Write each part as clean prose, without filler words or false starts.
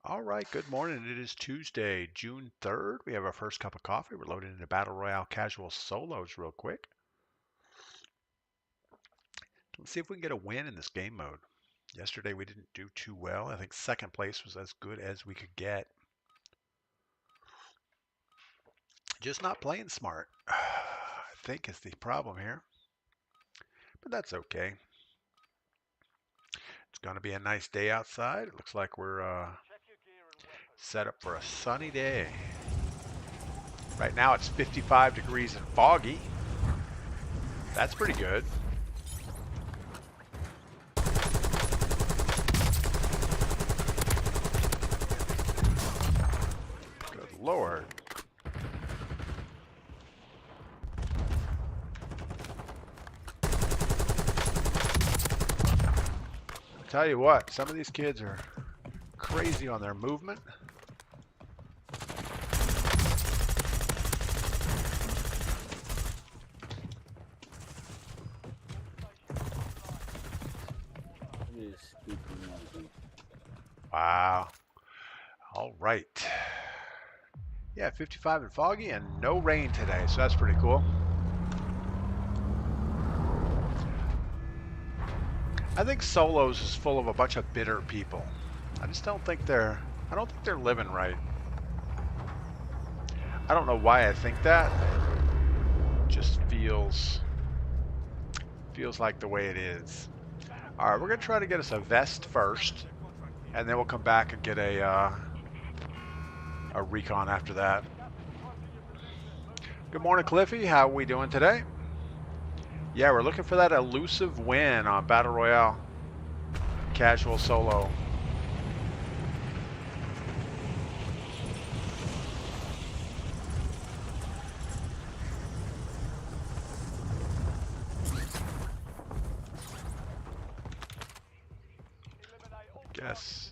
All right, good morning. It is Tuesday, June 3rd. We have our first cup of coffee. We're loading into Battle Royale casual solos real quick. Let's see if we can get a win in this game mode. Yesterday we didn't do too well. I think second place was as good as we could get. Just not playing smart, I think is the problem here. But that's okay. It's going to be a nice day outside. It looks like we're set up for a sunny day. Right now it's 55 degrees and foggy. That's pretty good. Good Lord. Tell you what, some of these kids are crazy on their movement. Wow. All right. Yeah, 55 and foggy and no rain today, so that's pretty cool. I think solos is full of a bunch of bitter people. I don't think they're living right. I don't know why I think that. It just feels like the way it is. All right, we're gonna try to get us a vest first, and then we'll come back and get a recon after that. Good morning, Cliffy. How are we doing today? Yeah, we're looking for that elusive win on Battle Royale casual solo. Guess.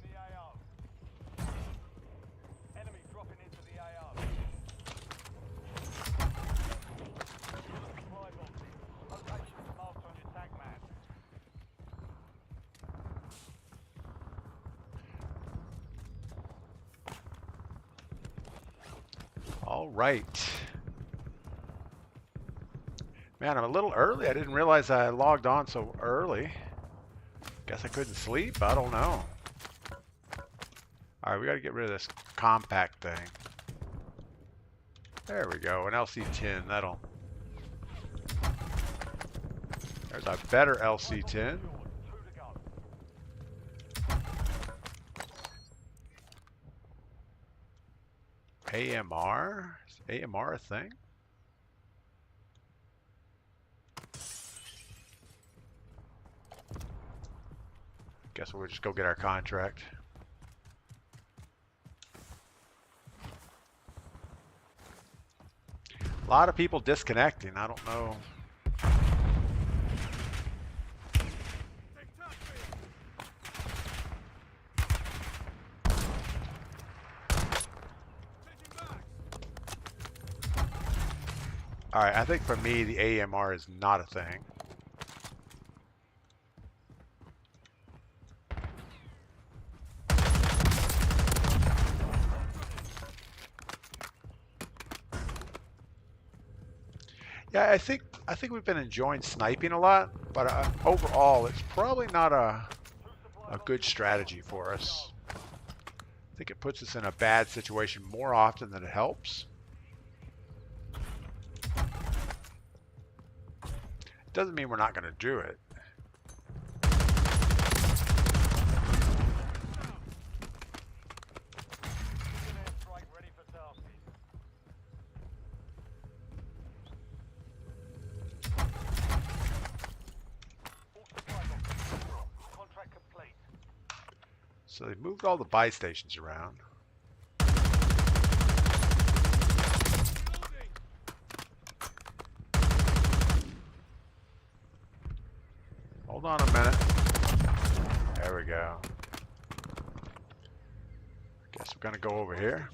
All right. Man, I'm a little early. I didn't realize I logged on so early. Guess I couldn't sleep. I don't know. All right, we got to get rid of this compact thing. There we go. An LC-10. There's a better LC-10. AMR? Is AMR a thing? Guess we'll just go get our contract. A lot of people disconnecting. I don't know. All right, I think for me, the AMR is not a thing. Yeah, I think we've been enjoying sniping a lot, but overall, it's probably not a good strategy for us. I think it puts us in a bad situation more often than it helps. Doesn't mean we're not going to do it. So they've moved all the buy stations around. Hold on a minute. There we go. Guess we're gonna go over here.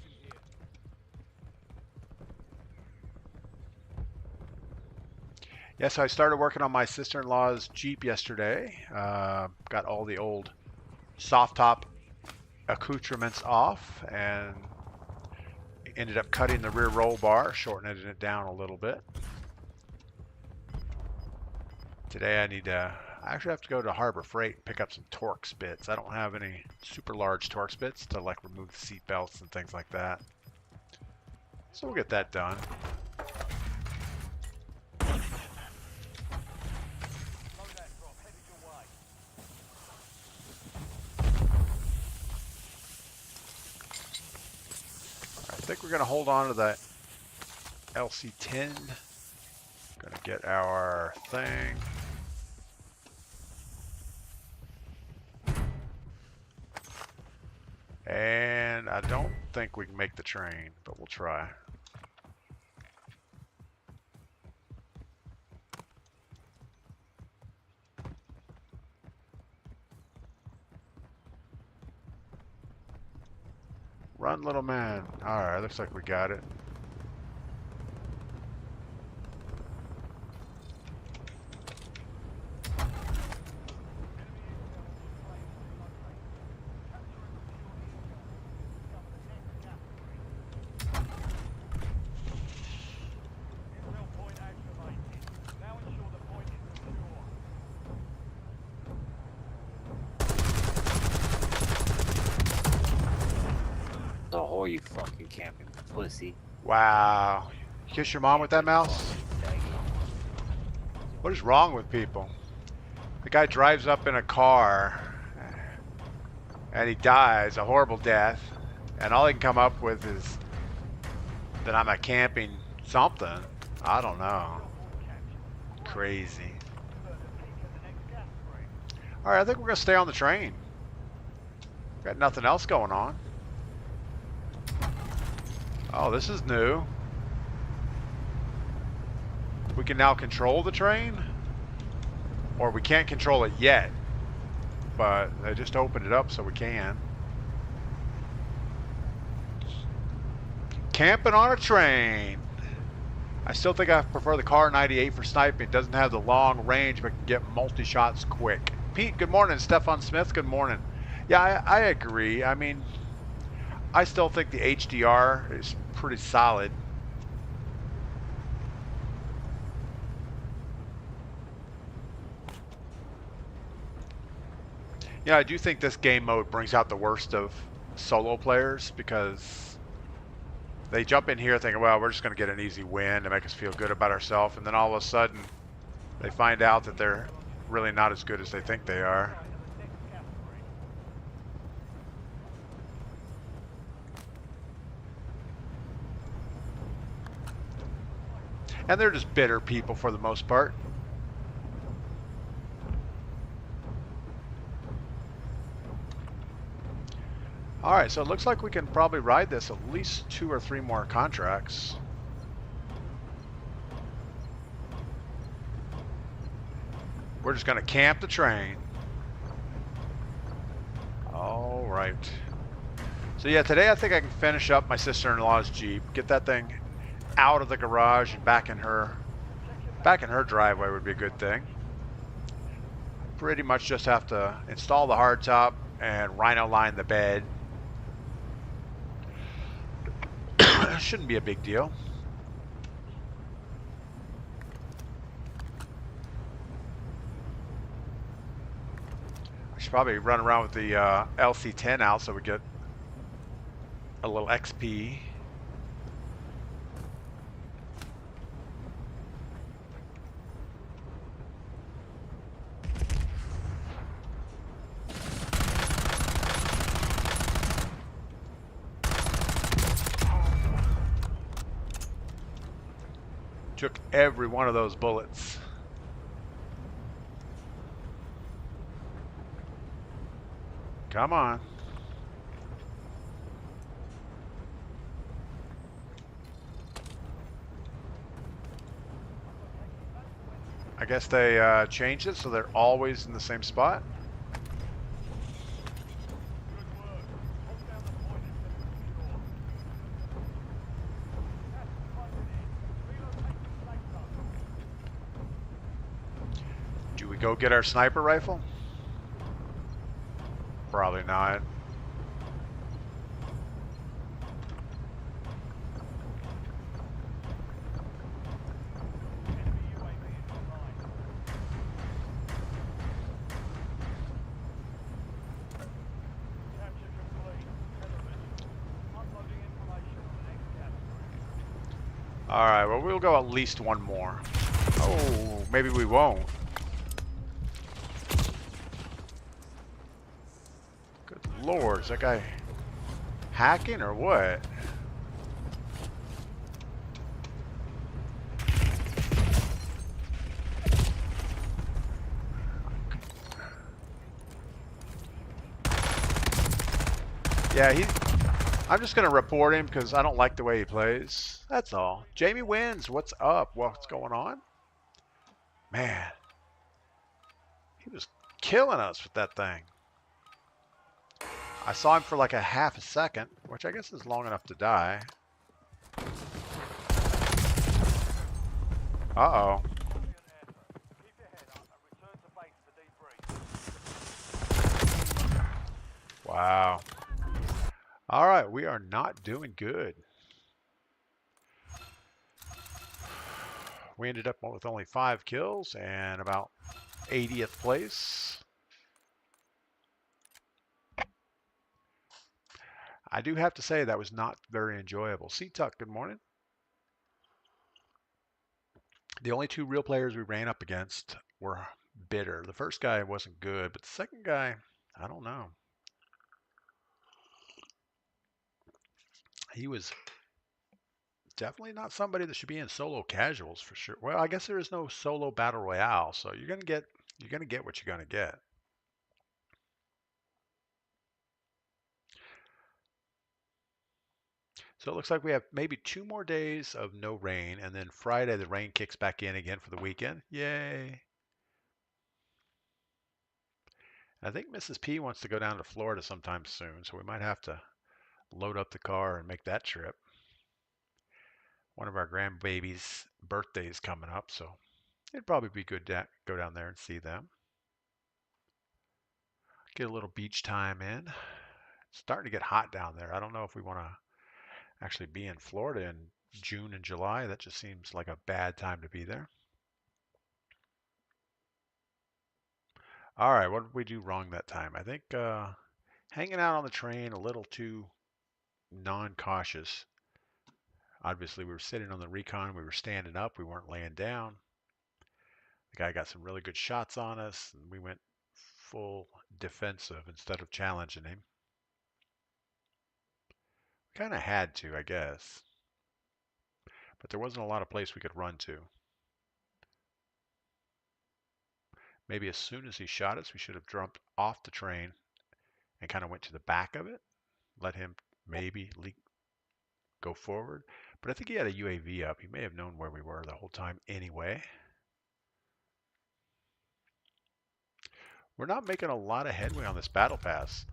Yeah, so I started working on my sister-in-law's Jeep yesterday. Got all the old soft top accoutrements off and ended up cutting the rear roll bar, shortening it down a little bit. Today I actually have to go to Harbor Freight and pick up some Torx bits. I don't have any super large Torx bits to like remove the seat belts and things like that. So we'll get that done. I think we're going to hold on to that LC-10. Going to get our thing. And I don't think we can make the train, but we'll try. Run, little man. All right, looks like we got it. Oh, you fucking camping pussy. Wow. You kiss your mom with that mouse? What is wrong with people? The guy drives up in a car and he dies a horrible death, and all he can come up with is that I'm a camping something. I don't know. Crazy. All right, I think we're gonna stay on the train. Got nothing else going on. Oh, this is new. We can now control the train, or we can't control it yet, but they just opened it up so we can. Camping on a train. I still think I prefer the Car 98 for sniping. It doesn't have the long range, but can get multi-shots quick. Pete, good morning. Stefan Smith, good morning. Yeah, I agree. I mean, I still think the HDR is pretty solid. Yeah, I do think this game mode brings out the worst of solo players, because they jump in here thinking, well, we're just going to get an easy win to make us feel good about ourselves, and then all of a sudden they find out that they're really not as good as they think they are. And they're just bitter people for the most part. All right, so it looks like we can probably ride this at least 2 or 3 more contracts. We're just going to camp the train. All right. So yeah, today I think I can finish up my sister-in-law's Jeep, get that thing out of the garage and back in her driveway would be a good thing. Pretty much just have to install the hardtop and rhino line the bed. Shouldn't be a big deal. I should probably run around with the LC-10 out so we get a little XP. Took every one of those bullets. Come on. I guess they changed it so they're always in the same spot. Go get our sniper rifle? Probably not. Alright, well, we'll go at least one more. Oh, maybe we won't. Good lord, is that guy hacking or what? Yeah, I'm just going to report him because I don't like the way he plays. That's all. Jamie wins. What's up? What's going on? Man. He was killing us with that thing. I saw him for like a half a second, which I guess is long enough to die. Uh-oh. Wow. All right, we are not doing good. We ended up with only 5 kills and about 80th place. I do have to say that was not very enjoyable. C-Tuck, good morning. The only 2 real players we ran up against were bitter. The first guy wasn't good, but the second guy, I don't know. He was definitely not somebody that should be in solo casuals for sure. Well, I guess there is no solo battle royale, so you're gonna get what you're gonna get. So it looks like we have maybe 2 more days of no rain, and then Friday the rain kicks back in again for the weekend. Yay! I think Mrs. P wants to go down to Florida sometime soon, so we might have to load up the car and make that trip. One of our grandbabies' birthday is coming up, so it'd probably be good to go down there and see them. Get a little beach time in. It's starting to get hot down there. I don't know if we want to actually be in Florida in June and July. That just seems like a bad time to be there. All right, what did we do wrong that time? I think hanging out on the train a little too non-cautious. Obviously, we were sitting on the recon. We were standing up. We weren't laying down. The guy got some really good shots on us, and we went full defensive instead of challenging him. Kind of had to, I guess. But there wasn't a lot of place we could run to. Maybe as soon as he shot us, we should have jumped off the train and kind of went to the back of it. Let him maybe go forward. But I think he had a UAV up. He may have known where we were the whole time anyway. We're not making a lot of headway on this battle pass.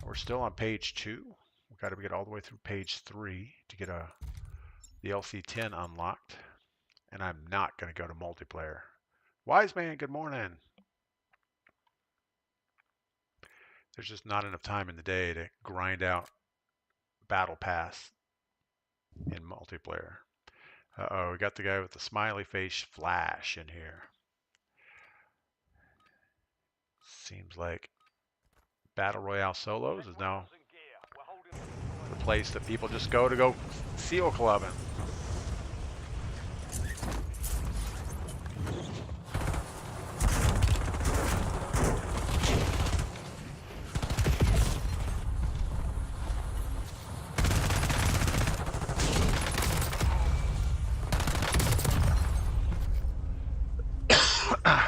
We're still on page 2. We've got to get all the way through page 3 to get the LC-10 unlocked. And I'm not going to go to multiplayer. Wise man, good morning. There's just not enough time in the day to grind out battle pass in multiplayer. Uh-oh, we got the guy with the smiley face flash in here. Seems like Battle Royale solos is now the place that people just go seal clubbing.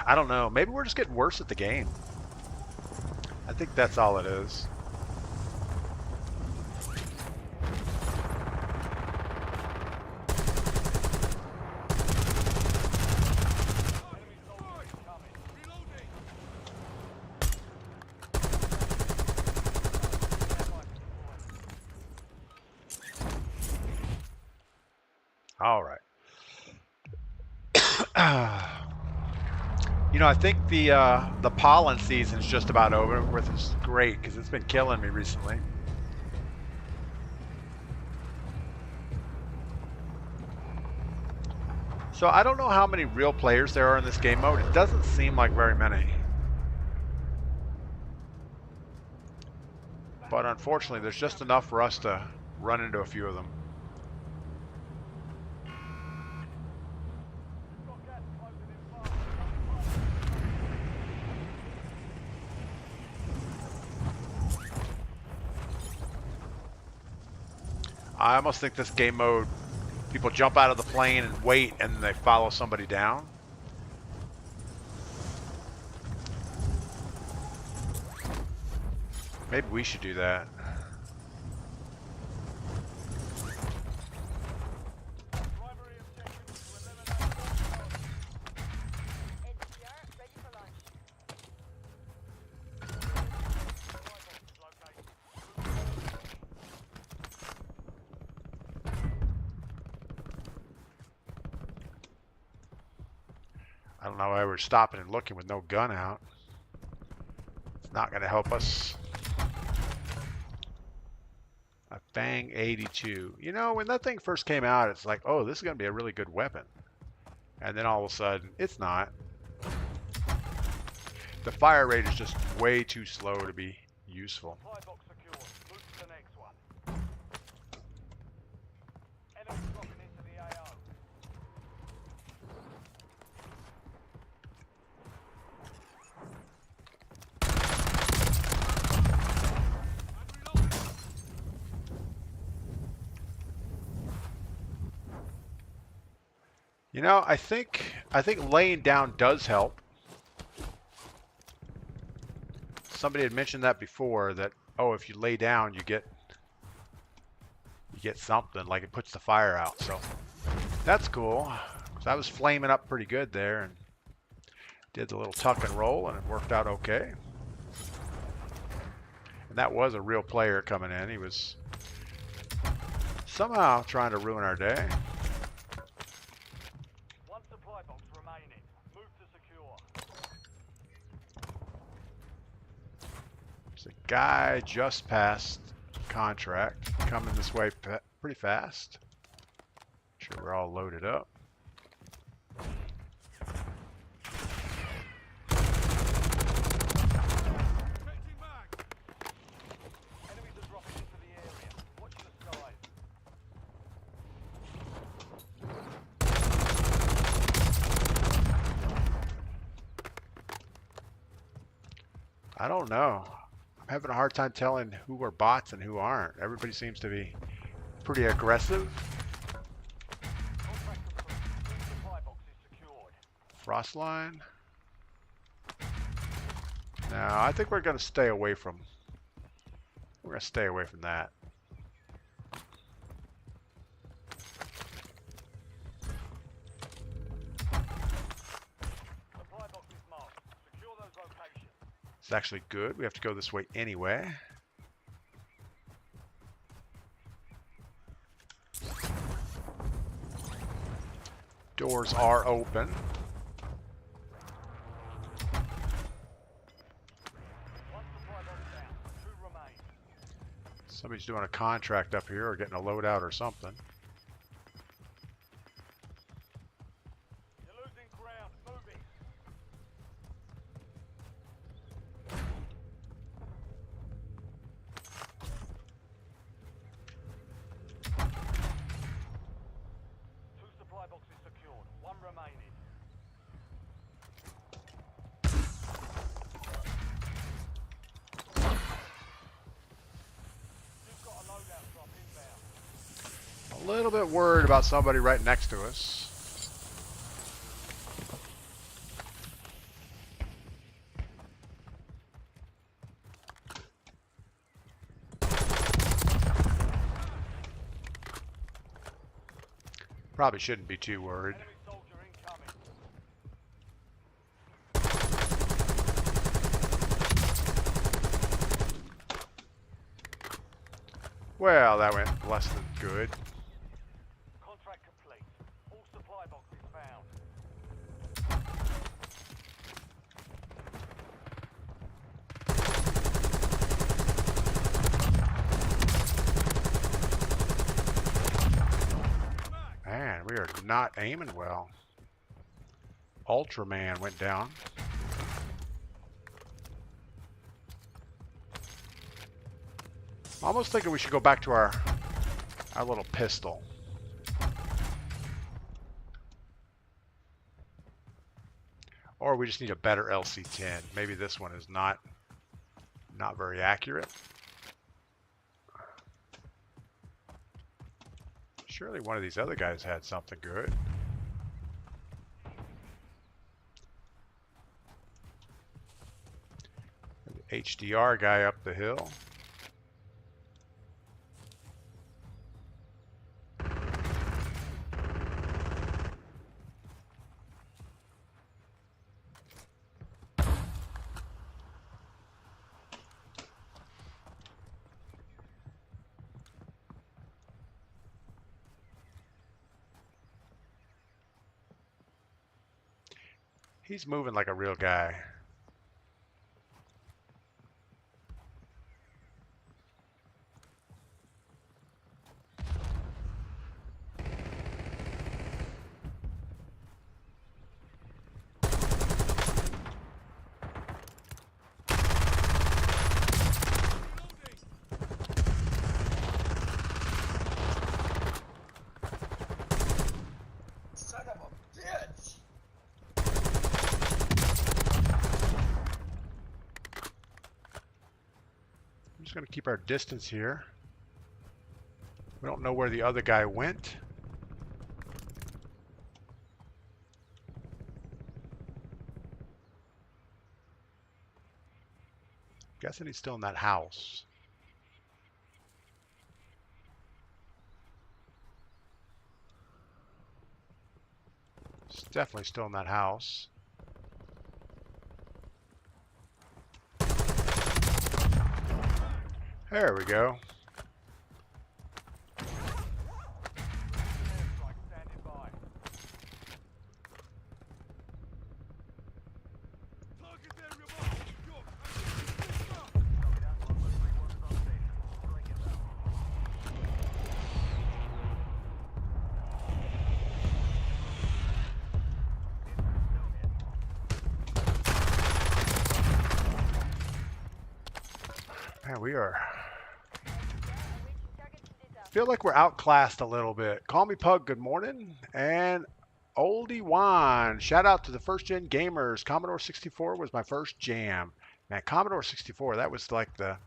I don't know. Maybe we're just getting worse at the game. I think that's all it is. All right. You know, I think the pollen season's just about over, which is great because it's been killing me recently. So I don't know how many real players there are in this game mode. It doesn't seem like very many. But unfortunately, there's just enough for us to run into a few of them. I almost think this game mode, people jump out of the plane and wait, and they follow somebody down. Maybe we should do that. I don't know why we're stopping and looking with no gun out. It's not going to help us. A Fang 82. You know, when that thing first came out, it's like, oh, this is going to be a really good weapon. And then all of a sudden, it's not. The fire rate is just way too slow to be useful. You know, I think laying down does help. Somebody had mentioned that before, that oh, if you lay down, you get something, like it puts the fire out. So that's cool. So I was flaming up pretty good there and did the little tuck and roll, and it worked out okay. And that was a real player coming in. He was somehow trying to ruin our day. Guy just passed contract, coming this way pretty fast. Sure, we're all loaded up. I don't know. I'm having a hard time telling who are bots and who aren't. Everybody seems to be pretty aggressive. Frost line. No, I think we're going to stay away from. We're going to stay away from that. It's actually good. We have to go this way anyway. Doors are open. Somebody's doing a contract up here or getting a loadout or something. A little bit worried about somebody right next to us. Probably shouldn't be too worried. Well, that went less than good. Contract complete. All supply boxes found. Man, we are not aiming well. Ultraman went down. I'm almost thinking we should go back to our little pistol. Or we just need a better LC-10. Maybe this one is not very accurate. Surely one of these other guys had something good. HDR guy up the hill. He's moving like a real guy. Son of a bitch! I'm just going to keep our distance here. We don't know where the other guy went. Guessing he's still in that house. He's definitely still in that house. There we go. Airstrike standing by. Copy that. Bravo 3-1's on station. Bring it up. Man, we are... feel like we're outclassed a little bit. Call me Pug, good morning. And Oldie Juan, shout out to the first gen gamers. Commodore 64 was my first jam. Man, Commodore 64, that was like the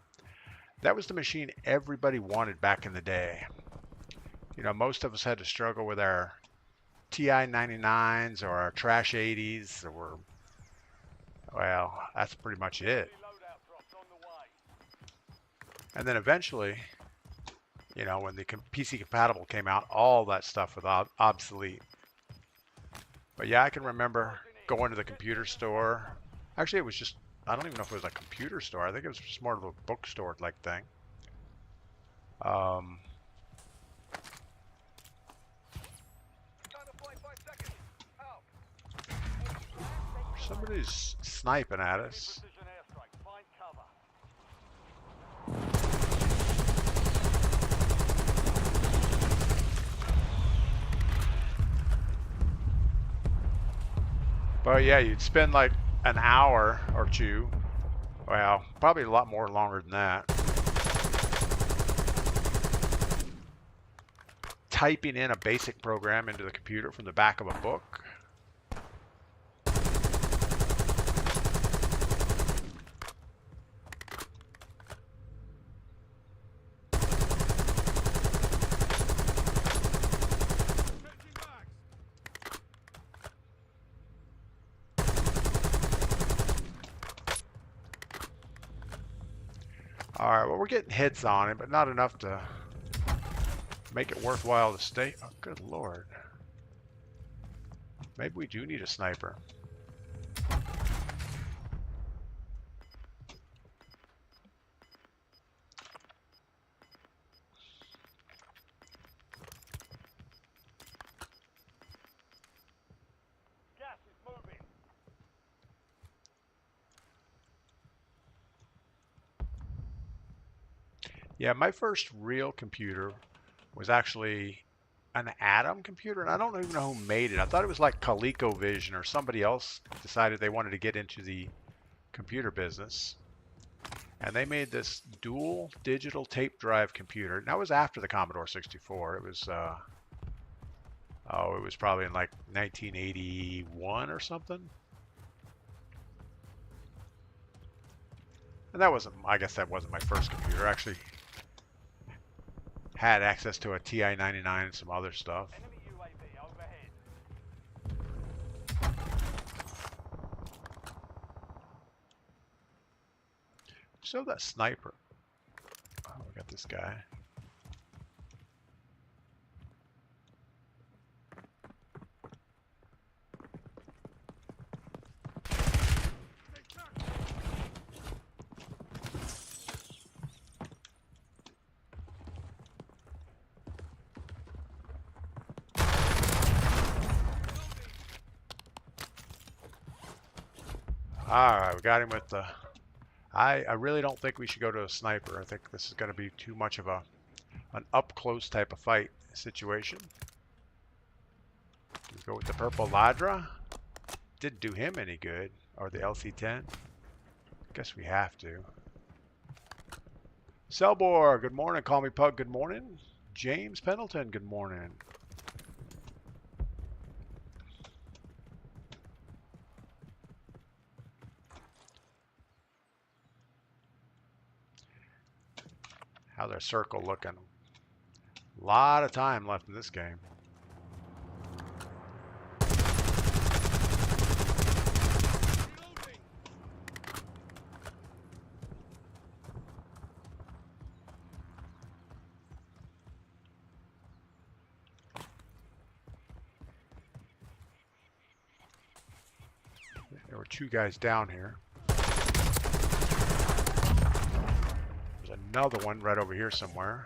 machine everybody wanted back in the day. You know, most of us had to struggle with our TI 99s or our trash 80s, or, well, that's pretty much it. Loadout drops on the way. And then eventually, you know, when the PC compatible came out, all that stuff was obsolete. But yeah, I can remember going to the computer store. Actually, it was just, I don't even know if it was a computer store. I think it was just more of a bookstore like thing. Time to fly 5 seconds. Out. Somebody's sniping at us. Precision airstrike. Find cover. But yeah, you'd spend like an hour or two. Well, probably a lot more longer than that. Typing in a basic program into the computer from the back of a book. All right, well, we're getting hits on it, but not enough to make it worthwhile to stay. Oh, good Lord. Maybe we do need a sniper. Gas is moving. Yeah, my first real computer was actually an Atom computer, and I don't even know who made it. I thought it was like ColecoVision or somebody else decided they wanted to get into the computer business. And they made this dual digital tape drive computer. And that was after the Commodore 64. It was, it was probably in like 1981 or something. And that wasn't, I guess that wasn't my first computer. Actually, had access to a TI-99 and some other stuff. Enemy UAV overhead. So that sniper. Oh, we got this guy. Alright, we got him with the... I really don't think we should go to a sniper. I think this is going to be too much of an up-close type of fight situation. We go with the purple Ladra. Didn't do him any good. Or the LC-10. Guess we have to. Selbor, good morning. Call me Pug, good morning. James Pendleton, good morning. How's our circle looking? A lot of time left in this game. There were two guys down here. There's another one right over here somewhere.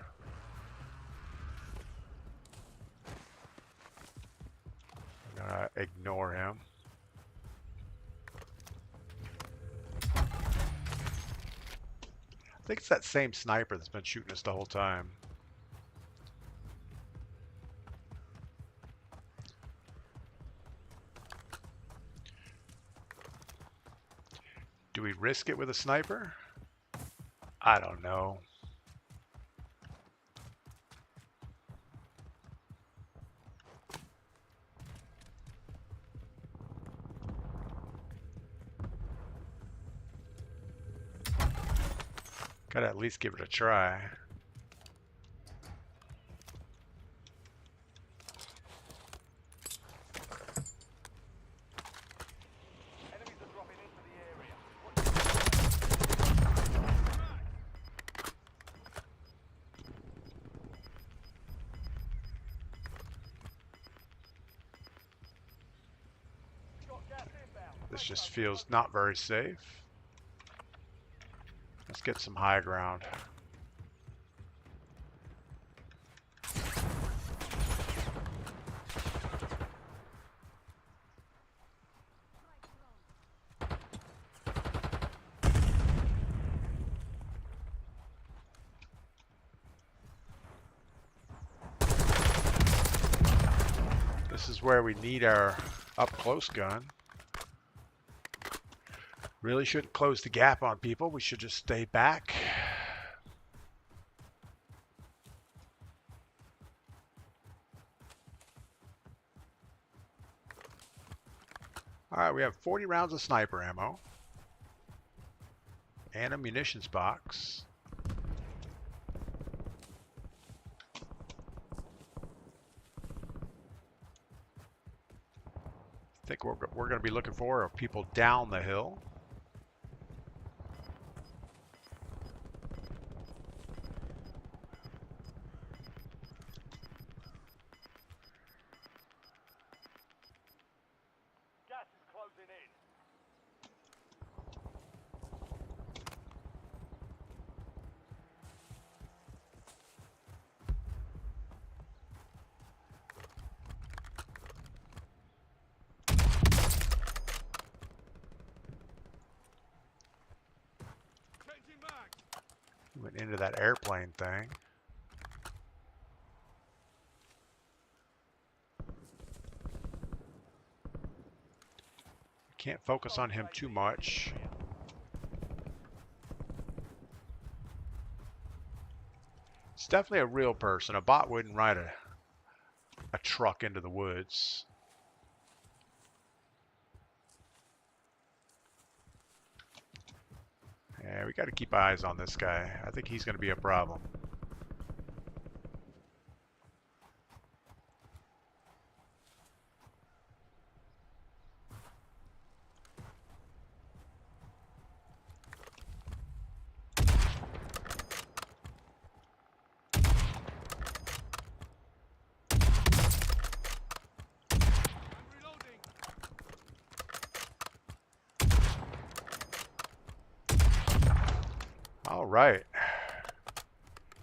I'm gonna ignore him. I think it's that same sniper that's been shooting us the whole time. Do we risk it with a sniper? I don't know. Gotta at least give it a try. Enemies are dropping into the area. Got gas inbound. This just feels not very safe. Let's get some high ground. This is where we need our up-close gun. Really shouldn't close the gap on people. We should just stay back. All right, we have 40 rounds of sniper ammo and a munitions box. I think we're going to be looking for people down the hill. Gas is closing in. Went into that airplane thing. Can't focus on him too much. It's definitely a real person. A bot wouldn't ride a truck into the woods. Yeah, we got to keep eyes on this guy. I think he's going to be a problem. right.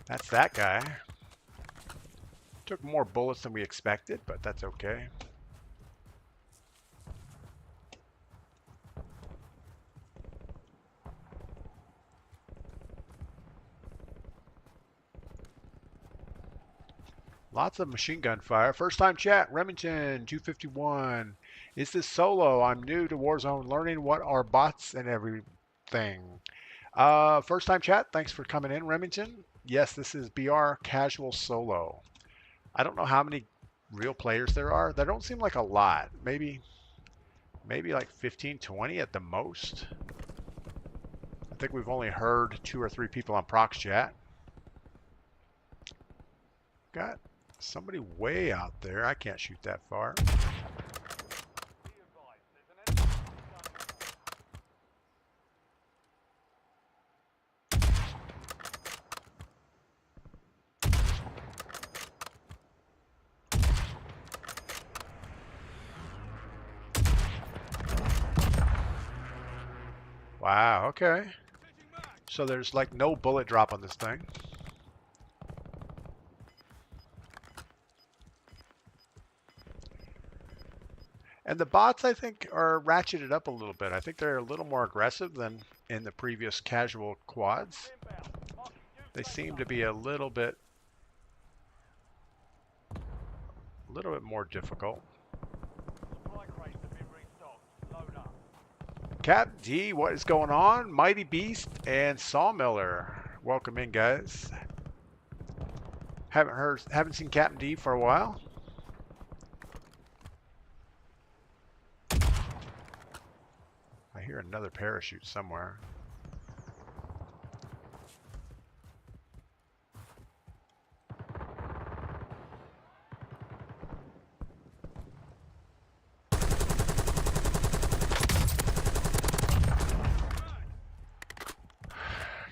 That's that guy. Took more bullets than we expected, but that's okay. Lots of machine gun fire. First time chat, Remington 251. Is this solo? I'm new to Warzone, learning what are bots and everything. First time chat, thanks for coming in, Remington. Yes, this is BR casual solo. I don't know how many real players there are. There don't seem like a lot. Maybe like 15, 20 at the most. I think we've only heard 2 or 3 people on Prox chat. Got somebody way out there. I can't shoot that far. Be advised, there's an enemy Wow, okay. So there's like no bullet drop on this thing. And the bots, I think, are ratcheted up a little bit. I think they're a little more aggressive than in the previous casual quads. inbound. Marking new They safe seem zone. to be a little bit more difficult. Supply crates have been restocked. Load up. Cap D, what is going on? Mighty Beast and Sawmiller. Welcome in, guys. Haven't seen Captain D for a while. I hear another parachute somewhere.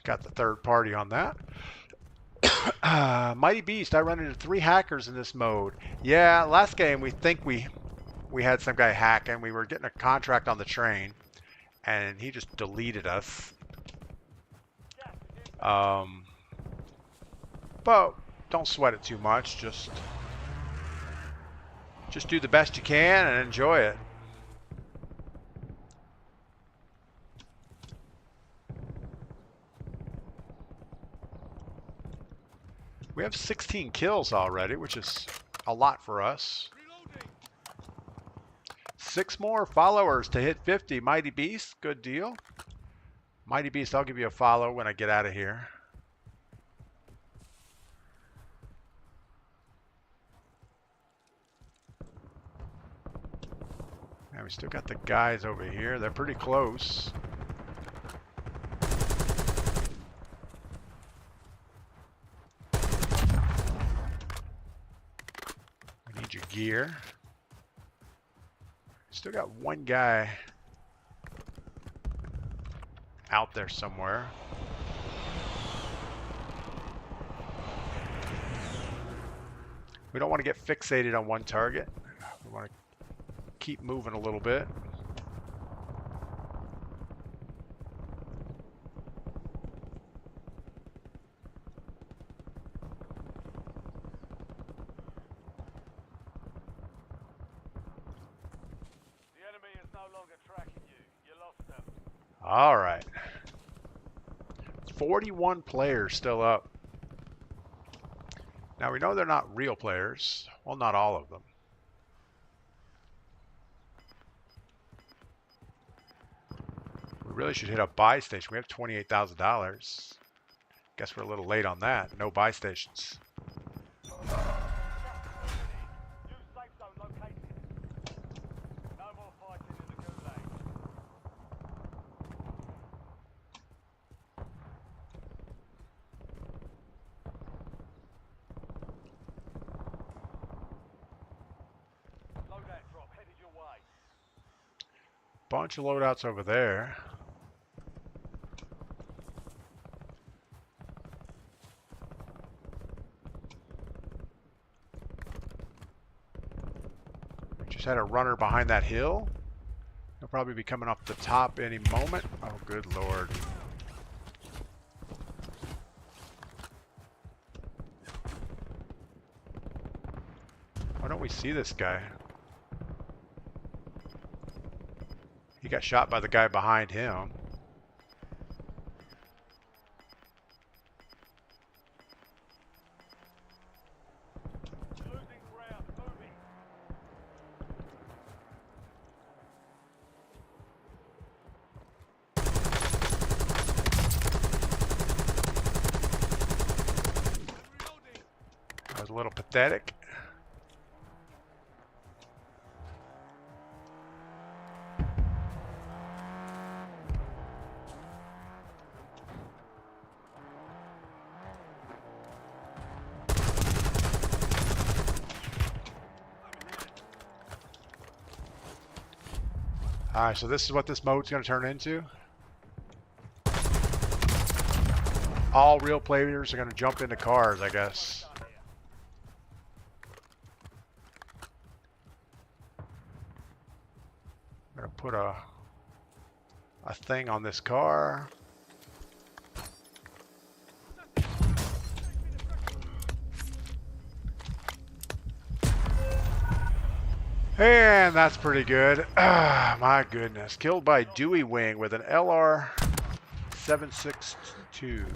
Got the third party on that. Mighty Beast, I run into 3 hackers in this mode. Yeah, last game we think we had some guy hacking. We were getting a contract on the train, and he just deleted us. But don't sweat it too much. Just do the best you can and enjoy it. We have 16 kills already, which is a lot for us. 6 more followers to hit 50. Mighty Beast, good deal. Mighty Beast, I'll give you a follow when I get out of here. And we still got the guys over here. They're pretty close. I need your gear. Still got one guy out there somewhere. We don't want to get fixated on one target. We want to keep moving a little bit. The enemy is no longer tracking you. You lost them. All right. 41 players still up. Now we know they're not real players. Well, not all of them. We really should hit a buy station. We have $28,000. Guess we're a little late on that. No buy stations. New safe zone located. No more fighting in the gulag. Loadout drop headed your way. Bunch of loadouts over there. We just had a runner behind that hill. He'll probably be coming up the top any moment. Oh, good lord. don't we see this guy? He got shot by the guy behind him. Losing ground. Moving. That was a little pathetic. Alright, so this is what this mode's going to turn into. All real players are going to jump into cars, I guess. I'm going to put a thing on this car. And that's pretty good. Ah, my goodness. Killed by Dewey Wing with an LR 762.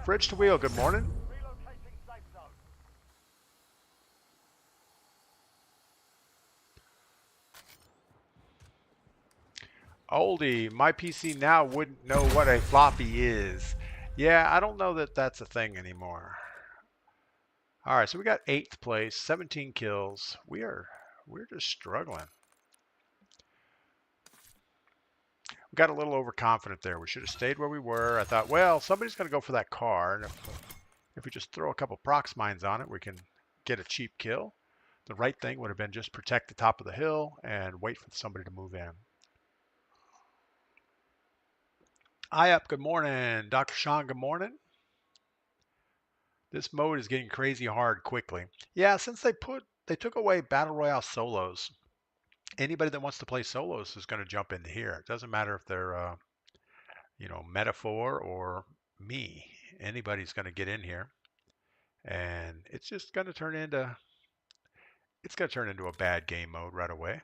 Fridge to wheel, good morning. Relocating safe zone. Oldie, my PC now wouldn't know what a floppy is. Yeah, I don't know that that's a thing anymore. All right, so we got 8th place, 17 kills. We're just struggling. We got a little overconfident there. We should have stayed where we were. I thought, well, somebody's going to go for that car, and if we just throw a couple prox mines on it, we can get a cheap kill. The right thing would have been just protect the top of the hill and wait for somebody to move in. Up, good morning. Dr. Sean, good morning. This mode is getting crazy hard quickly. Yeah, since they took away Battle Royale solos, anybody that wants to play solos is going to jump into here. It doesn't matter if they're, Metaphor or me. Anybody's going to get in here, and it's just going to turn into a bad game mode right away.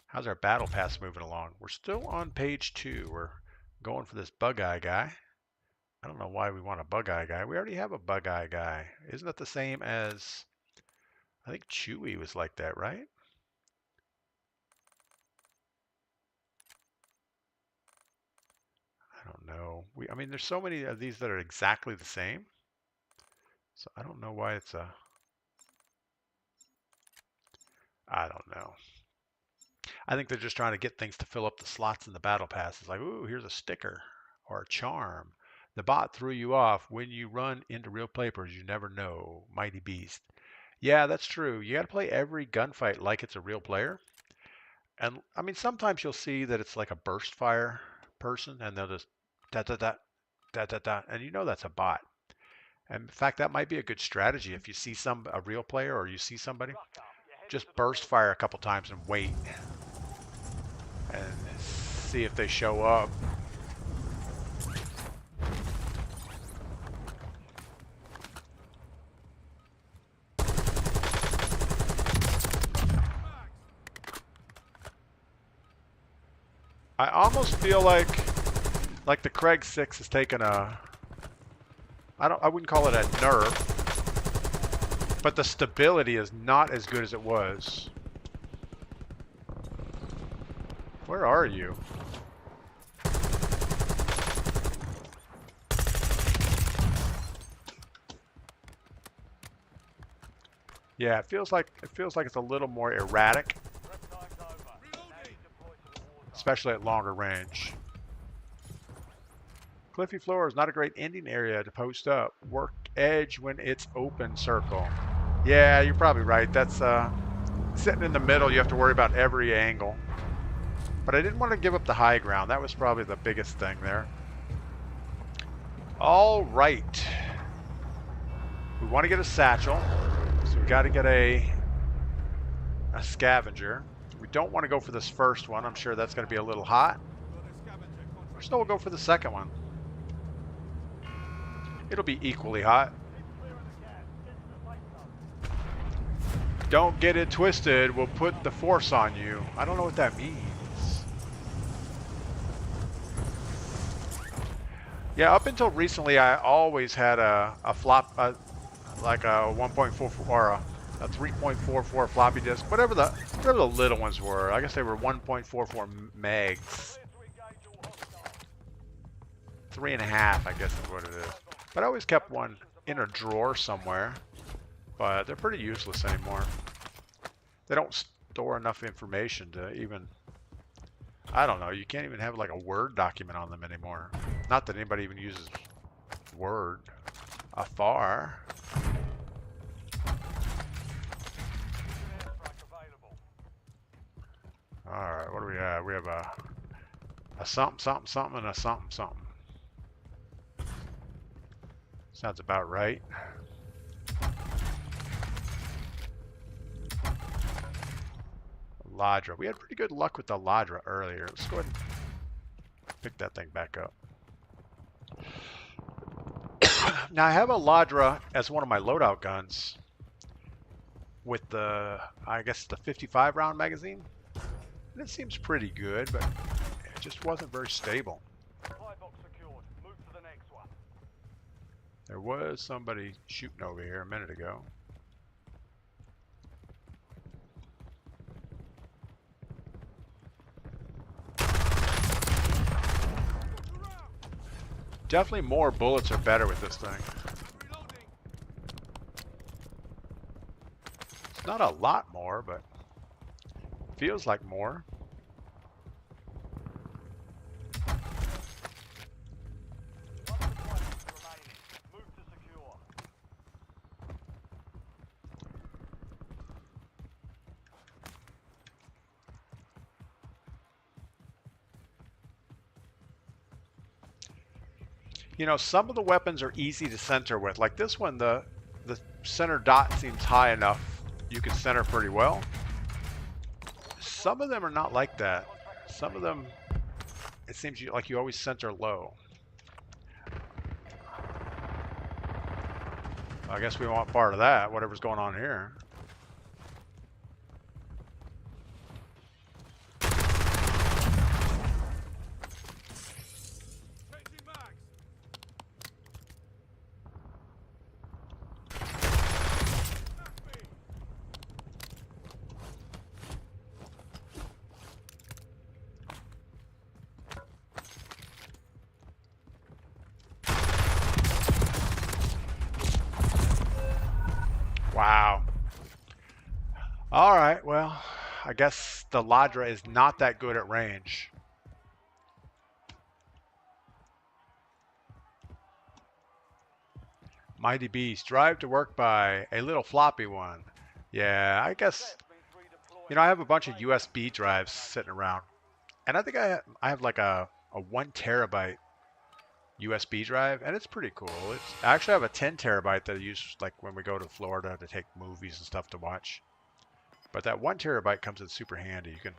How's our battle pass moving along? We're still on page 2. We're going for this bug-eye guy. I don't know why we want a bug-eye guy. We already have a bug-eye guy. Isn't that the same as, I think Chewy was like that, right? I don't know. I mean, there's so many of these that are exactly the same. So I don't know why it's a, I don't know. I think they're just trying to get things to fill up the slots in the battle pass. It's like, ooh, here's a sticker or a charm. The bot threw you off. When you run into real players, you never know. Mighty Beast. Yeah, that's true. You got to play every gunfight like it's a real player. And I mean, sometimes you'll see that it's like a burst fire person, and they'll just da-da-da, and you know that's a bot. And in fact, that might be a good strategy. If you see a real player, or you see somebody, just burst fire a couple times and wait. And see if they show up. I almost feel like the Craig 6 has taken a, I wouldn't call it a nerf, but the stability is not as good as it was. Where are you? Yeah, it feels like it's a little more erratic, especially at longer range. Cliffy floor is not a great ending area to post up. Work edge when it's open circle. Yeah, you're probably right. That's sitting in the middle. You have to worry about every angle. But I didn't want to give up the high ground. That was probably the biggest thing there. All right. We want to get a satchel. So we got to get a scavenger. We don't want to go for this first one. I'm sure that's going to be a little hot. So we'll go for the second one. It'll be equally hot. Don't get it twisted. We'll put the force on you. I don't know what that means. Yeah, up until recently, I always had a flop, like a 1.44 or a 3.44 floppy disk, whatever the little ones were. I guess they were 1.44 megs. 3.5, I guess is what it is. But I always kept one in a drawer somewhere. But they're pretty useless anymore. They don't store enough information to even, I don't know, you can't even have like a Word document on them anymore. Not that anybody even uses Word. Afar. Alright, what do we have? We have a something, something, something, and a something, something. Sounds about right. Ladra. We had pretty good luck with the Ladra earlier. Let's go ahead and pick that thing back up. Now I have a Ladra as one of my loadout guns with the, I guess the 55 round magazine. And it seems pretty good, but it just wasn't very stable. There was somebody shooting over here a minute ago. Definitely more bullets are better with this thing. It's not a lot more, but feels like more. You know, some of the weapons are easy to center with. Like this one, the center dot seems high enough. You can center pretty well. Some of them are not like that. Some of them, it seems like you always center low. I guess we want part of that, whatever's going on here. Wow. All right, well, I guess the Ladra is not that good at range. Mighty Beast, drive to work by a little floppy one. Yeah, I guess, you know, I have a bunch of USB drives sitting around. And I think I have like a 1 terabyte USB drive, and it's pretty cool. I actually have a 10 terabyte that I use like when we go to Florida to take movies and stuff to watch. But that 1 terabyte comes in super handy. You can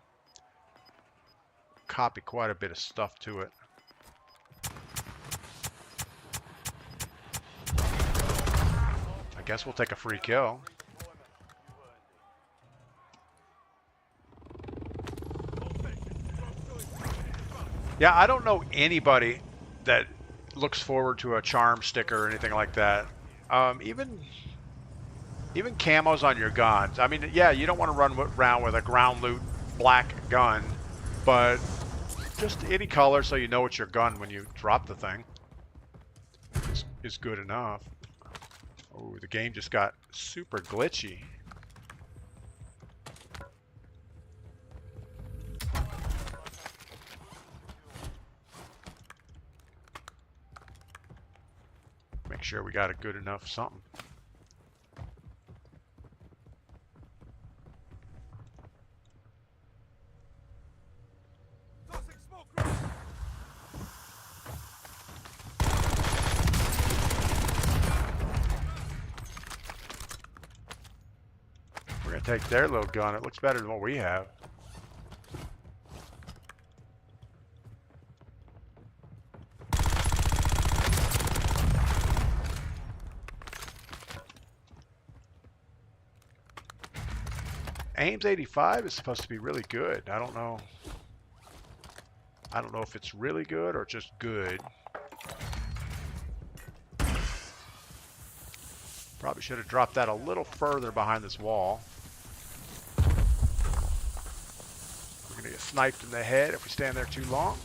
copy quite a bit of stuff to it. I guess we'll take a free kill. Yeah, I don't know anybody that looks forward to a charm sticker or anything like that. Even camos on your guns. I mean, yeah, you don't want to run around with a ground loot black gun, but just any color so you know it's your gun when you drop the thing is good enough. Oh, the game just got super glitchy. Make sure we got a good enough something. We're gonna take their little gun. It looks better than what we have. Aim's 85 is supposed to be really good. I don't know. I don't know if it's really good or just good. Probably should have dropped that a little further behind this wall. We're gonna get sniped in the head if we stand there too long.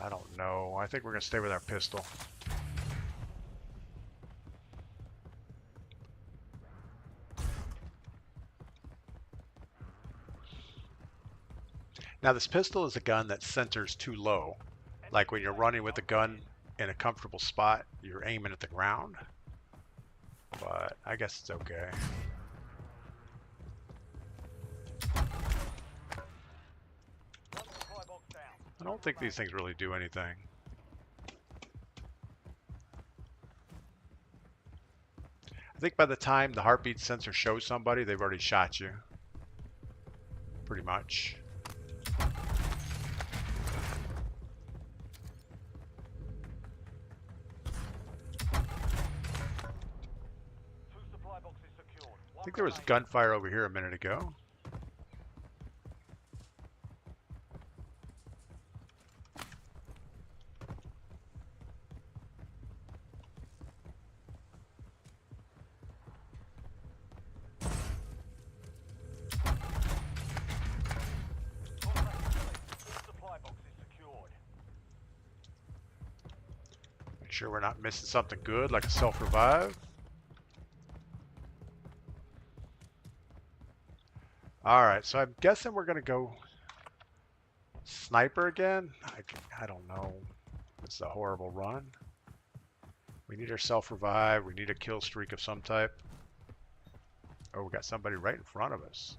I don't know. I think we're gonna stay with our pistol. Now this pistol is a gun that centers too low. Like when you're running with the gun in a comfortable spot, you're aiming at the ground. But I guess it's okay. One supply box down. I don't think these things really do anything. I think by the time the heartbeat sensor shows somebody, they've already shot you. Pretty much. Two supply boxes secured. I think there was gunfire over here a minute ago. Supply boxes secured. Make sure we're not missing something good like a self-revive. Alright, so I'm guessing we're going to go sniper again. I don't know. It's a horrible run. We need our self-revive. We need a kill streak of some type. Oh, we got somebody right in front of us.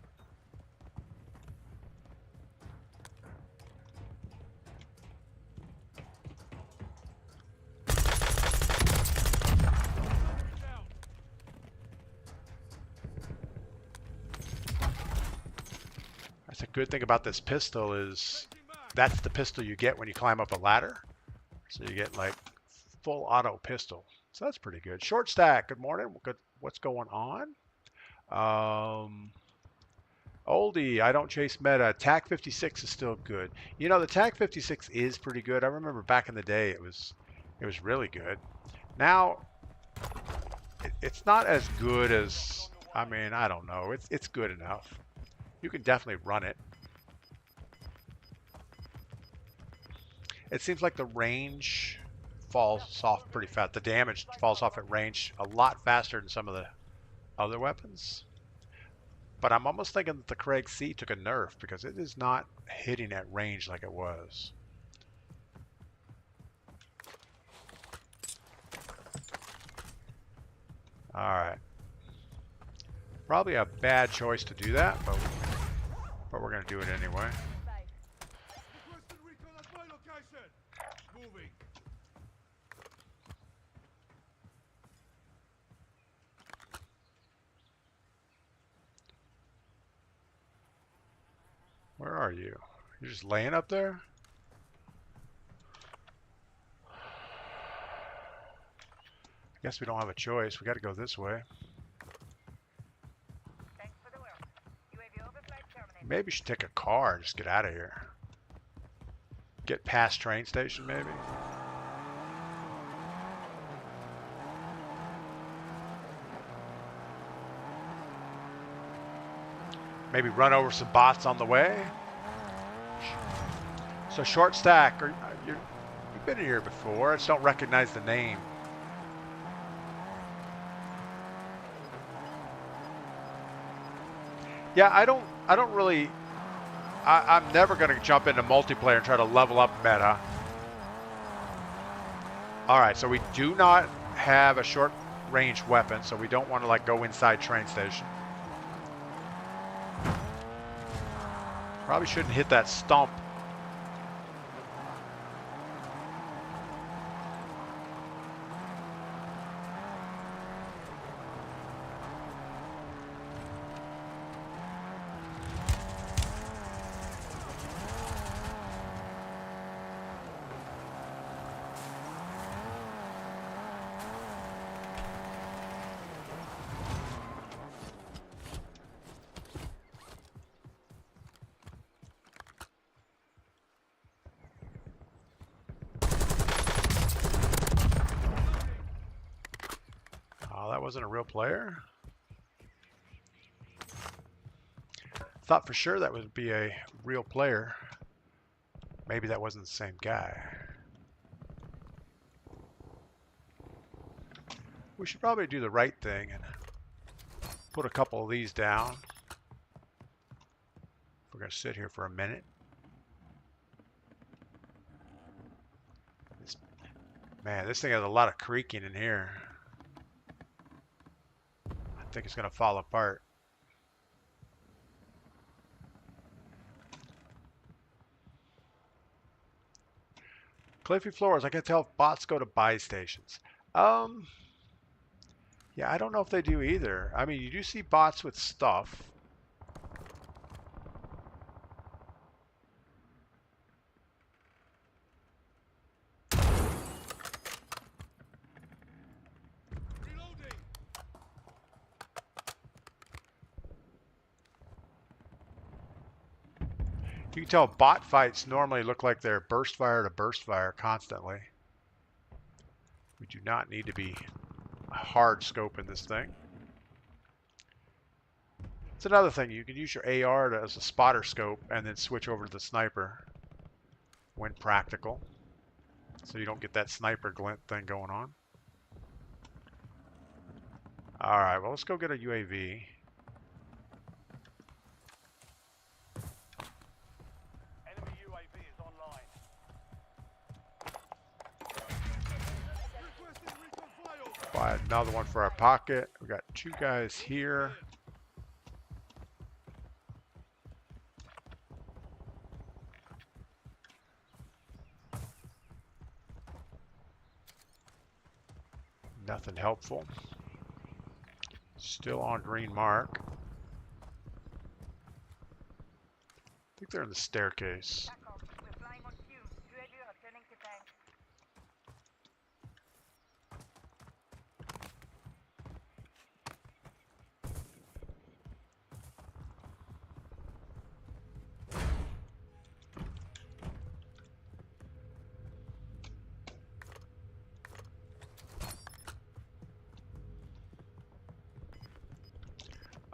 That's a good thing about this pistol is that's the pistol you get when you climb up a ladder. So you get like full auto pistol. So that's pretty good. Short stack, good morning. Good. What's going on? Oldie, I don't chase meta. TAC 56 is still good. You know, the TAC 56 is pretty good. I remember back in the day it was really good. Now it's not as good as, I mean, I don't know. It's good enough. You can definitely run it. It seems like the range falls off pretty fast. The damage falls off at range a lot faster than some of the other weapons. But I'm almost thinking that the Craig C took a nerf because it is not hitting at range like it was. Alright. Probably a bad choice to do that, but we're going to do it anyway. Requested recon at my location. Moving. Where are you? You're just laying up there? I guess we don't have a choice. We got to go this way. Thanks for the work. UAV overflight terminated. Maybe we should take a car and just get out of here. Get past train station, maybe. Maybe run over some bots on the way. So short stack, you've been here before. I just don't recognize the name. Yeah, I don't really. I'm never going to jump into multiplayer and try to level up meta. All right, so we do not have a short range weapon, so we don't want to like go inside train station. Probably shouldn't hit that stump. wasn't a real player? Thought for sure that would be a real player. Maybe that wasn't the same guy. We should probably do the right thing and put a couple of these down. We're going to sit here for a minute. Man, this thing has a lot of creaking in here. I think it's going to fall apart. Cliffy floors. I can tell if bots go to buy stations. Yeah, I don't know if they do either. I mean, you do see bots with stuff. Reloading. You can tell bot fights normally look like they're burst fire to burst fire constantly. We do not need to be hard scoping this thing. It's another thing. You can use your AR as a spotter scope and then switch over to the sniper when practical. So you don't get that sniper glint thing going on. Alright, well, let's go get a UAV. Enemy UAV is online. Requesting recon flyover. Buy another one for our pocket. We got two guys here. Nothing helpful. Still on green mark. I think they're in the staircase. D'accord. We're flying on cue. UAV returning to tank.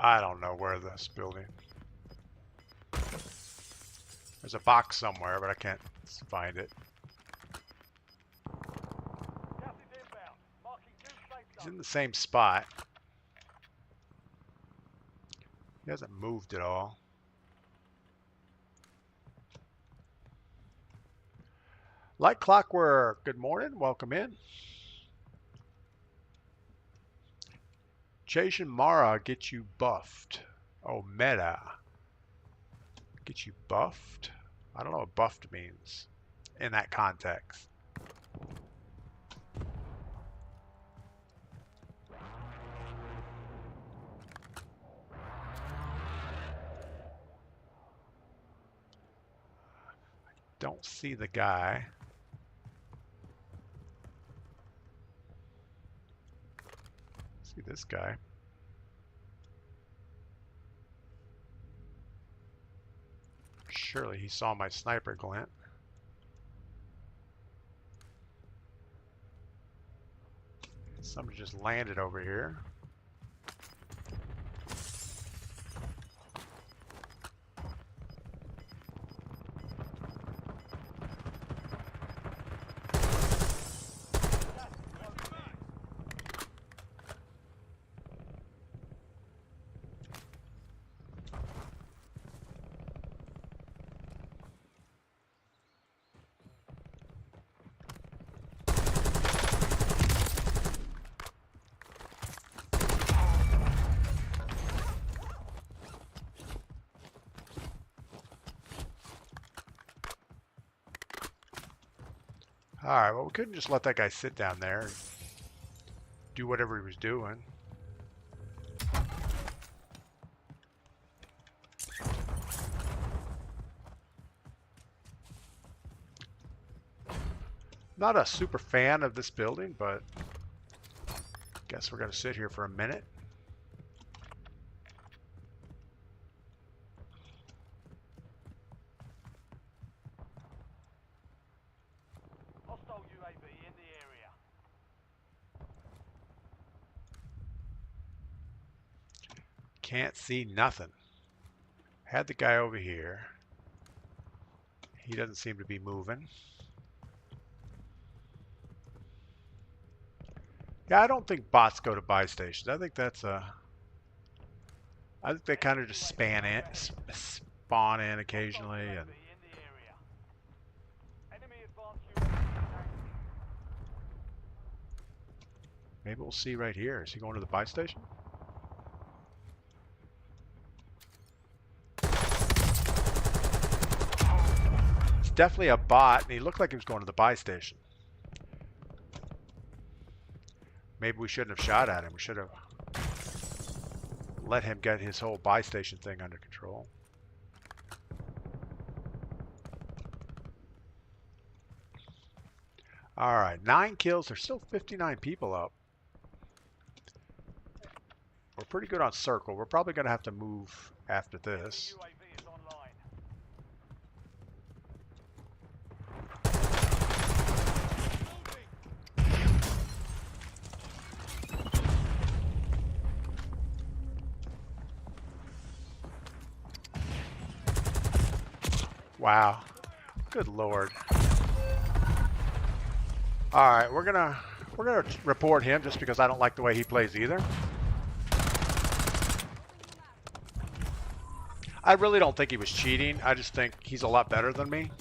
I don't know where this building. There's a box somewhere, but I can't find it. Gas is inbound. Marking new safe He's zone. in the same spot. He hasn't moved at all. Like clockwork, good morning, welcome in. Chasing Mara gets you buffed. Oh, meta. Get you buffed? I don't know what buffed means in that context. Don't see the guy. See this guy. Surely he saw my sniper glint. Somebody just landed over here. Alright, well, we couldn't just let that guy sit down there and do whatever he was doing. Not a super fan of this building, but guess we're going to sit here for a minute. Hostile UAV in the area. Can't see nothing. Had the guy over here. He doesn't seem to be moving. Yeah, I don't think bots go to buy stations. I think that's a... I think they kind of just spawn in occasionally, and In the area. Enemy advanced UAV. maybe we'll see right here. Is he going to the buy station? It's definitely a bot, and he looked like he was going to the buy station. Maybe we shouldn't have shot at him. We should have let him get his whole buy station thing under control. All right, 9 kills. There's still 59 people up. We're pretty good on circle. We're probably going to have to move after this. UAV is online. Wow. Good Lord. All right, we're gonna report him just because I don't like the way he plays either. I really don't think he was cheating. I just think he's a lot better than me.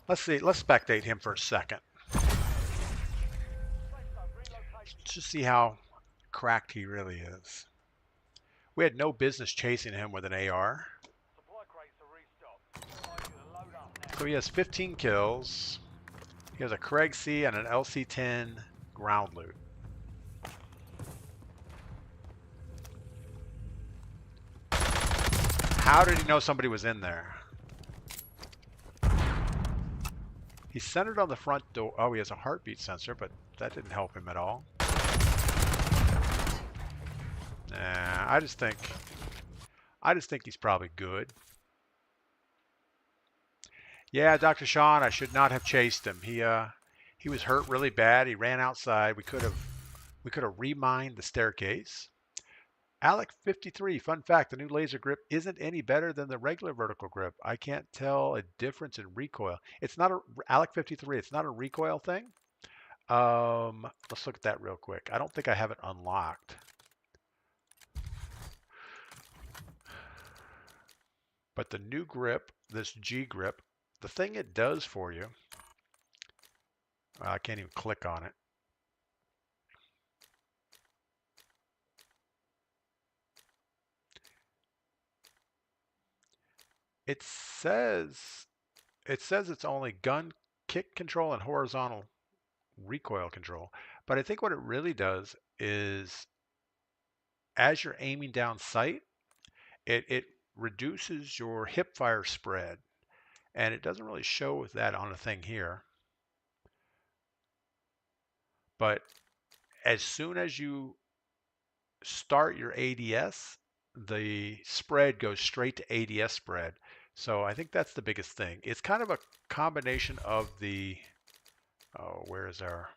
Let's see. Let's spectate him for a second. Just see how cracked he really is. We had no business chasing him with an AR. Supply crates are restocked. Allow you to load up now. So he has 15 kills. He has a Craig C and an LC-10 ground loot. How did he know somebody was in there? He's centered on the front door. Oh, he has a heartbeat sensor, but that didn't help him at all. Nah, I just think he's probably good. Yeah, Dr. Sean, I should not have chased him. He was hurt really bad. He ran outside. We could have remined the staircase. Alec 53, fun fact, the new laser grip isn't any better than the regular vertical grip. I can't tell a difference in recoil. It's not a Alec 53, it's not a recoil thing. Let's look at that real quick. I don't think I have it unlocked. But the new grip, this G grip, the thing it does for you, I can't even click on it. It says it's only gun kick control and horizontal recoil control. But I think what it really does is as you're aiming down sight, it reduces your hip fire spread. And it doesn't really show with that on the thing here. But as soon as you start your ADS, the spread goes straight to ADS spread. So I think that's the biggest thing. It's kind of a combination of the, oh, where is our,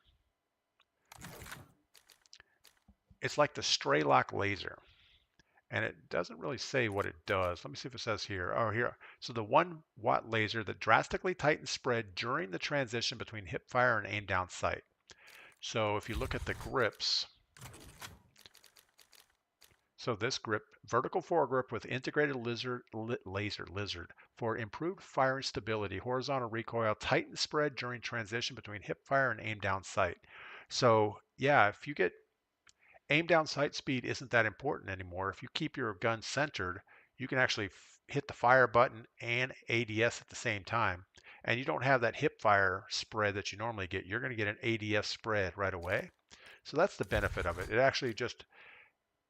it's like the stray lock laser. And it doesn't really say what it does. Let me see if it says here. Oh, here. So the 1 watt laser that drastically tightens spread during the transition between hip fire and aim down sight. So if you look at the grips, so this grip, vertical foregrip with integrated laser for improved firing stability, horizontal recoil, tighten spread during transition between hip fire and aim down sight. So yeah, if you get aim down sight speed isn't that important anymore. If you keep your gun centered, you can actually hit the fire button and ADS at the same time. And you don't have that hip fire spread that you normally get. You're going to get an ADS spread right away. So that's the benefit of it. It actually just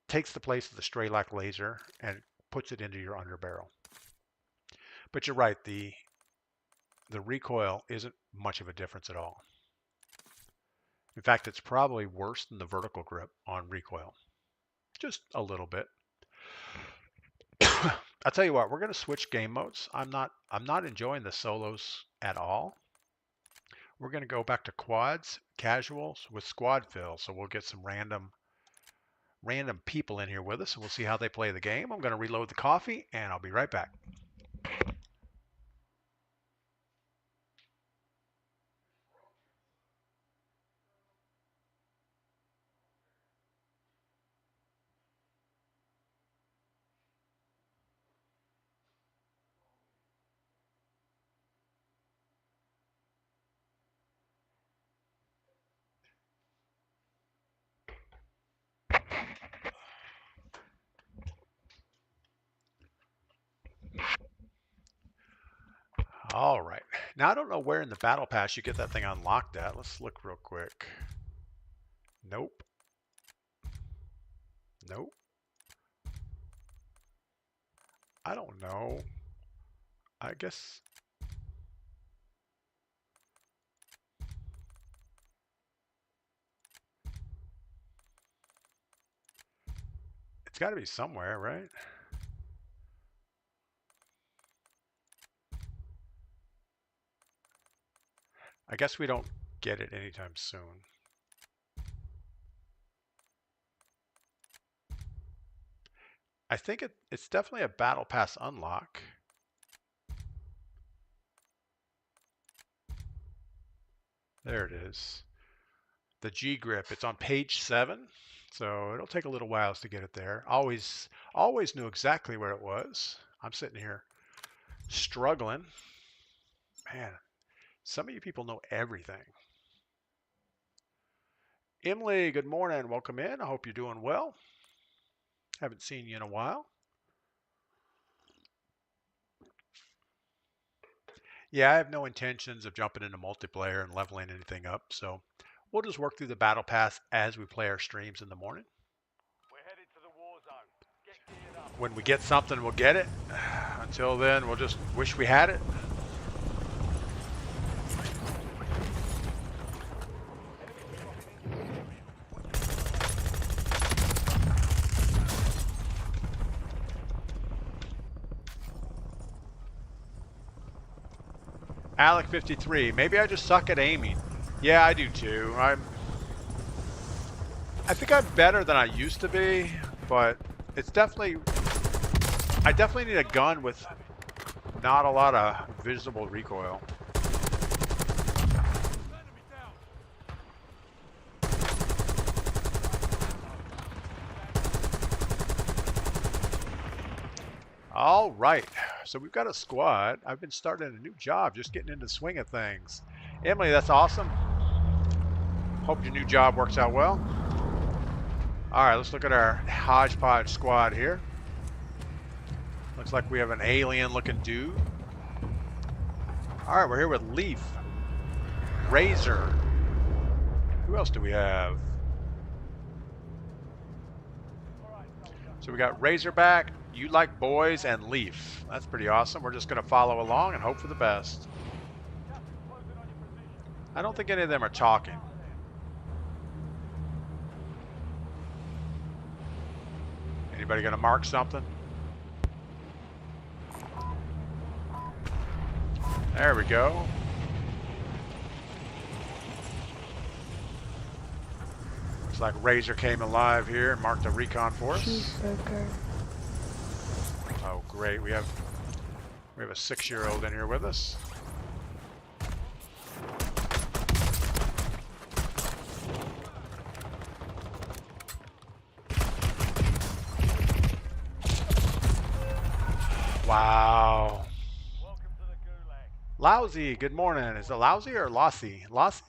takes the place of the stray lock laser and puts it into your underbarrel. But you're right, the recoil isn't much of a difference at all. In fact, it's probably worse than the vertical grip on recoil. Just a little bit. I'll tell you what, we're going to switch game modes. I'm not enjoying the solos at all. We're going to go back to quads, casuals with squad fill. So we'll get some random people in here with us, and we'll see how they play the game. I'm going to reload the coffee, and I'll be right back. All right. Now, I don't know where in the battle pass you get that thing unlocked at. Let's look real quick. Nope. Nope. I don't know. I guess. It's got to be somewhere, right? I guess we don't get it anytime soon. I think it's definitely a battle pass unlock. There it is. The G grip. It's on page 7, so it'll take a little while to get it there. Always knew exactly where it was. I'm sitting here struggling. Man, some of you people know everything. Emily, good morning. Welcome in. I hope you're doing well. Haven't seen you in a while. Yeah, I have no intentions of jumping into multiplayer and leveling anything up, so we'll just work through the battle pass as we play our streams in the morning. We're headed to the war zone. Get geared up. When we get something, we'll get it. Until then, we'll just wish we had it. Alec 53. Maybe I just suck at aiming. Yeah, I do too. I think I'm better than I used to be, but it's definitely. I definitely need a gun with not a lot of visible recoil. All right, so we've got a squad. I've been starting a new job, just getting into the swing of things. Emily, that's awesome. Hope your new job works out well. All right, let's look at our hodgepodge squad here. Looks like we have an alien-looking dude. All right, we're here with Leaf, Razor. Who else do we have? So we got Razorback, You Like Boys, and Leaf. That's pretty awesome. We're just going to follow along and hope for the best. I don't think any of them are talking. Anybody going to mark something? There we go. Looks like Razor came alive here and marked a recon for us. Cheeseburger. Oh, great. We have a 6-year-old in here with us. Wow. Welcome to the gulag. Lousy, good morning. Is it Lousy or Lossy? Lossy?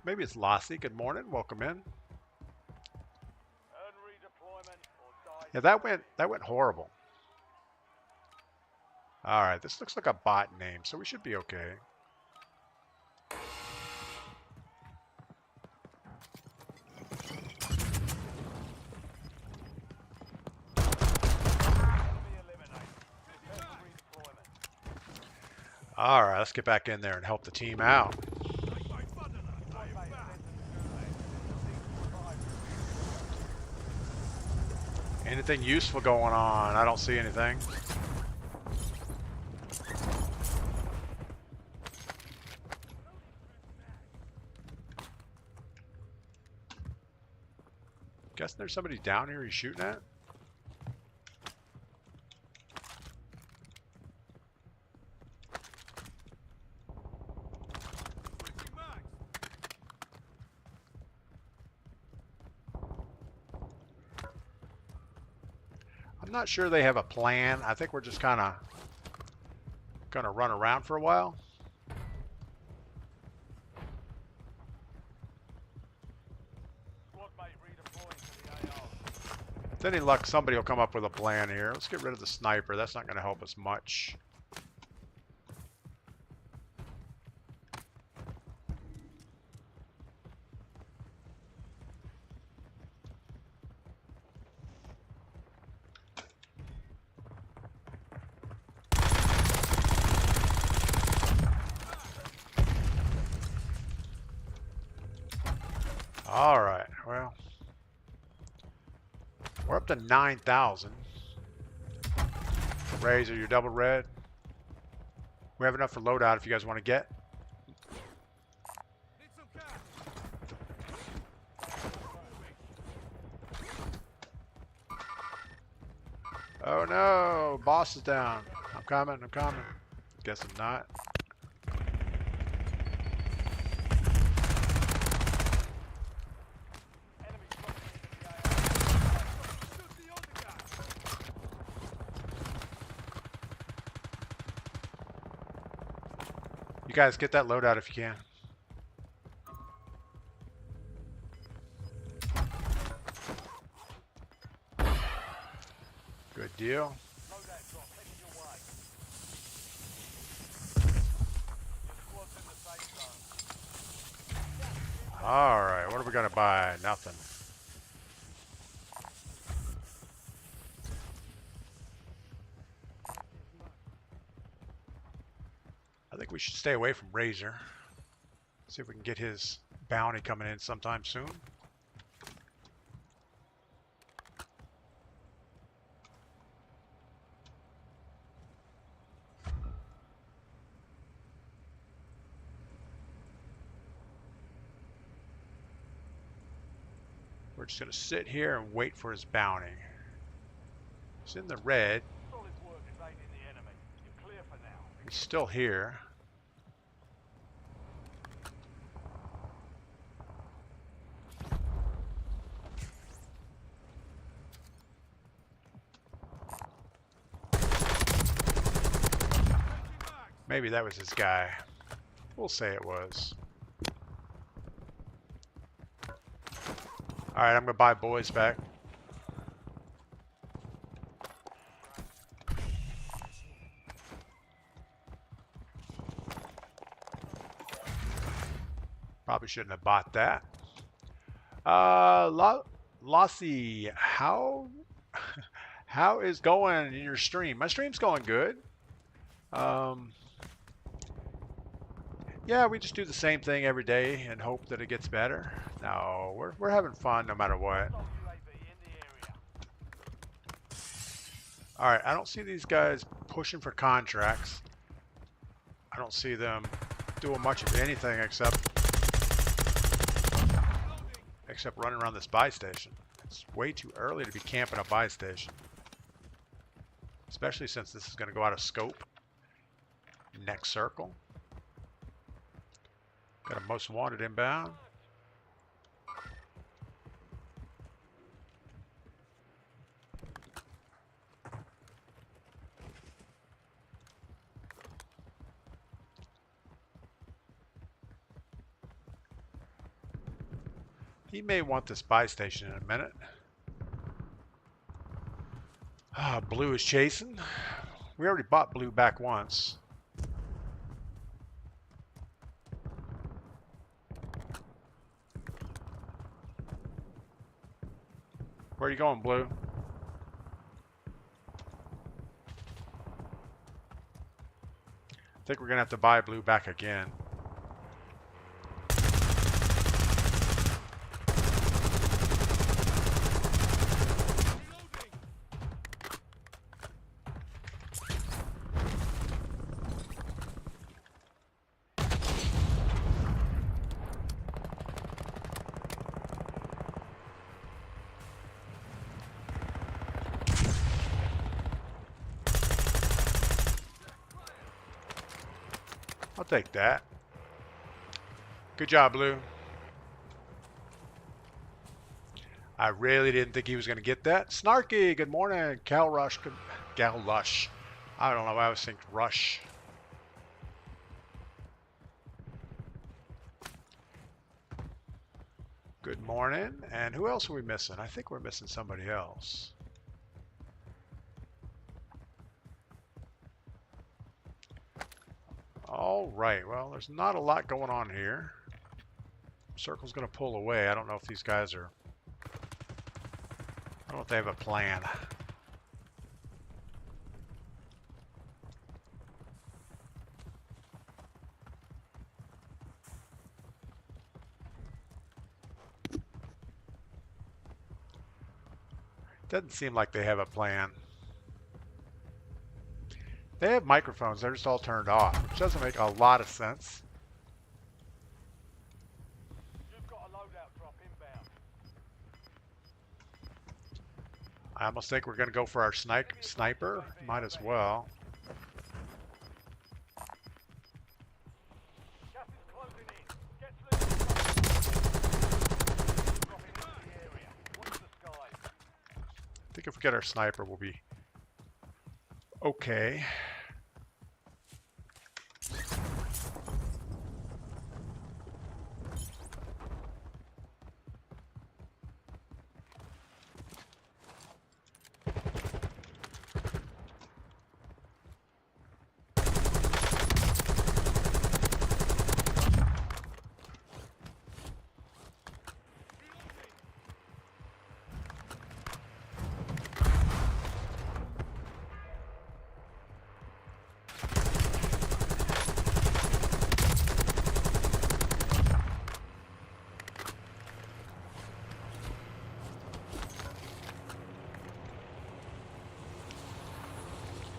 Maybe it's Lossy. Good morning. Welcome in. Earn redeployment or die. Yeah, that went horrible. All right, this looks like a bot name, so we should be okay. All right, let's get back in there and help the team out. Anything useful going on? I don't see anything. Guessing there's somebody down here he's shooting at. Switching mags. I'm not sure they have a plan. I think we're just kind of gonna run around for a while. Squad mate redeploying to the AR. With any luck, somebody will come up with a plan here. Let's get rid of the sniper. That's not going to help us much. All right, well, we're up to 9,000. Razor, you're double red. We have enough for loadout if you guys want to get. Need some cash. Oh no, boss is down. I'm coming, I'm coming. Guess I'm not. Enemy dropping into the AR. Shoot the other guy. You guys get that loadout if you can. Good deal. Loadout drop heading your way. Your squad's in the safe zone. All right, what are we gonna buy? Nothing. I think we should stay away from Razor. See if we can get his bounty coming in sometime soon. We're just gonna sit here and wait for his bounty. He's in the red. Solid work evading the enemy. You're clear for now. He's still here. Maybe that was his guy. We'll say it was. Alright, I'm gonna buy boys back. Probably shouldn't have bought that. Lassie, how is going in your stream? My stream's going good. Yeah, we just do the same thing every day and hope that it gets better. No, we're having fun no matter what. Assault UAV in the area. All right, I don't see these guys pushing for contracts. I don't see them doing much of anything except running around this buy station. It's way too early to be camping a buy station, especially since this is going to go out of scope. Next circle. Got a most wanted inbound. He may want this buy station in a minute. Ah, blue is chasing. We already bought blue back once. Where are you going, blue? I think we're gonna have to buy blue back again. I'll take that. Good job, Blue. I really didn't think he was going to get that. Snarky, good morning. Cal Rush. Gal Lush. I don't know. I always think Rush. Good morning. And who else are we missing? I think we're missing somebody else. All right. Well, there's not a lot going on here. Circle's going to pull away. I don't know if these guys are... I don't know if they have a plan. Doesn't seem like they have a plan. They have microphones, they're just all turned off, which doesn't make a lot of sense. You've got a loadout drop inbound. I almost think we're going to go for our sniper. Might as well. Gas is closing in. Get to the dropping into the area. Watch the skies. I think if we get our sniper, we'll be okay.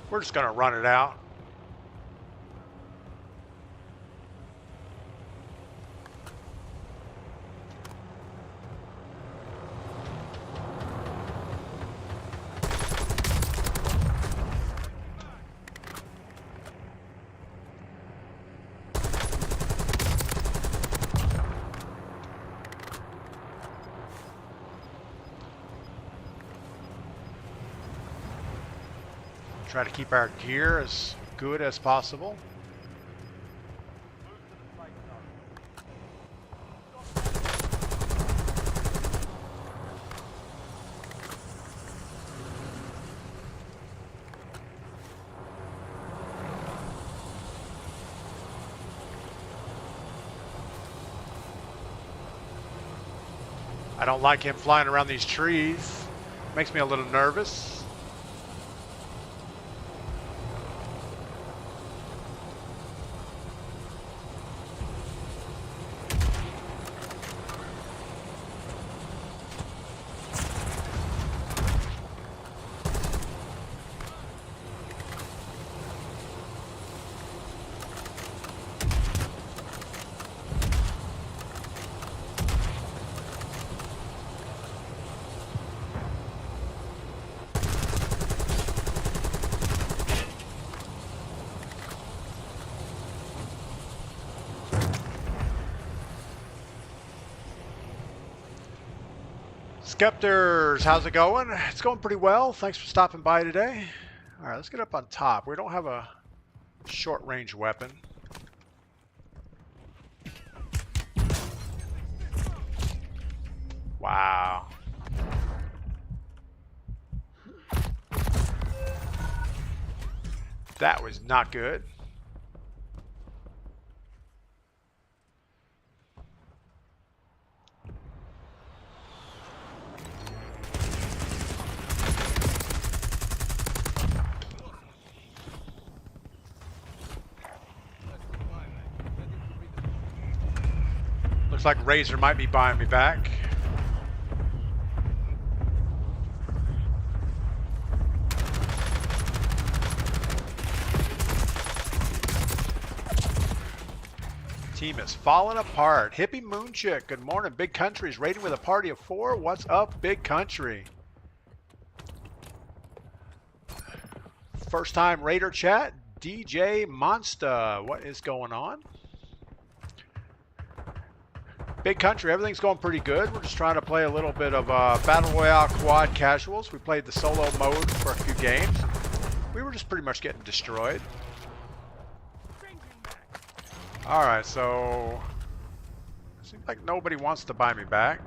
We're just going to run it out. Try to keep our gear as good as possible. Move to the safe I don't like him flying around these trees. Makes me a little nervous. Skepters, how's it going? It's going pretty well. Thanks for stopping by today. All right, let's get up on top. We don't have a short-range weapon. Wow. That was not good. Looks like Razor might be buying me back. Team is falling apart. Hippie Moonchick, good morning. Big Country's raiding with a party of 4. What's up, Big Country? First time Raider chat. DJ Monster. What is going on? Big country, everything's going pretty good. We're just trying to play a little bit of Battle Royale Quad Casuals. We played the solo mode for a few games. We were just pretty much getting destroyed. Alright, so... seems like nobody wants to buy me back.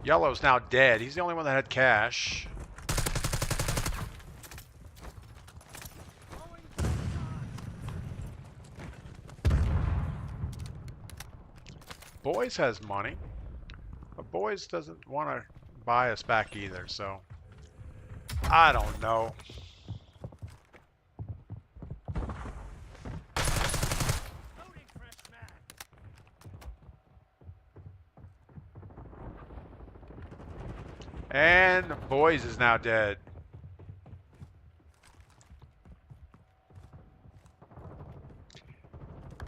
Yellow's now dead. He's the only one that had cash. Boys has money, but Boys doesn't want to buy us back either, so I don't know. And Boys is now dead.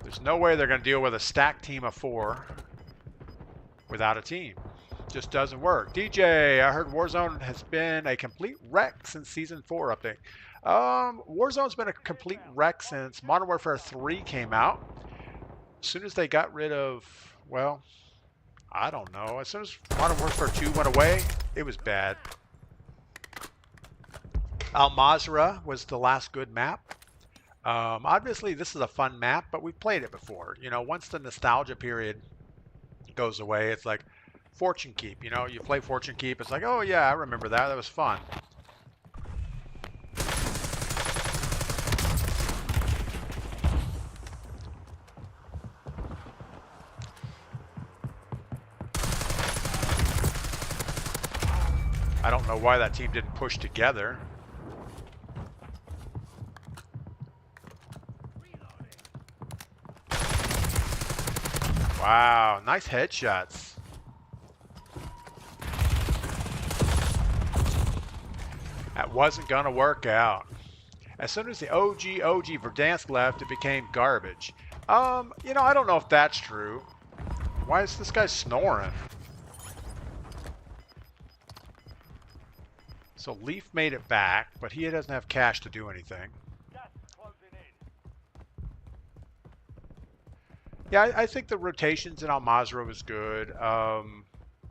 There's no way they're going to deal with a stacked team of 4 without a team. Just doesn't work. DJ, I heard Warzone has been a complete wreck since Season 4 update. Warzone's been a complete wreck since Modern Warfare 3 came out. As soon as they got rid of, well, I don't know. As soon as Modern Warfare 2 went away, it was bad. Al Mazrah was the last good map. Obviously, this is a fun map, but we've played it before. You know, once the nostalgia period goes away, it's like Fortune Keep. You know, you play Fortune Keep, it's like, oh yeah, I remember that. That was fun. I don't know why that team didn't push together. Wow, nice headshots. That wasn't gonna work out. As soon as the OG Verdansk left, it became garbage. You know, I don't know if that's true. Why is this guy snoring? So Leaf made it back, but he doesn't have cash to do anything. Yeah, I think the rotations in Al Mazrah was good.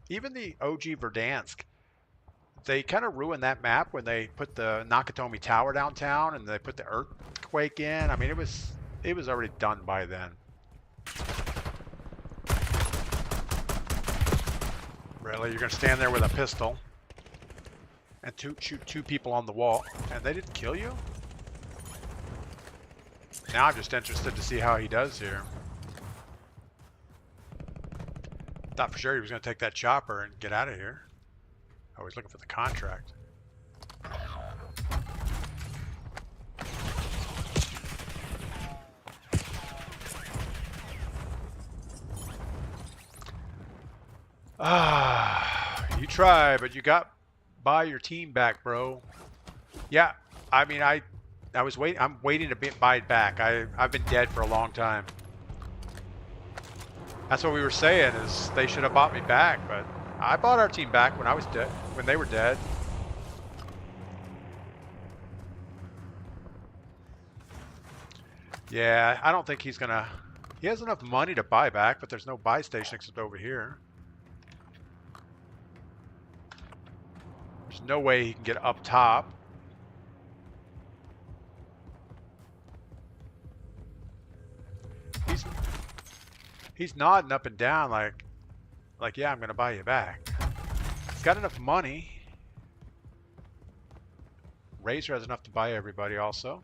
Even the OG Verdansk, they kind of ruined that map when they put the Nakatomi Tower downtown and they put the earthquake in. I mean, it was already done by then. Really, you're gonna stand there with a pistol and shoot 2 people on the wall, and they didn't kill you? Now I'm just interested to see how he does here. Thought for sure he was going to take that chopper and get out of here. Oh, he's looking for the contract. You try, but you got buy your team back, bro. Yeah, I mean, I was waiting. I'm waiting to buy it back. I've been dead for a long time. That's what we were saying, is they should have bought me back, but I bought our team back when I was dead, when they were dead. Yeah, I don't think he's gonna... He has enough money to buy back, but there's no buy station except over here. There's no way he can get up top. He's nodding up and down like, yeah, I'm gonna buy you back. He's got enough money. Razor has enough to buy everybody also.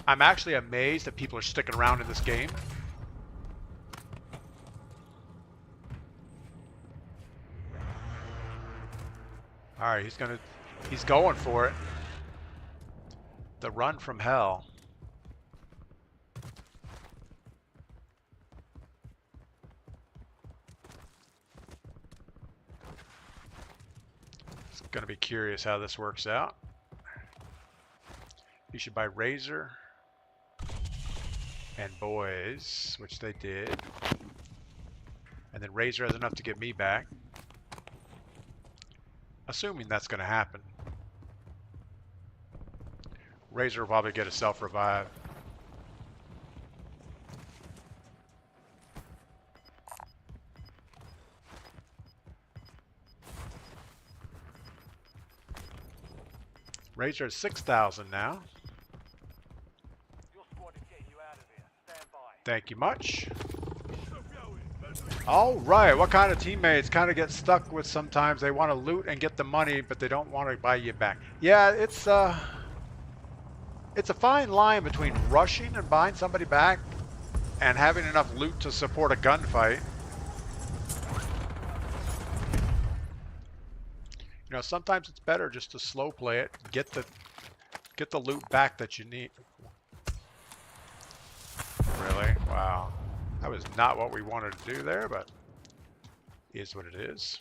I'm actually amazed that people are sticking around in this game. Alright, he's going for it. The run from hell. Gonna be curious how this works out. You should buy Razor and Boys, which they did. And then Razor has enough to get me back. Assuming that's going to happen. Razor will probably get a self-revive. Razor is 6,000 now. Your squad is getting you out of here. Stand by. Thank you much. All right, what kind of teammates kind of get stuck with sometimes they want to loot and get the money, but they don't want to buy you back. Yeah, it's a fine line between rushing and buying somebody back and having enough loot to support a gunfight. You know, sometimes it's better just to slow play it, get the loot back that you need. Really? Wow. That was not what we wanted to do there, but it is what it is.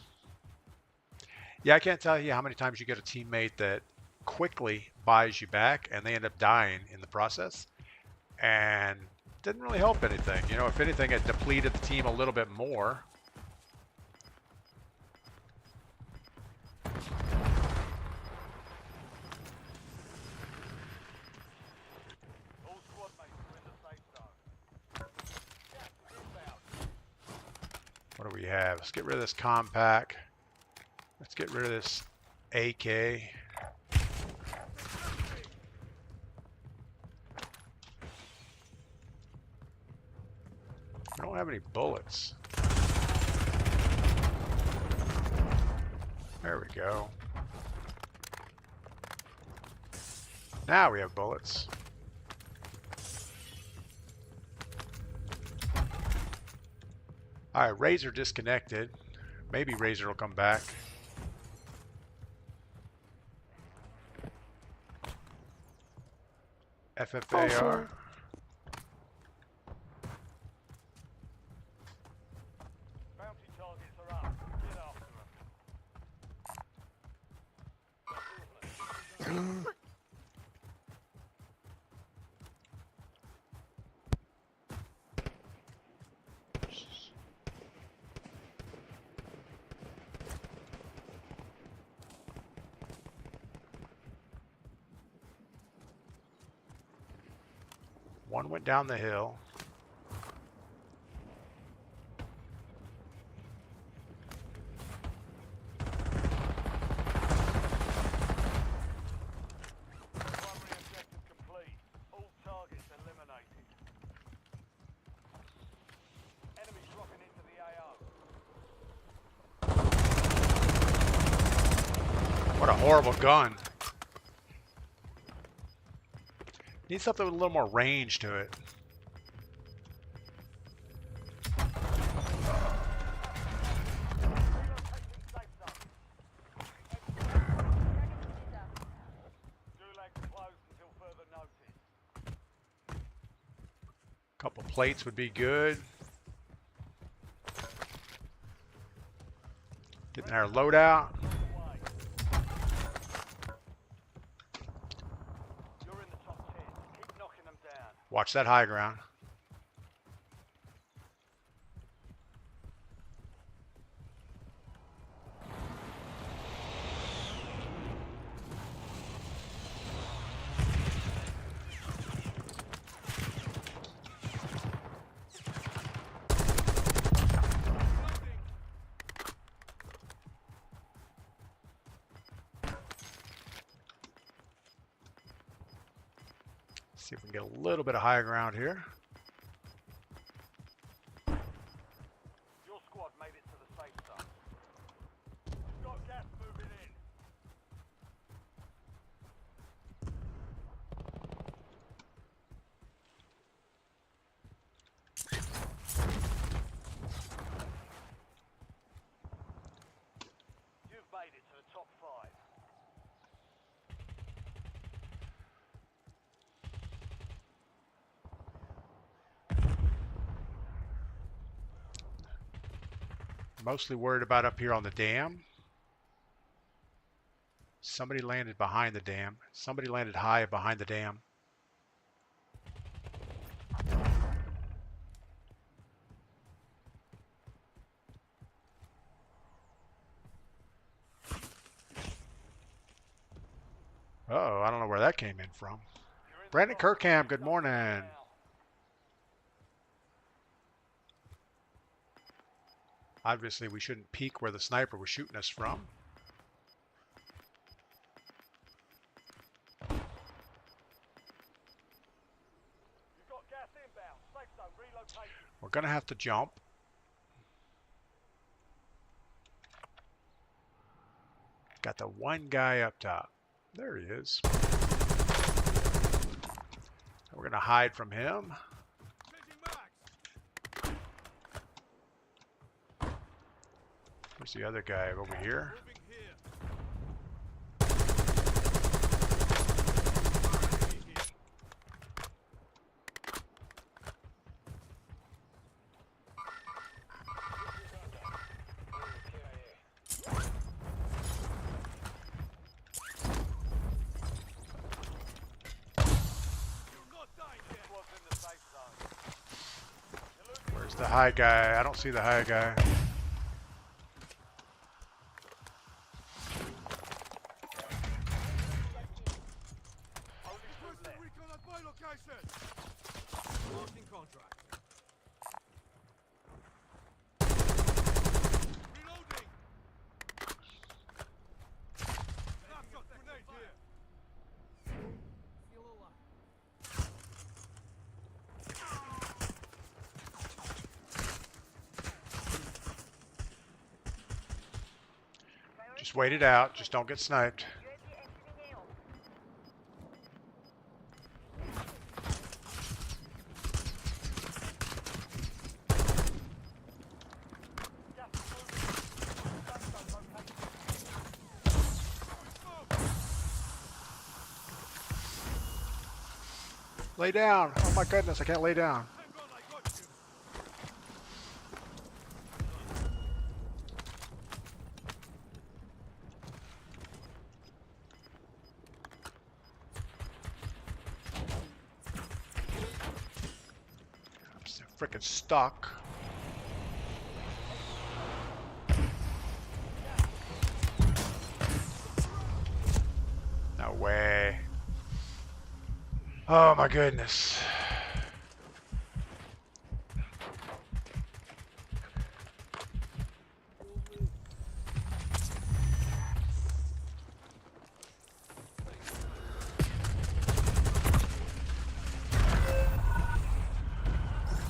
Yeah, I can't tell you how many times you get a teammate that quickly buys you back and they end up dying in the process. And didn't really help anything. You know, if anything, it depleted the team a little bit more. All squad mates are in the safe zone. Gas is inbound. What do we have? Let's get rid of this compact. Let's get rid of this AK. I don't have any bullets. There we go. Now we have bullets. Alright, Razor disconnected. Maybe Razor will come back. FFAR. Bounty targets are up. Get after them. One went down the hill. Primary objective complete. All targets eliminated. Enemies dropping into the AO. What a horrible gun. Need something with a little more range to it. Relocating safe zone. Gulag's closed until further notice. Couple plates would be good. Getting our loadout. Away. You're in the top 10. Keep knocking them down. Watch that high ground. See if we can get a little bit of high ground here. Your squad made it to the safe zone. Got gas moving in. You've made it to the top 5. Mostly worried about up here on the dam. Somebody landed behind the dam. Somebody landed high behind the dam. Uh-oh, I don't know where that came in from. You're in the Brandon box. Kirkham, good Stop morning. now. Obviously, we shouldn't peek where the sniper was shooting us from. You've got gas inbound. Safe zone relocated. We're going to have to jump. Got the one guy up top. There he is. We're going to hide from him. Changing mags. Where's the other guy over here? Moving here. You're not dying yet. Squad's in the safe zone. You're losing Where's the high guy? I don't see the high guy. only two Requesting left. recon at my location. Marking contract. Reloading. Snapshot grenade here. Feel alive. Just wait it out. Just don't get sniped. UAV exiting AO. Gas is moving. Safe zone located. Lay down. Oh my goodness, I can't lay down. Hang on, I got you. I'm so freaking stuck. No way. Oh my goodness.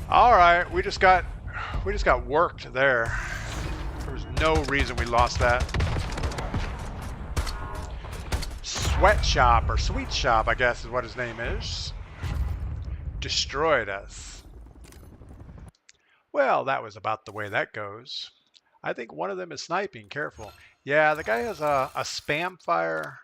All right, we just got worked there. There was no reason we lost that. Sweatshop or Sweet Shop, I guess is what his name is. Destroyed us. Well, that was about the way that goes. I think one of them is sniping. Careful. Yeah, the guy has a spam fire,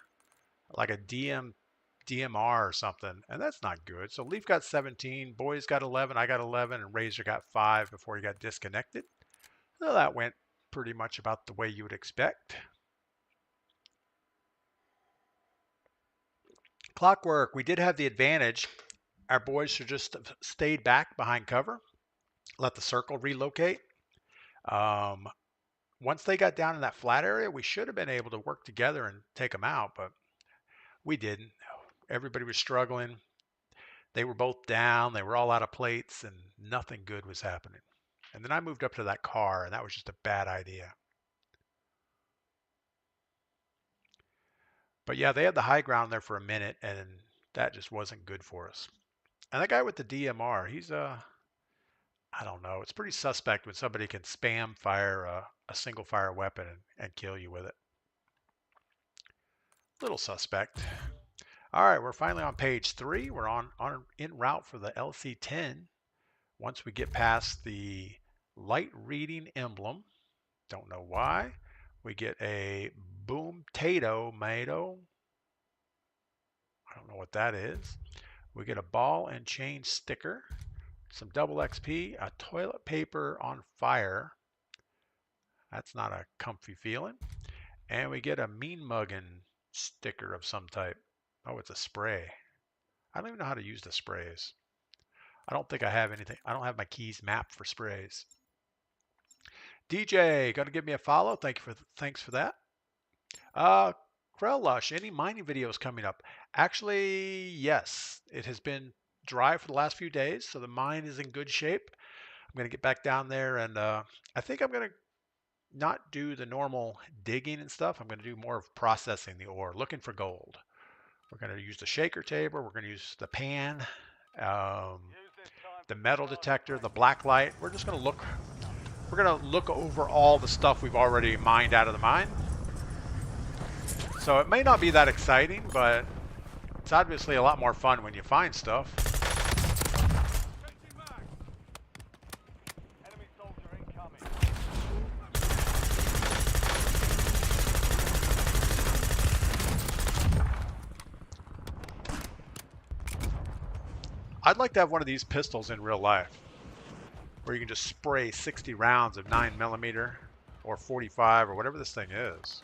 like a DMR or something, and that's not good. So Leaf got 17, Boys got 11, I got 11, and Razor got 5 before he got disconnected. So that went pretty much about the way you would expect. Clockwork, we did have the advantage. Our boys should just have stayed back behind cover, let the circle relocate. Once they got down in that flat area, we should have been able to work together and take them out, but we didn't. Everybody was struggling. They were both down. They were all out of plates, and nothing good was happening. And then I moved up to that car, and that was just a bad idea. But yeah, they had the high ground there for a minute, and that just wasn't good for us. And that guy with the DMR, he's I don't know. It's pretty suspect when somebody can spam fire a single fire weapon and kill you with it. Little suspect. All right, we're finally on page 3. We're en route for the LC-10. Once we get past the light reading emblem, don't know why, we get a boom tato mato. I don't know what that is. We get a ball and chain sticker, some double XP, a toilet paper on fire. That's not a comfy feeling. And we get a mean muggin sticker of some type. Oh, it's a spray. I don't even know how to use the sprays. I don't think I have anything. I don't have my keys mapped for sprays. DJ, gonna give me a follow. Thanks for that. Lush, any mining videos coming up? Actually, yes. It has been dry for the last few days, so the mine is in good shape. I'm going to get back down there, and I think I'm going to not do the normal digging and stuff. I'm going to do more of processing the ore, looking for gold. We're going to use the shaker table. We're going to use the pan, um, the metal detector, the black light. We're just going to look. We're going to look over all the stuff we've already mined out of the mine. So it may not be that exciting, but it's obviously a lot more fun when you find stuff. Changing mag. Enemy soldier incoming. I'd like to have one of these pistols in real life, where you can just spray 60 rounds of 9mm or 45 or whatever this thing is.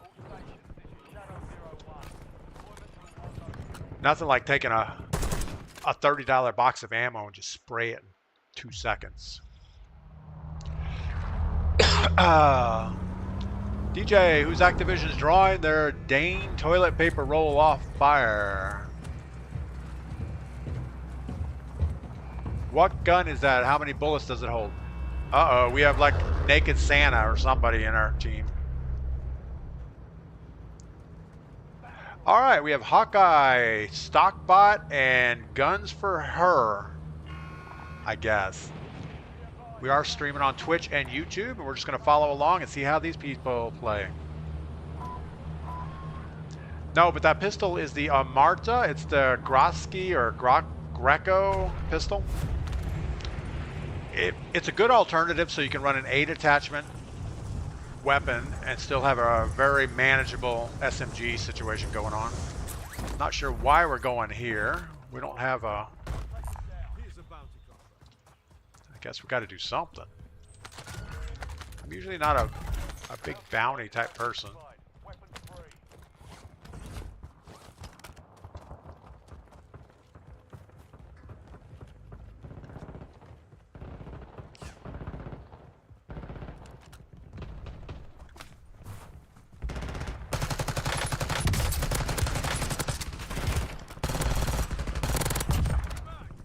All stations, this is Shadow 01. Deployment to Warzone. Nothing like taking a $30 box of ammo and just spray it in 2 seconds. DJ, whose Activision's drawing their Dane toilet paper roll off fire? What gun is that? How many bullets does it hold? Uh-oh, we have like Naked Santa or somebody in our team. All right, we have Hawkeye, Stockbot, and Guns for Her, I guess. We are streaming on Twitch and YouTube, and we're just going to follow along and see how these people play. No, but that pistol is the Marta. It's the Groski or Greco pistol. It's a good alternative, so you can run an 8 attachment weapon and still have a very manageable SMG situation going on. Not sure why we're going here. We don't have a... Here's a bounty contract. I guess we got to do something. I'm usually not a big bounty type person. Weapons free.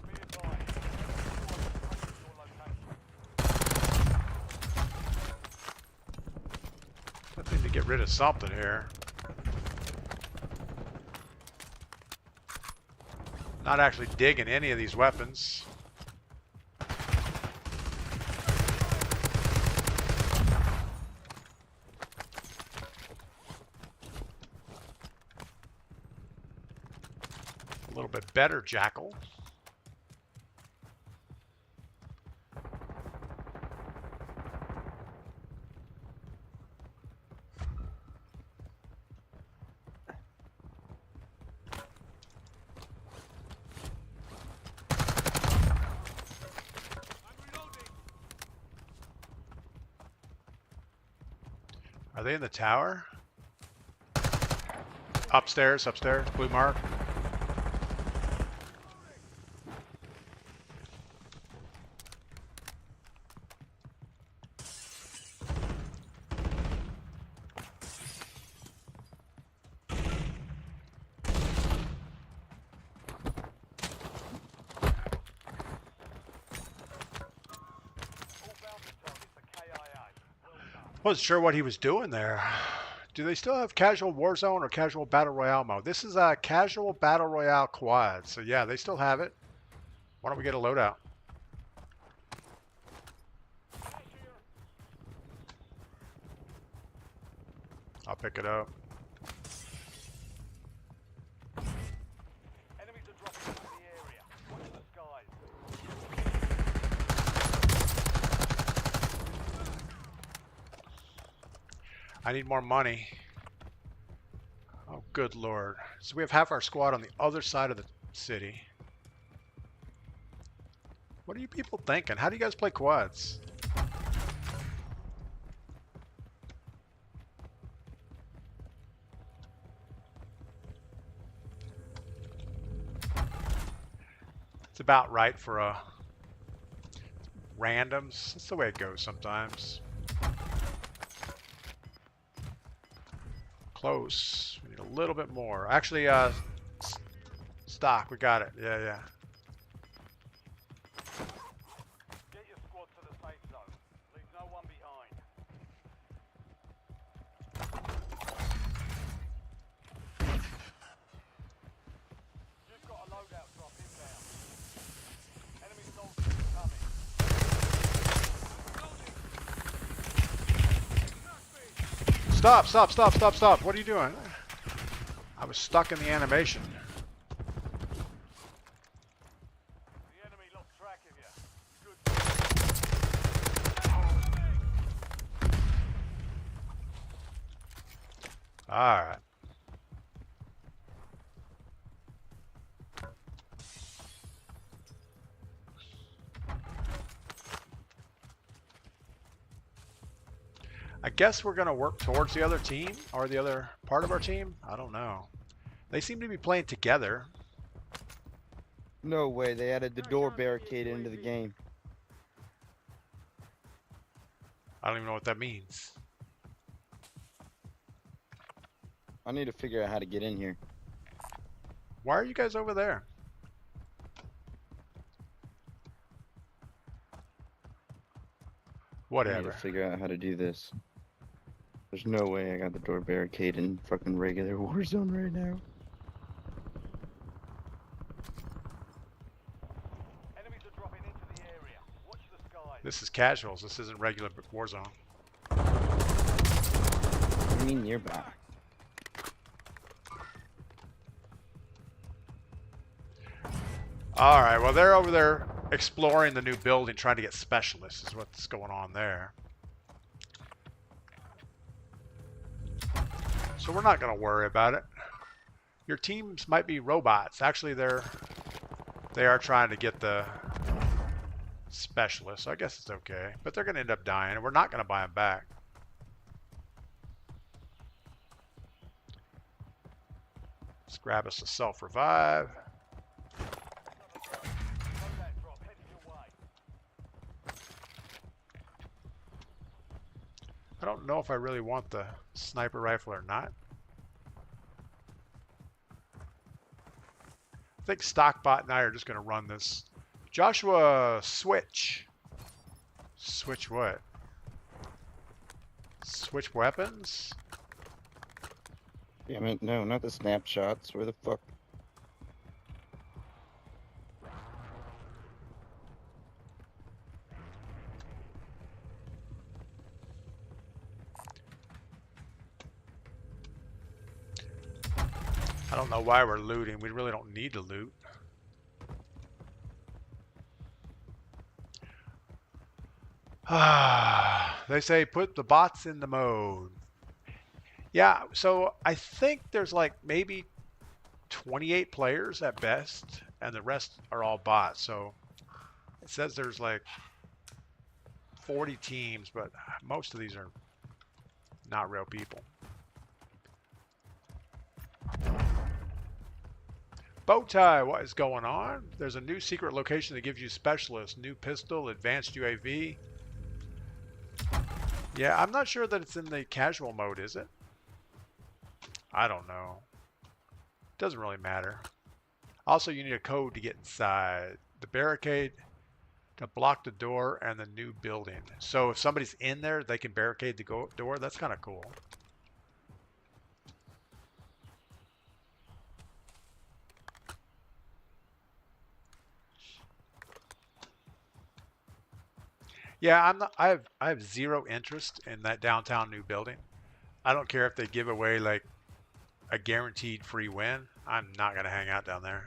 Be advised. Your location. I need to get rid of something here. Not actually digging any of these weapons. A little bit better, Jackal. I'm reloading. Are they in the tower? Upstairs, blue mark. All bounty targets are KIA. Well done. Wasn't sure what he was doing there. Do they still have casual Warzone or casual Battle Royale mode? This is a casual Battle Royale quad. So yeah, they still have it. Why don't we get a loadout? I'll pick it up. Enemies are dropping into the area. Watch the skies. I need more money. Oh, good lord. So we have half our squad on the other side of the city. What are you people thinking? How do you guys play quads? It's about right for a randoms. That's the way it goes sometimes. Close. We need a little bit more. Actually, stock. We got it. Yeah, yeah. Get your squad to the safe zone. Leave no one behind. You've got a loadout drop inbound. Enemy soldiers incoming. Stop, stop, stop, stop, stop. What are you doing? I was stuck in the animation. The enemy lost track of you. Good. Alright. I guess we're going to work towards the other team or the other part of our team. I don't know. They seem to be playing together. No way, they added the door barricade into the game. I don't even know what that means. I need to figure out how to get in here. Why are you guys over there? I need Whatever. to figure out how to do this. There's no way I got the door barricade in fucking regular Warzone right now. Enemies are dropping into the area. Watch the skies. This is casuals. This isn't regular Warzone. What do you mean nearby? Alright, well they're over there exploring the new building, trying to get specialists is what's going on there. So we're not going to worry about it. Your teams might be robots. Actually, they are trying to get the specialists. So I guess it's okay. But they're going to end up dying, and we're not going to buy them back. Let's grab us a self-revive. Loadout drop headed your way. I don't know if I really want the sniper rifle or not. I think Stockbot and I are just going to run this. Joshua, switch. Switch what? Switch weapons? Damn it, no, not the snapshots. Where the fuck? I don't know why we're looting. We really don't need to loot. They say put the bots in the mode. Yeah, so I think there's like maybe 28 players at best, and the rest are all bots. So it says there's like 40 teams, but most of these are not real people. Bowtie, what is going on? There's a new secret location that gives you specialists, new pistol, advanced UAV. Yeah, I'm not sure that it's in the casual mode, is it? I don't know. Doesn't really matter. Also, you need a code to get inside. The barricade to block the door and the new building. So if somebody's in there, they can barricade the door. That's kind of cool. Yeah, I have zero interest in that downtown new building. I don't care if they give away like a guaranteed free win. I'm not gonna hang out down there.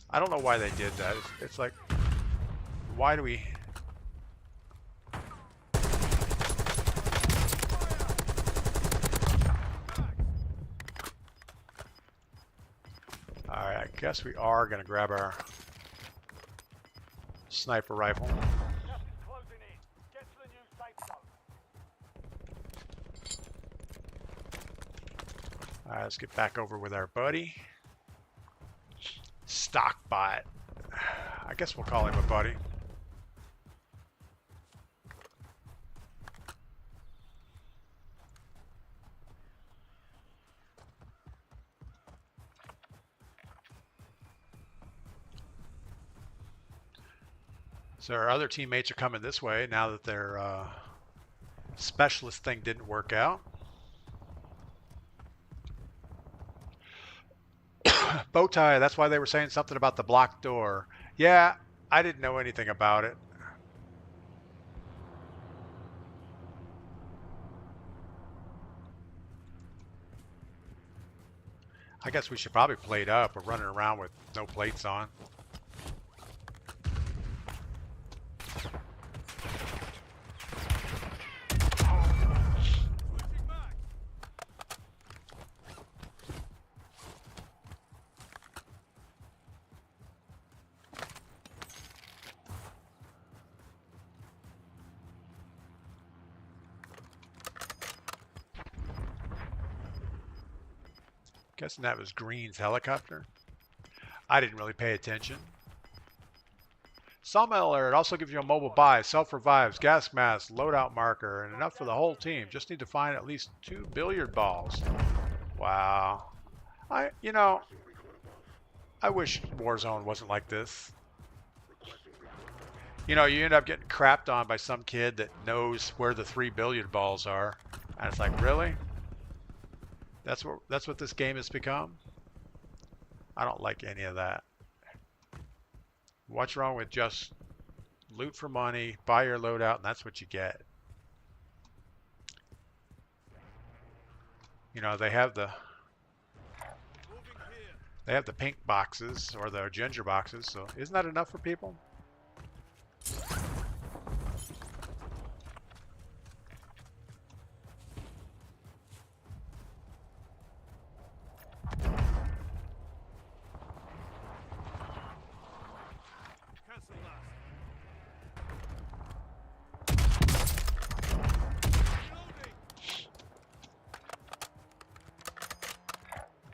I don't know why they did that. It's like, why do we? All right, I guess we are gonna grab our sniper rifle. Gas is closing in. Get to the new safe zone. All right, let's get back over with our buddy. Stockbot. I guess we'll call him a buddy. So our other teammates are coming this way now that their specialist thing didn't work out. Bowtie, that's why they were saying something about the blocked door. Yeah, I didn't know anything about it. I guess we should probably plate up. We're running around with no plates on. Switching back. Guessing that was Green's helicopter. I didn't really pay attention. Sawmill alert also gives you a mobile buy, self-revives, gas mask, loadout marker, and enough for the whole team. Just need to find at least 2 billiard balls. Wow. I wish Warzone wasn't like this. You know, you end up getting crapped on by some kid that knows where the 3 billiard balls are. And it's like, really? That's what this game has become? I don't like any of that. What's wrong with just loot for money, buy your loadout, and that's what you get? You know, they have the pink boxes or the ginger boxes, so isn't that enough for people? Cancel that. Reloading.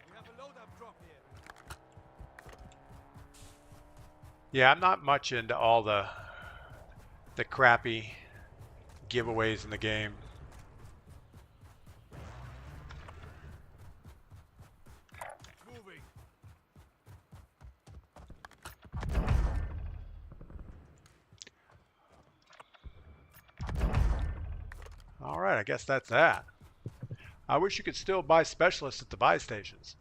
We have a loadout drop here. Yeah, I'm not much into all the crappy giveaways in the game. Moving. All right, I guess that's that. I wish you could still buy specialists at the buy stations.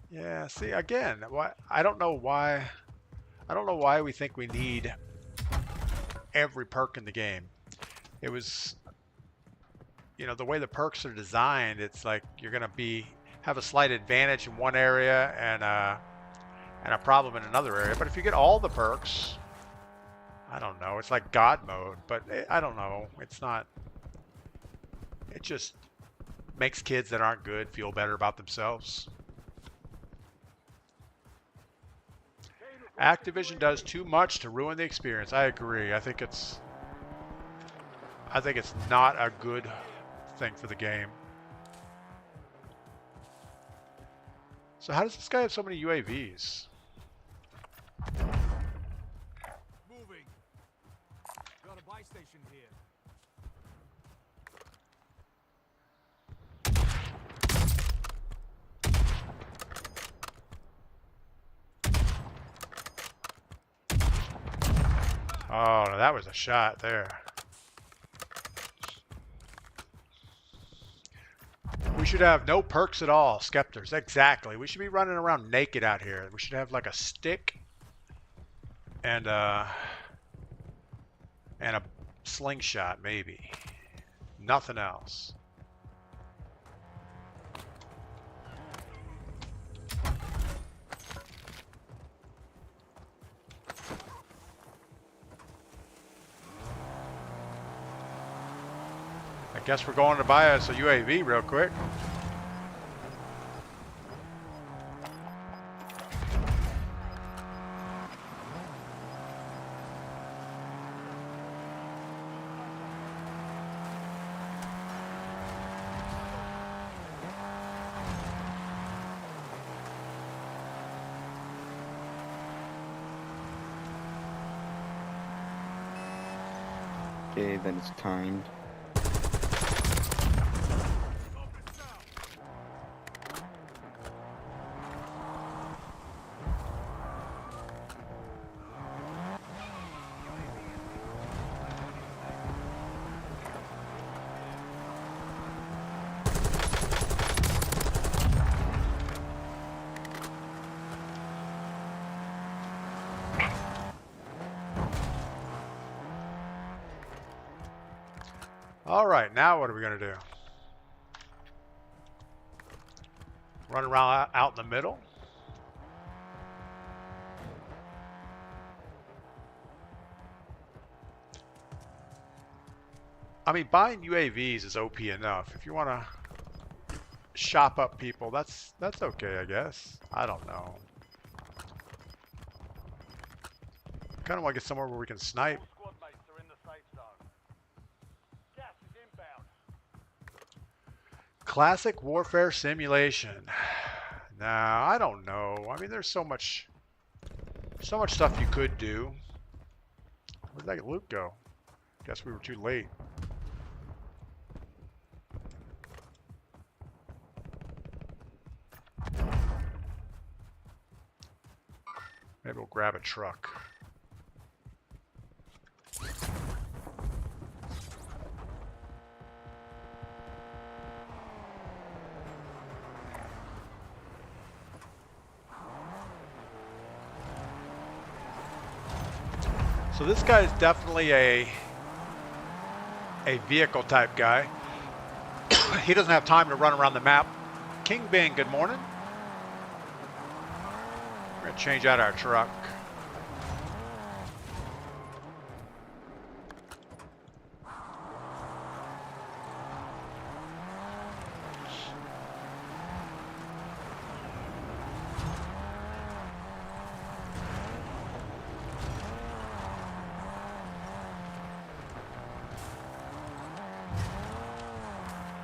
Yeah, see, again, I don't know why we think we need every perk in the game. It was, you know, the way the perks are designed, it's like you're gonna have a slight advantage in one area and a problem in another area. But if you get all the perks, I don't know, it's like God mode, but I don't know, it's not, it just makes kids that aren't good feel better about themselves. Activision does too much to ruin the experience. I agree. I think it's not a good thing for the game. So how does this guy have so many UAVs? Moving. Got a buy station here. Oh, no, that was a shot there. We should have no perks at all, Skepters. Exactly. We should be running around naked out here. We should have like a stick and a slingshot, maybe. Nothing else. I guess we're going to buy us a UAV real quick. Okay, then it's timed. All right, now what are we gonna do? Run around out in the middle? I mean, buying UAVs is OP enough. If you want to shop up people, that's okay, I guess. I don't know. Kind of want to get somewhere where we can snipe. All squad mates are in the safe zone. Gas is inbound. Classic warfare simulation. Nah, I don't know. I mean, there's so much stuff you could do. Where'd that loot go? Guess we were too late. Maybe we'll grab a truck. So this guy is definitely a vehicle type guy. He doesn't have time to run around the map. King Bing, good morning. We're gonna change out our truck.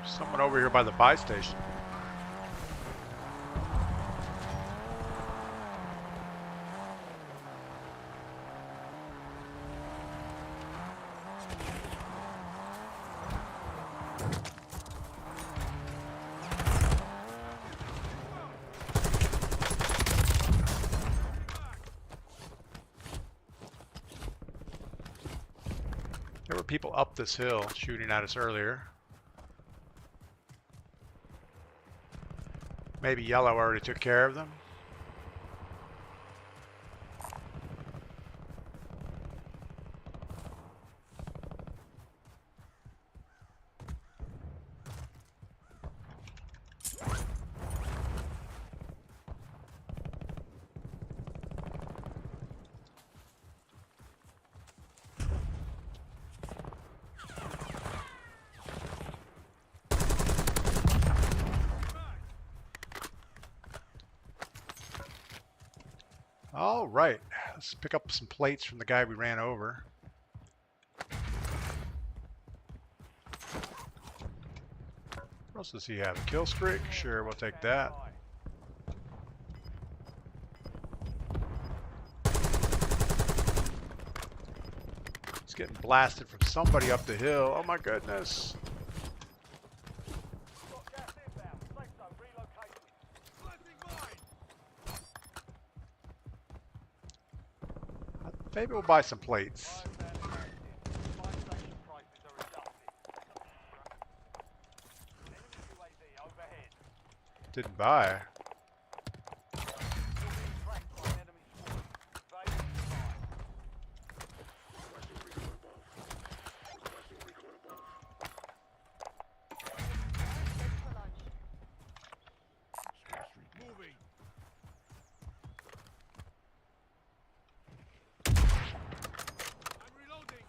Someone over here by the buy station. There were people up this hill shooting at us earlier. Maybe yellow already took care of them. All right, let's pick up some plates from the guy we ran over. What else does he have? A kill streak? Sure, we'll take that. It's getting blasted from somebody up the hill. Oh my goodness. Got gas inbound. Safe zone relocated. Maybe we'll buy some plates. Buy station prices are adjusted. Enemy UAV overhead. Didn't buy. You're being tracked by an enemy squad. Evade and survive. Moving. I'm reloading.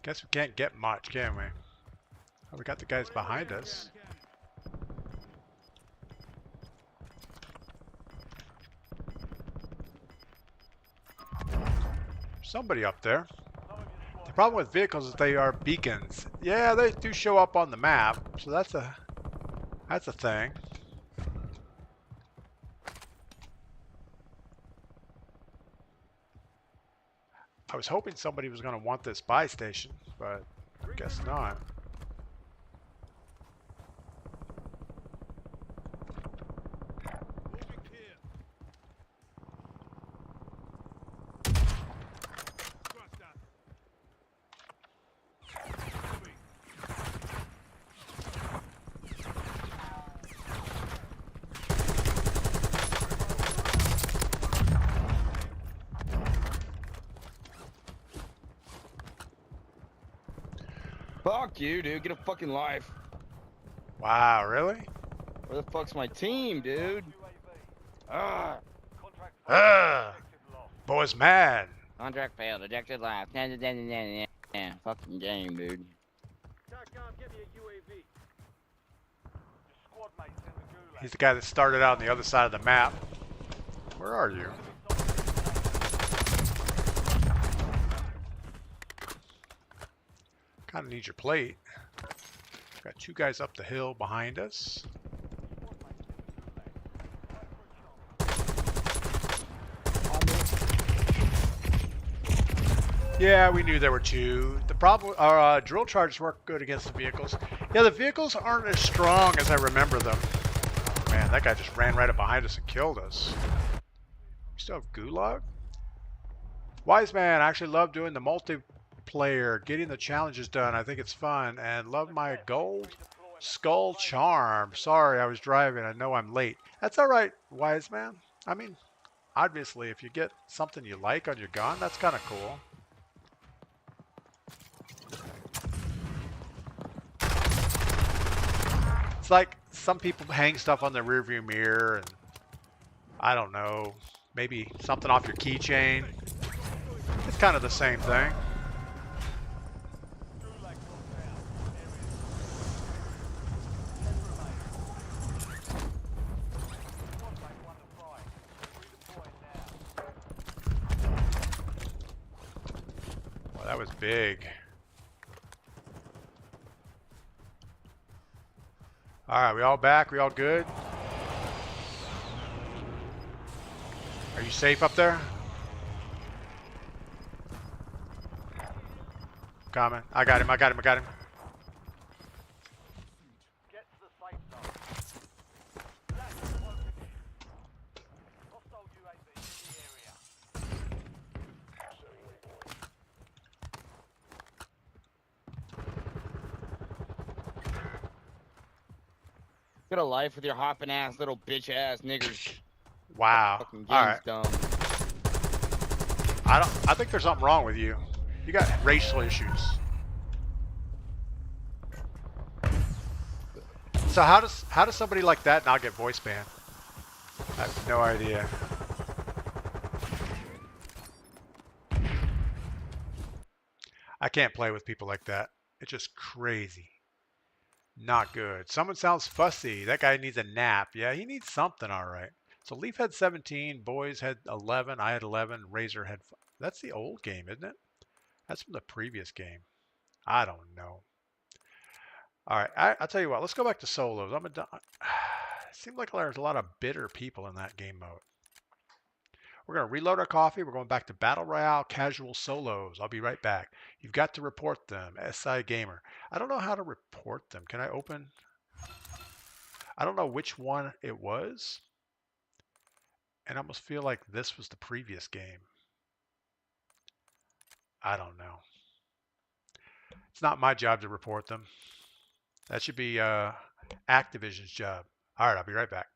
Guess we can't get much, can we? Oh, we got the guys behind us. Somebody up there. The problem with vehicles is they are beacons. Yeah, they do show up on the map, so that's a thing. I was hoping somebody was going to want this buy station, but I guess not. Moving here. Trust that. Moving. Fuck you, dude. Get a fucking life. Wow, really? Where the fuck's my team, dude? Ah. Contract failed. Ugh. Objective lost. Boy's mad. Contract failed. Ejected last. Yeah, fucking game, dude. TACCOM, give me a UAV. Your squad mates in the gulag. He's the guy that started out on the other side of the map. Where are you? Kind of need your plate. Got two guys up the hill behind us. Yeah, we knew there were two. The problem, our drill charges work good against the vehicles. Yeah, the vehicles aren't as strong as I remember them. Oh, man, that guy just ran right up behind us and killed us. We still have Gulag? Wise man, I actually love doing the multiplayer, getting the challenges done. I think it's fun, and love my gold skull charm. Sorry, I was driving. I know I'm late. That's all right, wise man. I mean, obviously, if you get something you like on your gun, that's kind of cool. It's like some people hang stuff on their rearview mirror, and I don't know, maybe something off your keychain. It's kind of the same thing. Well, that was big. All right, we all back? We all good? Are you safe up there? Coming. I got him. I got him. I got him. Get to the safe zone. That's the focus. Hostile UAV in the area. Get a life with your hopping ass little bitch ass niggers. Wow. Fucking All game's right. dumb. I think there's something wrong with you. You got racial issues. So how does somebody like that not get voice banned? I have no idea. I can't play with people like that. It's just crazy. Not good. Someone sounds fussy. That guy needs a nap. Yeah, he needs something, all right. So Leaf had 17, Boys had 11, I had 11, Razor had 5. That's the old game, isn't it? That's from the previous game. I don't know. All right, I'll tell you what. Let's go back to solos. It seemed like there's a lot of bitter people in that game mode. We're going to reload our coffee. We're going back to Battle Royale Casual Solos. I'll be right back. You've got to report them. SI Gamer. I don't know how to report them. Can I open? I don't know which one it was. And I almost feel like this was the previous game. I don't know. It's not my job to report them. That should be Activision's job. All right, I'll be right back.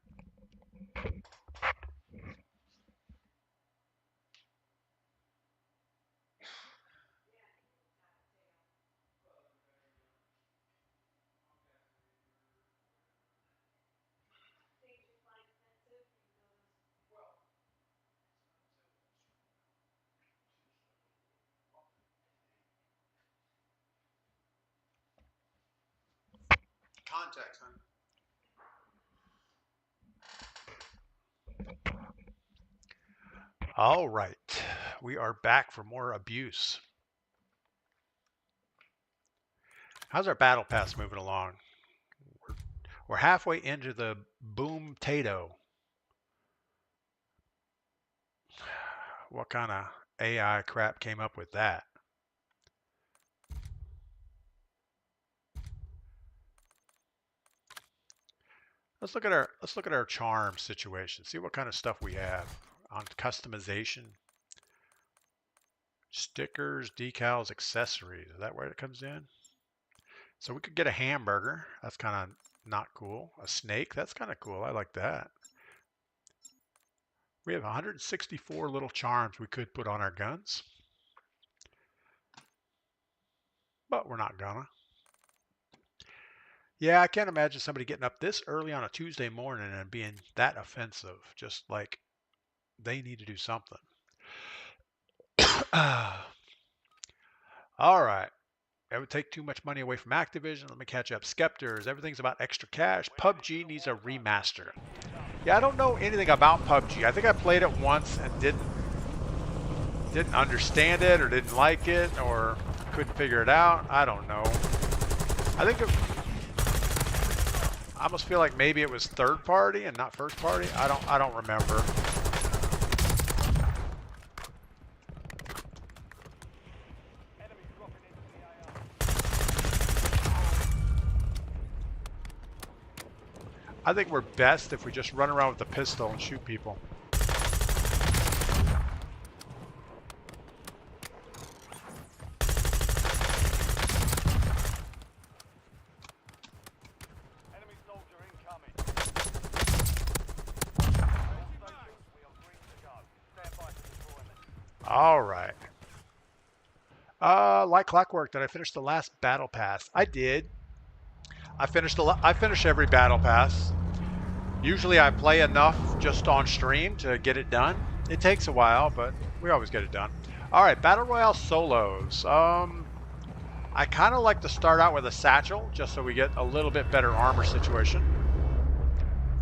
Context, huh? All right, we are back for more abuse. How's our battle pass moving along? We're halfway into the boom tato. What kind of AI crap came up with that? Let's look at our charm situation. See what kind of stuff we have on customization. Stickers, decals, accessories. Is that where it comes in? So we could get a hamburger. That's kind of not cool. A snake. That's kind of cool. I like that. We have 164 little charms we could put on our guns. But we're not gonna. Yeah, I can't imagine somebody getting up this early on a Tuesday morning and being that offensive. Just like they need to do something. All right. It would take too much money away from Activision. Let me catch up. Skepters, everything's about extra cash. PUBG needs a remaster. Yeah, I don't know anything about PUBG. I think I played it once and didn't understand it or didn't like it or couldn't figure it out. I don't know. I think I almost feel like maybe it was third party and not first party. I don't remember. Enemies dropping into the AO. I think we're best if we just run around with the pistol and shoot people. Enemy soldier incoming. All stations, we are green to go. Stand by for deployment. All right. Like clockwork, did I finish the last battle pass? I did. I finished every battle pass. Usually I play enough just on stream to get it done. It takes a while, but we always get it done. All right, Battle Royale solos. I kind of like to start out with a satchel just so we get a little bit better armor situation.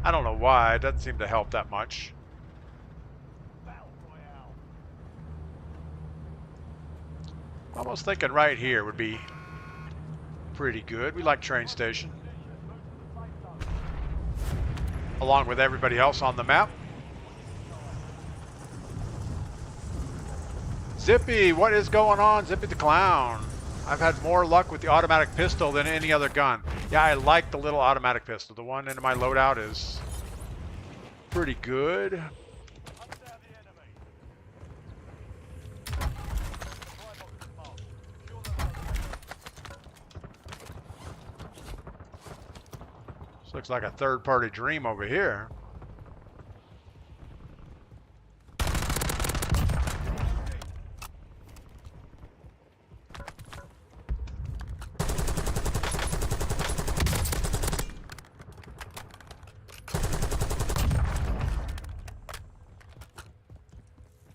I don't know why. It doesn't seem to help that much. Battle Royale. Almost thinking right here would be pretty good. We like train station. Along with everybody else on the map. Zippy, what is going on? Zippy the Clown. I've had more luck with the automatic pistol than any other gun. Yeah, I like the little automatic pistol. The one in my loadout is pretty good. Hunt down the enemy. Supply box is marked. Secure the location. This looks like a third-party dream over here.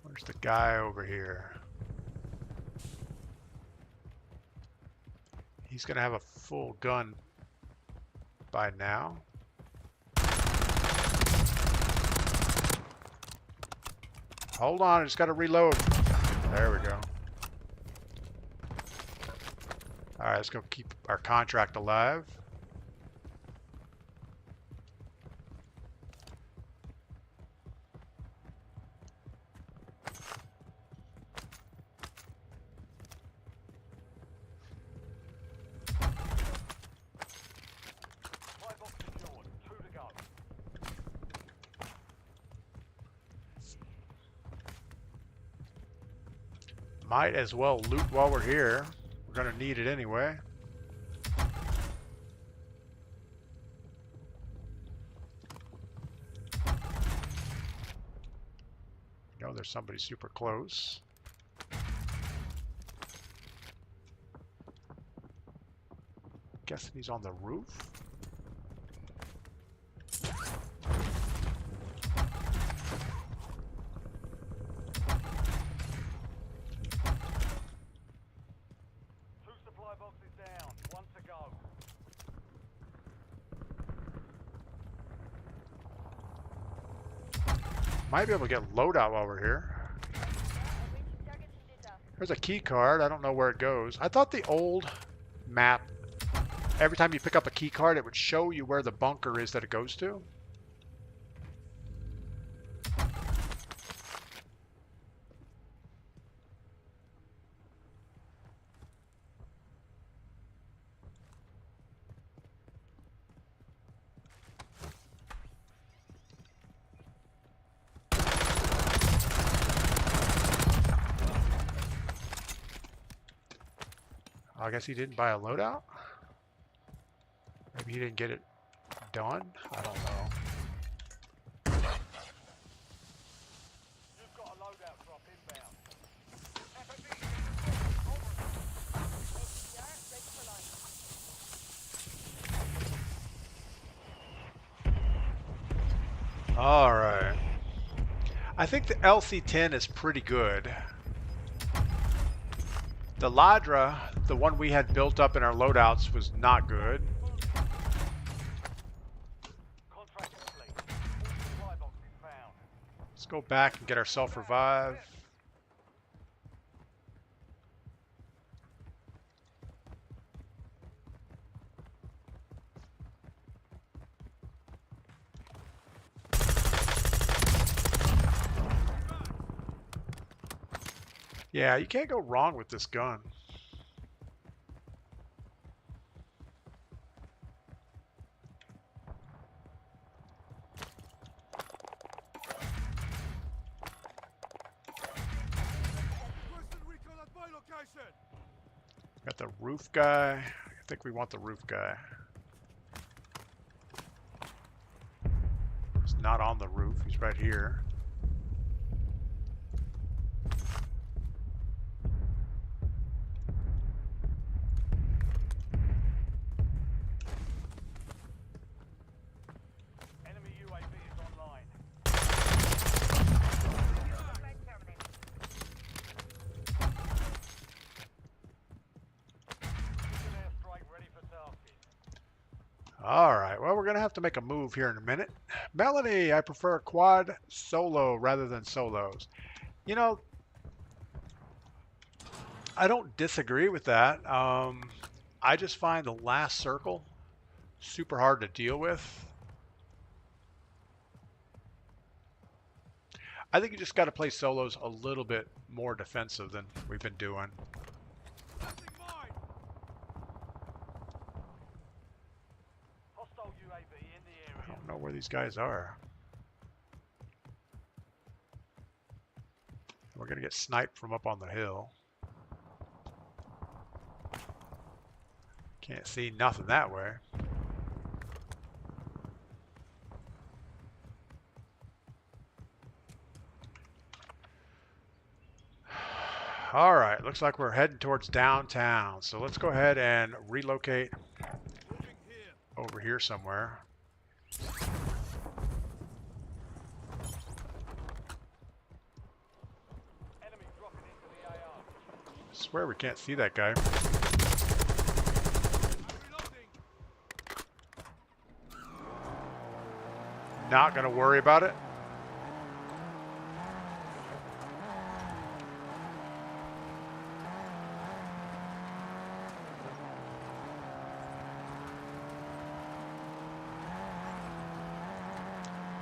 Where's the guy over here? He's gonna have a full gun by now. Hold on, I just gotta reload. There we go. All right, let's go keep our contract alive. Supply box secured. 2 to go. Might as well loot while we're here. We're gonna need it anyway. No, there's somebody super close. Guessing he's on the roof. Two supply boxes down. 1 to go. Might be able to get loadout while we're here. Awaiting target data. There's a key card. I don't know where it goes. I thought the old map, every time you pick up a key card, it would show you where the bunker is that it goes to. I guess he didn't buy a loadout? Maybe he didn't get it done? I don't know. You've got a loadout drop inbound. APR ready for launch. All right. I think the LC-10 is pretty good. The Ladra, the one we had built up in our loadouts, was not good. Contract complete. All supply boxes found. Let's go back and get our self-revive. Yeah, you can't go wrong with this gun. Requesting recon at my location. Got the roof guy. I think we want the roof guy. He's not on the roof. He's right here. Enemy UAV is online. Mission airstrike ready for tasking. All right. Well, we're going to have to make a move here in a minute. Melanie, I prefer quad solo rather than solos. You know, I don't disagree with that. I just find the last circle super hard to deal with. I think you just got to play solos a little bit more defensive than we've been doing. Nothing mine. Hostile UAV in the I area. don't know where these guys are. We're going to get sniped from up on the hill. Can't see nothing that way. All right, looks like we're heading towards downtown. So let's go ahead and relocate Moving here. over here somewhere. Enemy dropping into the AR. I swear we can't see that guy. I'm reloading. Not going to worry about it.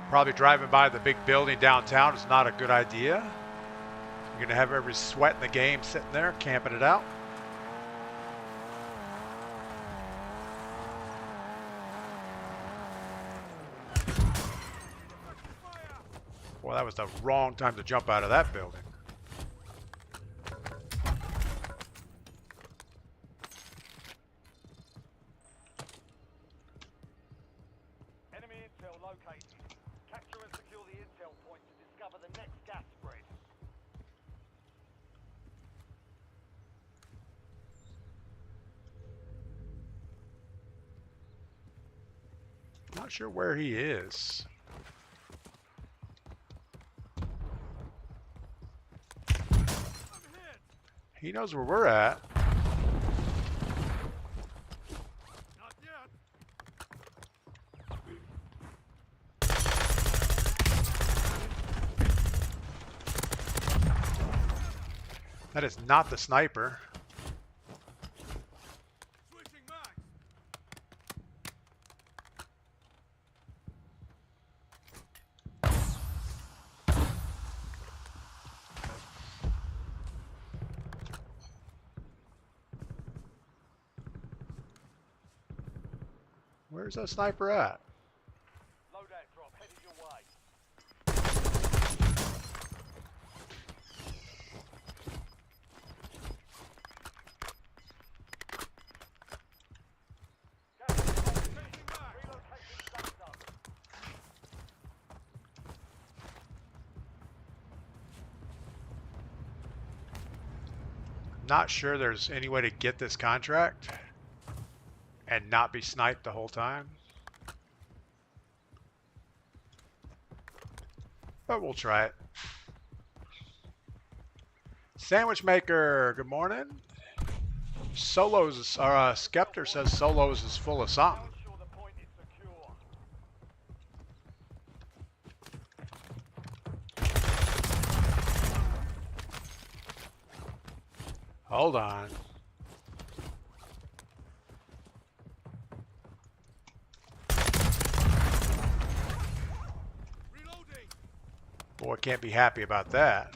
Probably driving by the big building downtown is not a good idea. You're going to have every sweat in the game sitting there, camping it out. Boy, that was the wrong time to jump out of that building. Enemy intel located. Capture and secure the intel point to discover the next gas spread. Not sure where he is. I'm hit. He knows where we're at. Not yet. That is not the sniper. Switching max. Where's that sniper at? Loadout drop headed your way. Gas is Switching max. relocating safe zone. Not sure there's any way to get this contract and not be sniped the whole time. But we'll try it. Sandwich Maker, good morning. Solos, or Skeptor says Solos is full of something. Ensure the point is secure. Hold on. Reloading. Boy, can't be happy about that.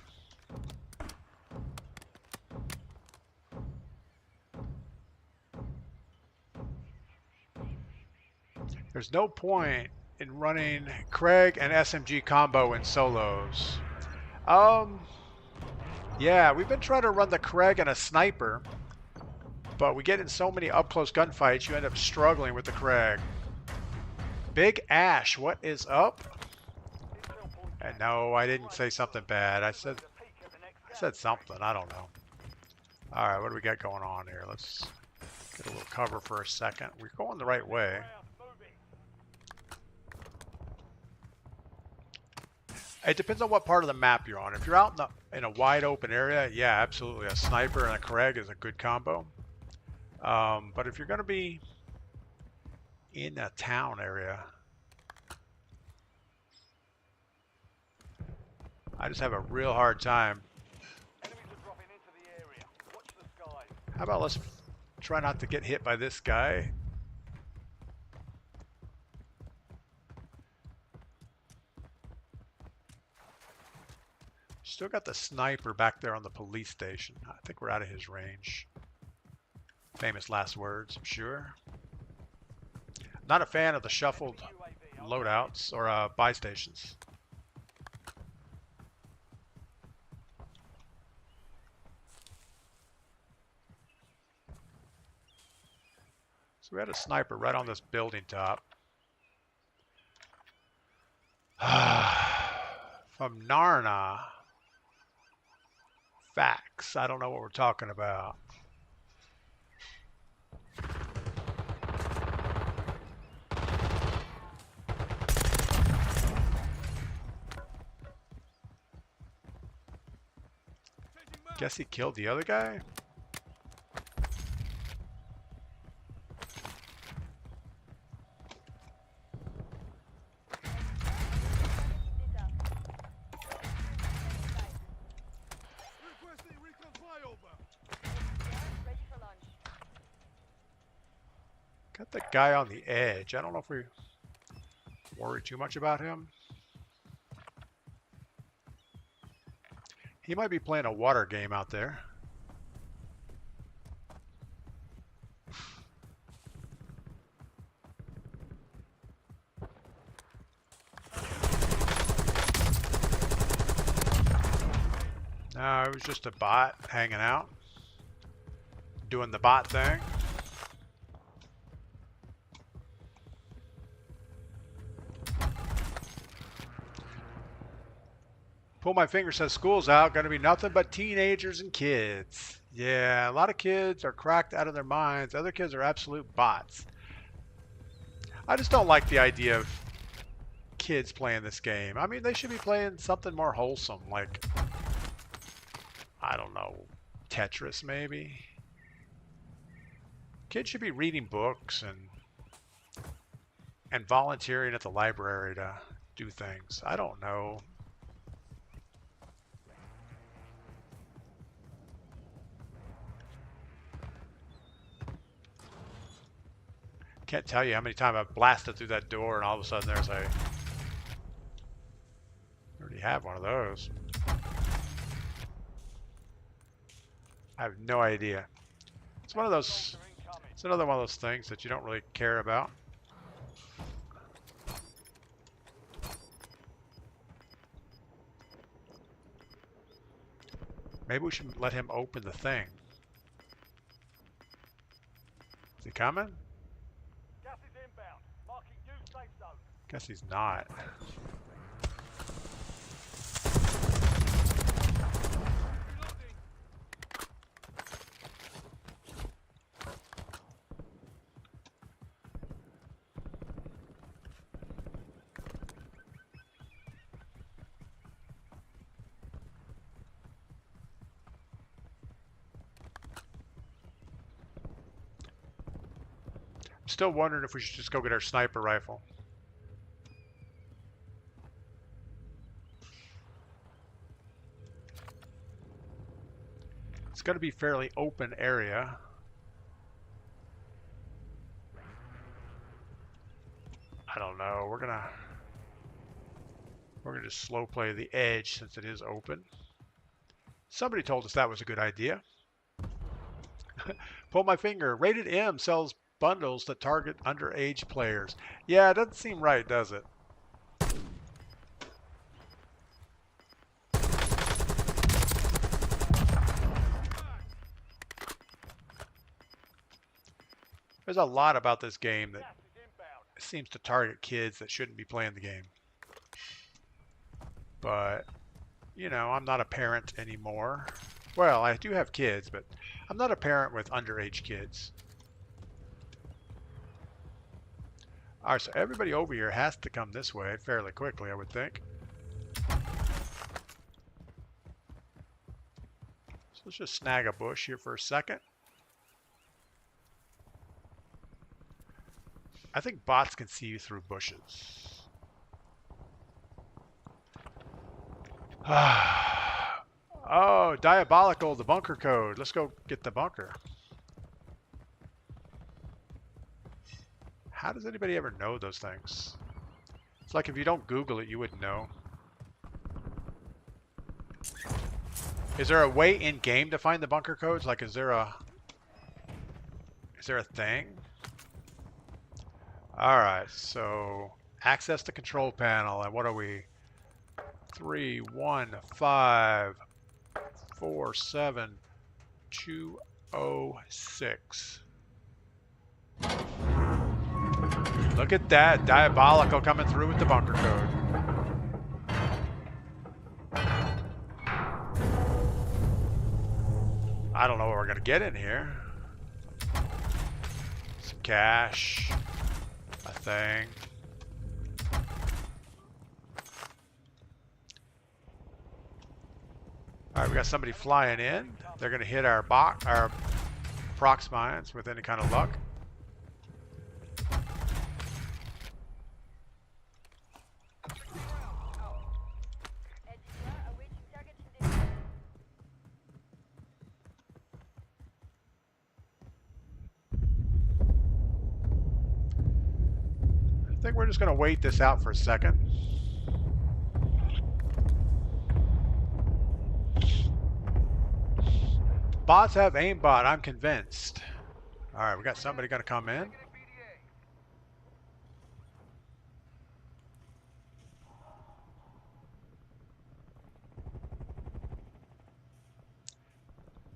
There's no point in running Craig and SMG combo in solos. Yeah, we've been trying to run the Craig and a sniper, but we get in so many up-close gunfights, you end up struggling with the Craig. Big Ash, what is up? Intel point And no, I didn't say something bad. I said something. I don't know. All right, what do we got going on here? Let's get a little cover for a second. We're going the right way. It depends on what part of the map you're on. If you're out in a wide open area, yeah, absolutely. A sniper and a Craig is a good combo. But if you're going to be in a town area, I just have a real hard time. Enemies are dropping into the area. Watch the skies. How about let's try not to get hit by this guy. Still got the sniper back there on the police station. I think we're out of his range. Famous last words, I'm sure. Not a fan of the shuffled loadouts or buy stations. So we had a sniper right on this building top. From Narna. Facts. I don't know what we're talking about. Guess he killed the other guy? Requesting recon flyover. Ready for launch. Got the guy on the edge. I don't know if we worry too much about him. He might be playing a water game out there. No, it was just a bot hanging out, doing the bot thing. Pull my finger, says school's out, gonna be nothing but teenagers and kids. Yeah, a lot of kids are cracked out of their minds. Other kids are absolute bots. I just don't like the idea of kids playing this game. I mean, they should be playing something more wholesome, like, I don't know, Tetris maybe. Kids should be reading books and volunteering at the library to do things. I don't know. Can't tell you how many times I've blasted through that door and all of a sudden there's a... I already have one of those. I have no idea. It's one of those... It's another one of those things that you don't really care about. Maybe we should let him open the thing. Is he coming? Gas is inbound. Marking new safe zone. Guess he's not. Reloading. Still wondering if we should just go get our sniper rifle. It's going to be fairly open area. I don't know. We're gonna just slow play the edge since it is open. Somebody told us that was a good idea. Pull my finger. Rated M sells bundles that target underage players. Yeah, it doesn't seem right, does it? There's a lot about this game that Gas is inbound. seems to target kids that shouldn't be playing the game. But, you know, I'm not a parent anymore. Well, I do have kids, but I'm not a parent with underage kids. All right, so everybody over here has to come this way fairly quickly, I would think. So let's just snag a bush here for a second. I think bots can see you through bushes. Oh, diabolical, the bunker code. Let's go get the bunker. How does anybody ever know those things? It's like if you don't Google it, you wouldn't know. Is there a way in game to find the bunker codes? Like, is there a thing? All right, so access the control panel. And what are we? 3, 1, 5, 4, 7, 2, 0, 6. Look at that, diabolical coming through with the bunker code. I don't know what we're gonna get in here. Some cash, a thing. All right, we got somebody flying in. They're gonna hit our prox mines with any kind of luck. Engineer awaiting target position. I think we're just gonna wait this out for a second. Bots have aimbot, I'm convinced. All right, we got somebody gonna come in.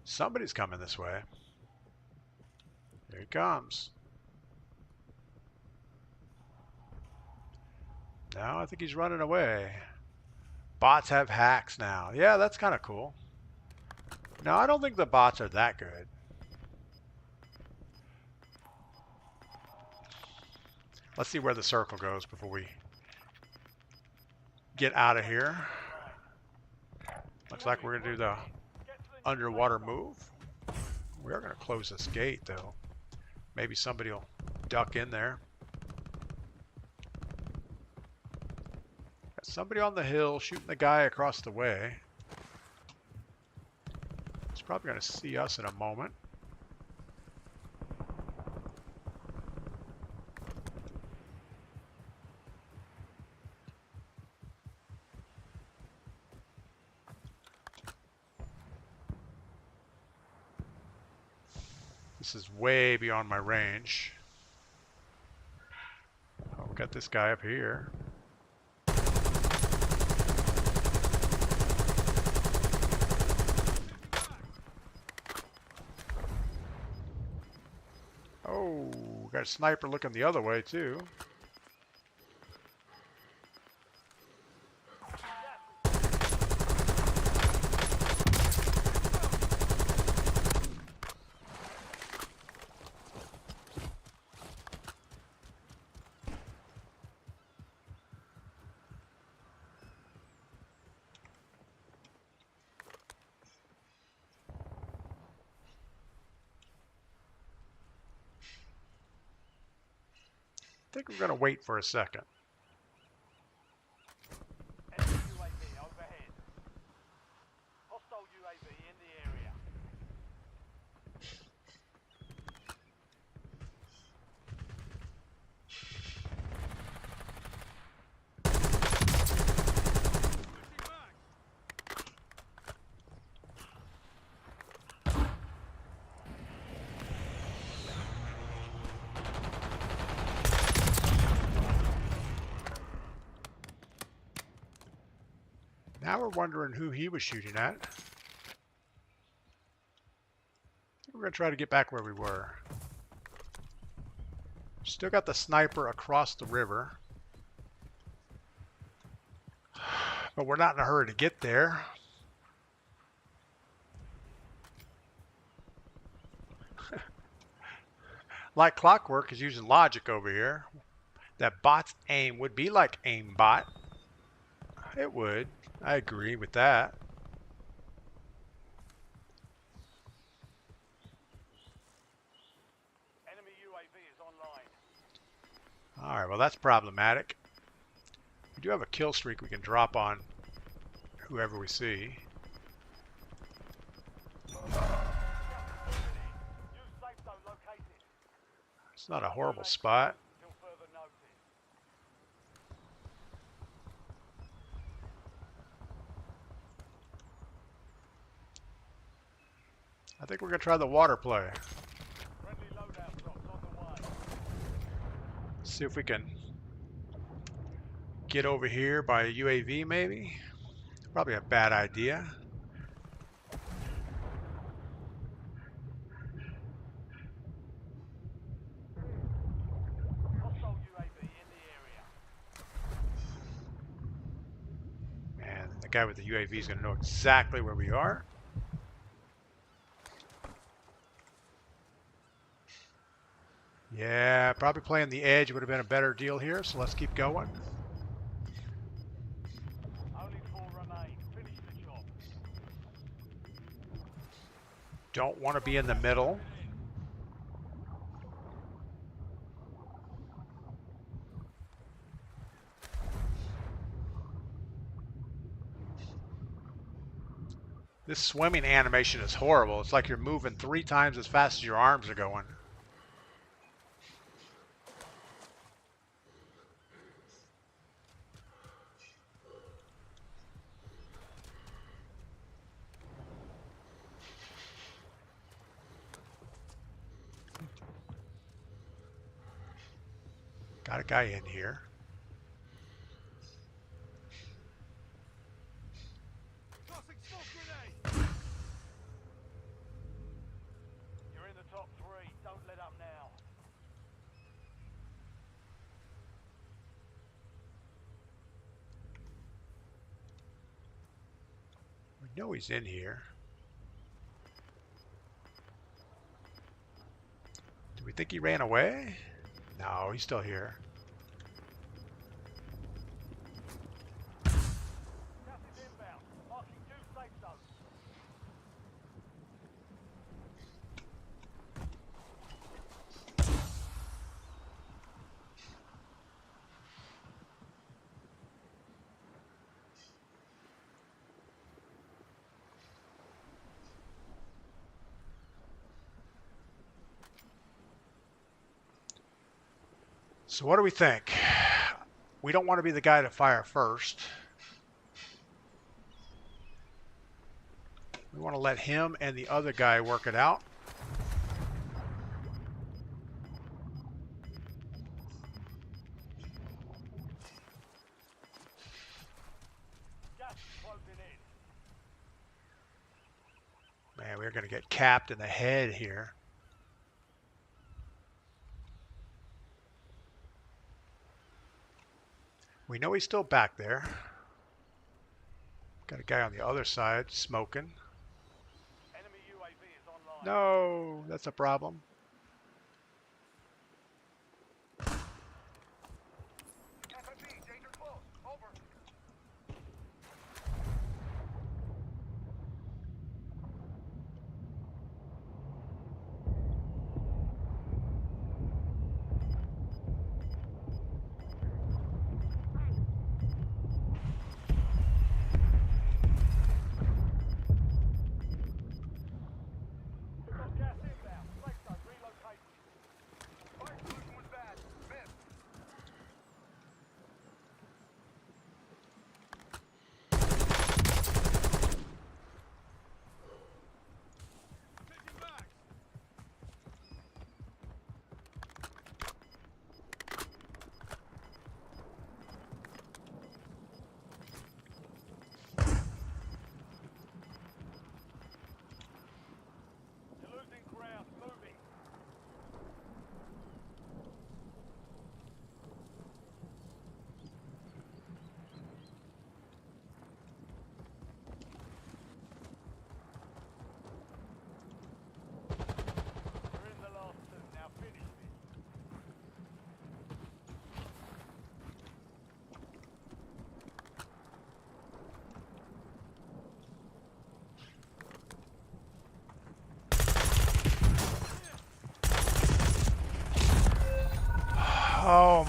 Somebody's coming this way. Here he comes. No, I think he's running away. Bots have hacks now. Yeah, that's kind of cool. No, I don't think the bots are that good. Let's see where the circle goes before we get out of here. Looks like we're going to do the underwater move. We are going to close this gate, though. Maybe somebody will duck in there. Got somebody on the hill shooting the guy across the way. He's probably going to see us in a moment. This is way beyond my range. Oh, we got this guy up here. Oh, we got a sniper looking the other way too. think we're going to wait for a second. Enemy UAV overhead. Hostile UAV in the area. Switching back. Now we're wondering who he was shooting at. We're going to try to get back where we were. Still got the sniper across the river. But we're not in a hurry to get there. Like clockwork is using logic over here. That bot's aim would be like aimbot. It would. I agree with that. Enemy UAV is online. Alright, well that's problematic. We do have a kill streak we can drop on whoever we see. New safe zone located. It's not a horrible spot. Until further notice. I think we're going to try the water play. Friendly loadout drops on the way. See if we can get over here by a UAV maybe. Probably a bad idea. Hostile UAV in the area. And the guy with the UAV is going to know exactly where we are. Yeah, probably playing the edge would have been a better deal here, so let's keep going. Only 4 remain. Finish the job. Don't want to be in the middle. This swimming animation is horrible. It's like you're moving 3 times as fast as your arms are going. Got a guy in here. Tossing smoke grenade. You're in the top 3. Don't let up now. We know he's in here. Do we think he ran away? No, he's still here. Gas is inbound. Marking new safe zone. So what do we think? We don't want to be the guy to fire first. We want to let him and the other guy work it out. Gas is closing in. Man, we're going to get capped in the head here. We know he's still back there. Got a guy on the other side smoking. Enemy UAV is online. No, that's a problem. FMP, danger close. Over.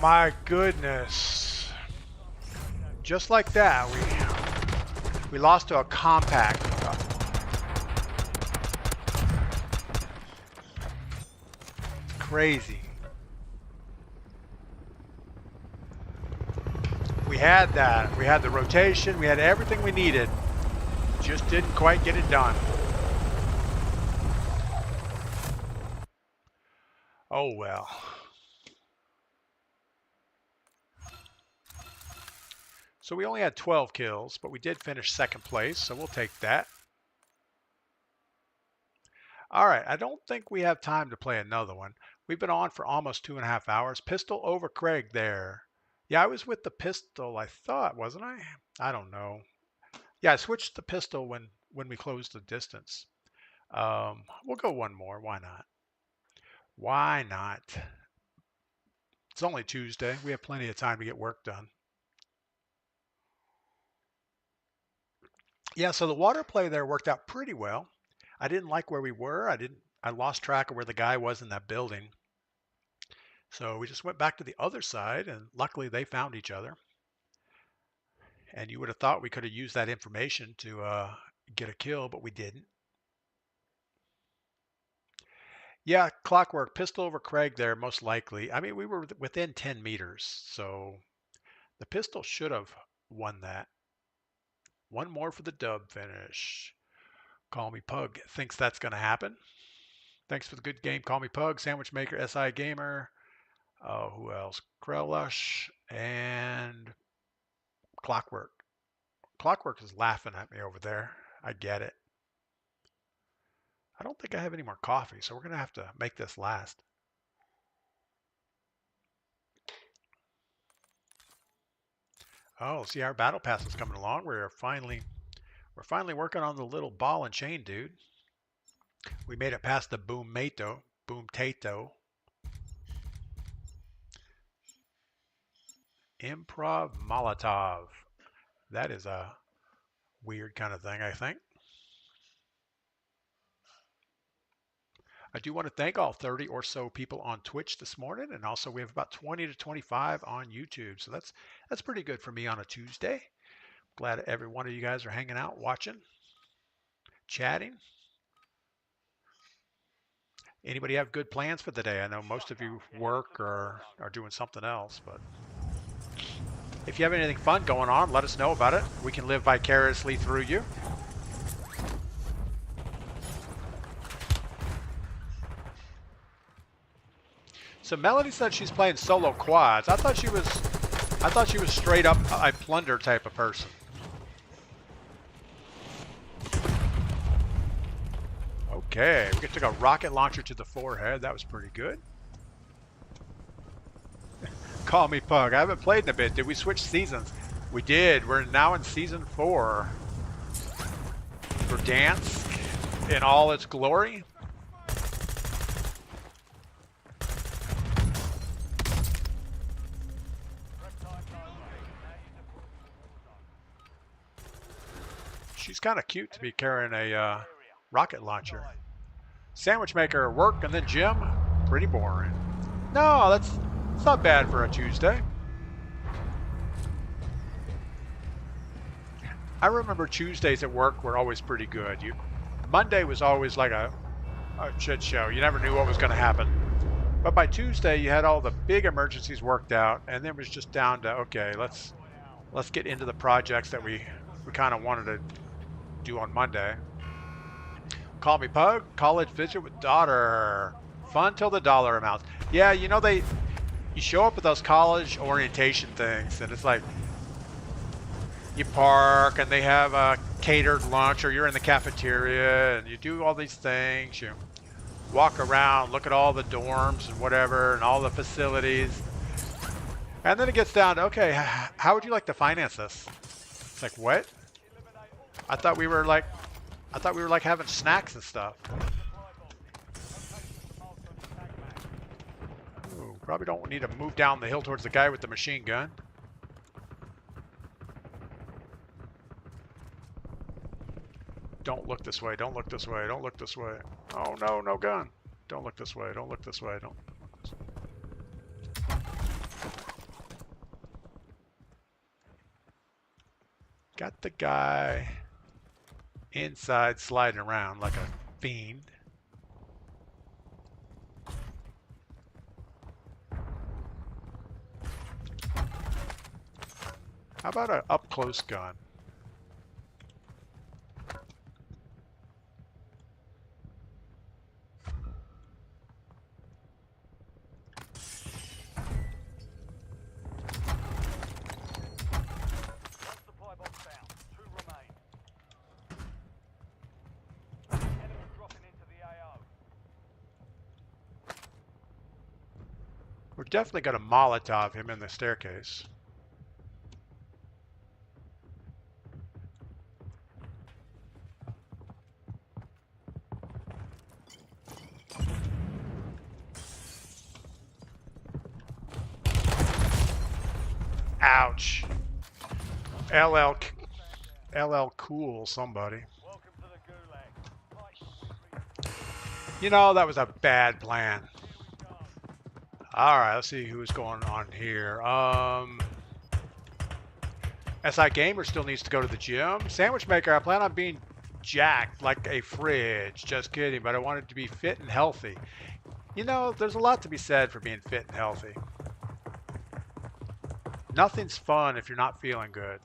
my goodness. Just like that, we lost to a compact. Crazy. We had that. We had the rotation. We had everything we needed. Just didn't quite get it done. Oh well. So we only had 12 kills, but we did finish second place, so we'll take that. All right, I don't think we have time to play another one. We've been on for almost 2.5 hours. Pistol over Craig there. Yeah, I was with the pistol, I thought, wasn't I? I don't know. Yeah, I switched the pistol when we closed the distance. We'll go one more. Why not? Why not? It's only Tuesday. We have plenty of time to get work done. Yeah, so the water play there worked out pretty well. I didn't like where we were. I lost track of where the guy was in that building. So we just went back to the other side, and luckily they found each other. And you would have thought we could have used that information to get a kill, but we didn't. Yeah, clockwork, pistol over Craig there, most likely. I mean, we were within 10 meters, so the pistol should have won that. One more for the dub finish. Call Me Pug thinks that's going to happen. Thanks for the good game. Call Me Pug, Sandwich Maker, SI Gamer. Who else? Krellush and Clockwork. Clockwork is laughing at me over there. I get it. I don't think I have any more coffee, so we're going to have to make this last. Oh, see, our battle pass is coming along. We're finally working on the little ball and chain dude. We made it past the boom tato. Improv Molotov. That is a weird kind of thing, I think. I do want to thank all 30 or so people on Twitch this morning, and also we have about 20 to 25 on YouTube. So that's pretty good for me on a Tuesday. Glad every one of you guys are hanging out, watching, chatting. Anybody have good plans for the day? I know most of you work or are doing something else, but if you have anything fun going on, let us know about it. We can live vicariously through you. So Melody said she's playing solo quads. I thought she was straight up a plunder type of person. Okay, we took a rocket launcher to the forehead. That was pretty good. Call Me Pug. I haven't played in a bit. Did we switch seasons? We did. We're now in season 4. Verdansk in all its glory. She's kind of cute to be carrying a rocket launcher. Sandwich Maker, work, and then gym. Pretty boring. No, it's not bad for a Tuesday. I remember Tuesdays at work were always pretty good. Monday was always like a shit show. You never knew what was going to happen. But by Tuesday, you had all the big emergencies worked out, and then it was just down to, okay, let's get into the projects that we kind of wanted to do on Monday. Call Me Pug, college visit with daughter. Fun till the dollar amounts. Yeah, you know, you show up at those college orientation things, and it's like you park and they have a catered lunch, or you're in the cafeteria and you do all these things. You walk around, look at all the dorms and whatever and all the facilities. And then it gets down to, okay, how would you like to finance this? It's like, what? I thought we were like having snacks and stuff. Ooh, probably don't need to move down the hill towards the guy with the machine gun. Don't look this way. Don't look this way. Don't look this way. Oh no, no gun. Don't look this way. Don't look this way. Don't look this way. Got the guy inside sliding around like a fiend. How about an up-close gun? One supply box down. 2 remain. Enemy dropping into the AO. We're definitely going to Molotov him in the staircase. Ouch. LL Cool somebody. Welcome to the Gulag. Right. You know, that was a bad plan. Here we go. All right, let's see who's going on here. SI Gamer still needs to go to the gym. Sandwich Maker, I plan on being jacked like a fridge. Just kidding, but I wanted to be fit and healthy. You know, there's a lot to be said for being fit and healthy. Nothing's fun if you're not feeling good.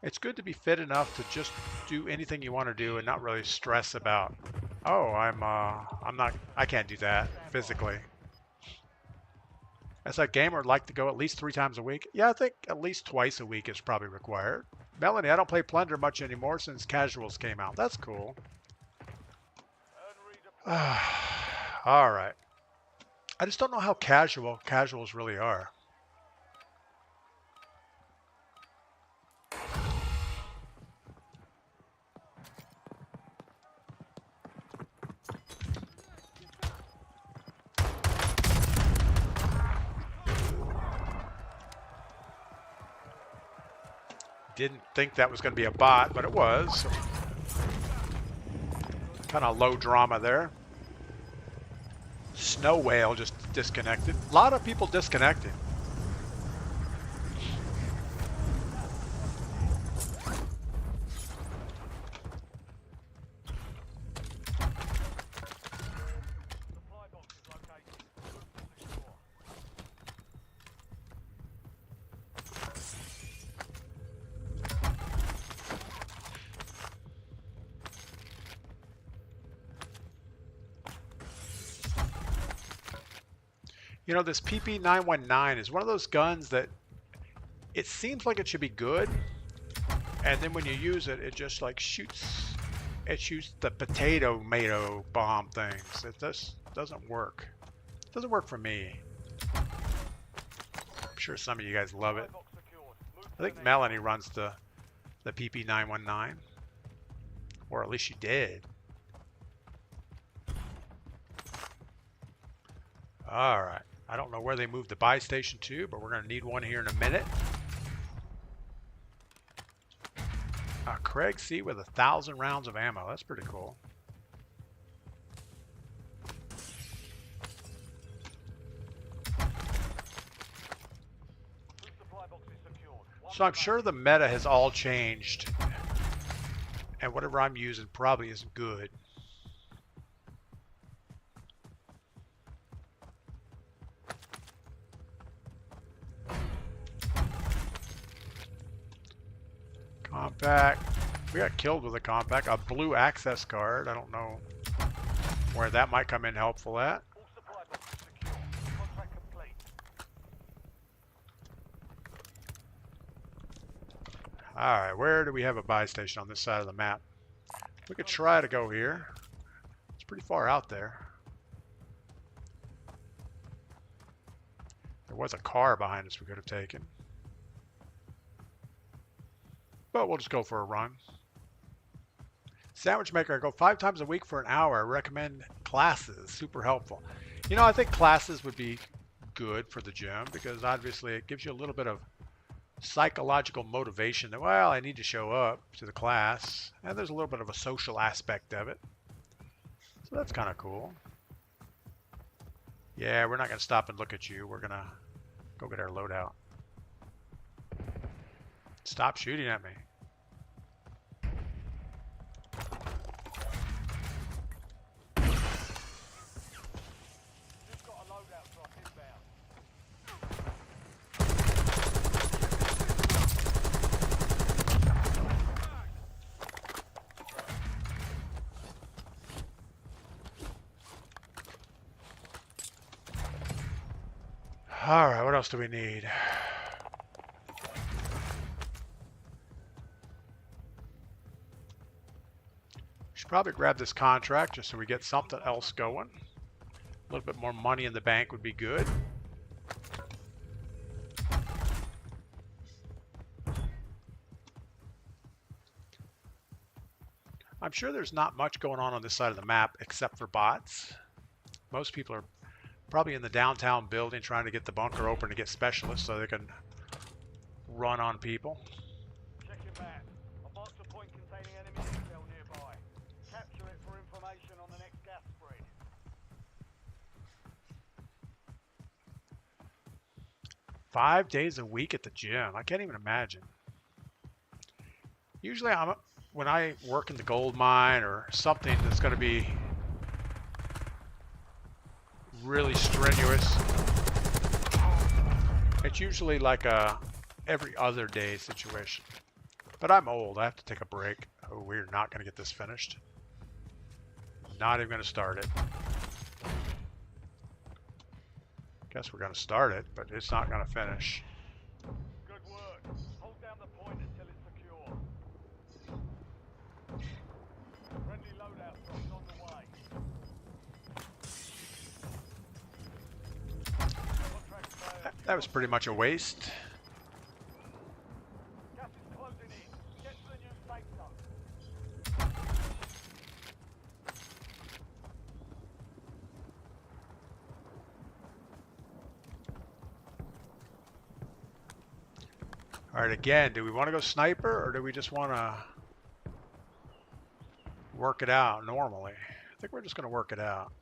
It's good to be fit enough to just do anything you want to do and not really stress about, oh, I can't do that physically. As a gamer, I'd like to go at least 3 times a week. Yeah, I think at least twice a week is probably required. Melanie, I don't play Plunder much anymore since Casuals came out. That's cool. All right. I just don't know how casuals really are. Didn't think that was going to be a bot, but it was. Kind of low drama there. Snow Whale just disconnected. A lot of people disconnecting. Supply box is located. Move to secure. You know, this PP919 is one of those guns that it seems like it should be good, and then when you use it, it just like shoots the potato bomb things. It just doesn't work. It doesn't work for me. I'm sure some of you guys love it. Supply box secured. Move to I think the Melanie runs the PP919, or at least she did. All right. I don't know where they moved the buy station to, but we're going to need one here in a minute. Craig C with 1,000 rounds of ammo. That's pretty cool. Two supply boxes secured. One So I'm remain. sure the meta has all changed, and whatever I'm using probably isn't good. Compact. We got killed with a compact. A blue access card. I don't know where that might come in helpful at. All supply boxes secure. Contract complete. Alright, where do we have a buy station on this side of the map? We could try to go here. It's pretty far out there. There was a car behind us we could have taken. But we'll just go for a run. Sandwich Maker, I go 5 times a week for an hour. I recommend classes. Super helpful. You know, I think classes would be good for the gym because obviously it gives you a little bit of psychological motivation that, well, I need to show up to the class. And there's a little bit of a social aspect of it. So that's kind of cool. Yeah, we're not going to stop and look at you. We're going to go get our loadout. Stop shooting at me. Just got a loadout drop inbound. All right, what else do we need? Should probably grab this contract just so we get something else going. A little bit more money in the bank would be good. I'm sure there's not much going on this side of the map except for bots. Most people are probably in the downtown building trying to get the bunker open to get specialists so they can run on people. Check your map. I've marked a point containing enemy intel nearby. Capture it for information on the next gas spread. 5 days a week at the gym. I can't even imagine. Usually when I work in the gold mine or something that's going to be really strenuous, it's usually like a every other day situation. But I'm old. I have to take a break. Oh, we're not going to get this finished. Not even going to start it. Guess we're going to start it, but it's not going to finish. Good work. Hold down the point until it's secure. Friendly loadout drops on the way. Contract failed. That was pretty much a waste. Gas is closing in. Get to the new safe zone. All right, again, do we want to go sniper or do we just want to work it out normally? I think we're just going to work it out.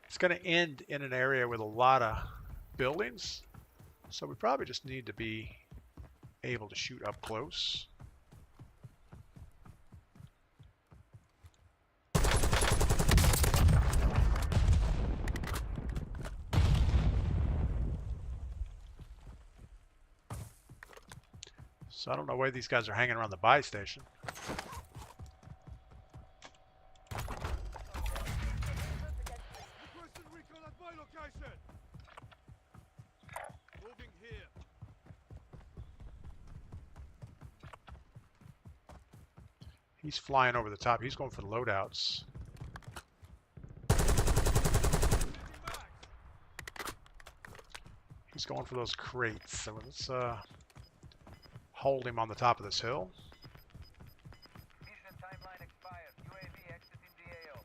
It's going to end in an area with a lot of buildings, so we probably just need to be able to shoot up close. So I don't know why these guys are hanging around the buy station. Requesting recon at my location. Moving here. He's flying over the top. He's going for the loadouts. He's going for those crates. So let's hold him on the top of this hill. Mission timeline expired. UAV exiting the AO.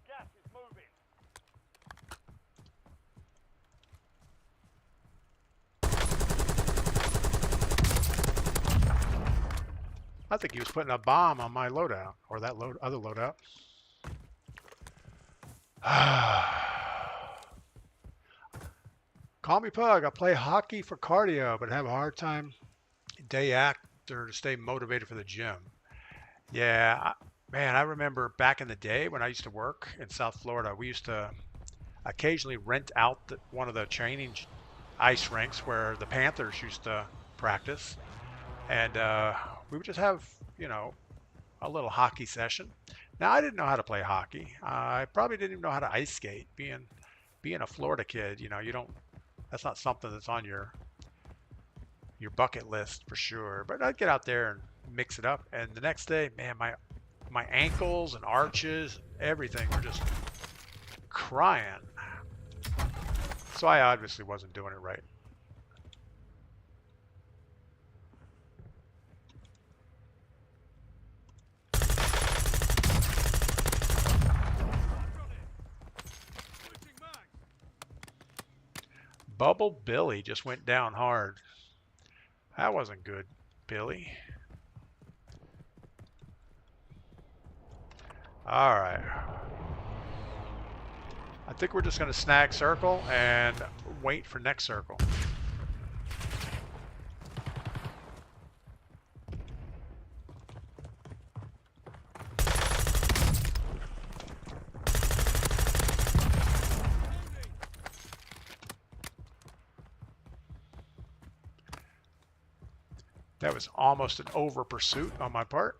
Gas is moving. I think he was putting a bomb on my loadout, or that other loadout. Call me Pug. I play hockey for cardio, but have a hard time day after to stay motivated for the gym. Yeah, man, I remember back in the day when I used to work in South Florida, we used to occasionally rent out one of the training ice rinks where the Panthers used to practice. And we would just have, you know, a little hockey session. Now, I didn't know how to play hockey. I probably didn't even know how to ice skate. Being a Florida kid, you know, that's not something that's on your bucket list for sure. But I'd get out there and mix it up. And the next day, man, my ankles and arches, everything were just crying. So I obviously wasn't doing it right. Bubble Billy just went down hard. That wasn't good, Billy. All right. I think we're just going to snag circle and wait for next circle. That was almost an over pursuit on my part.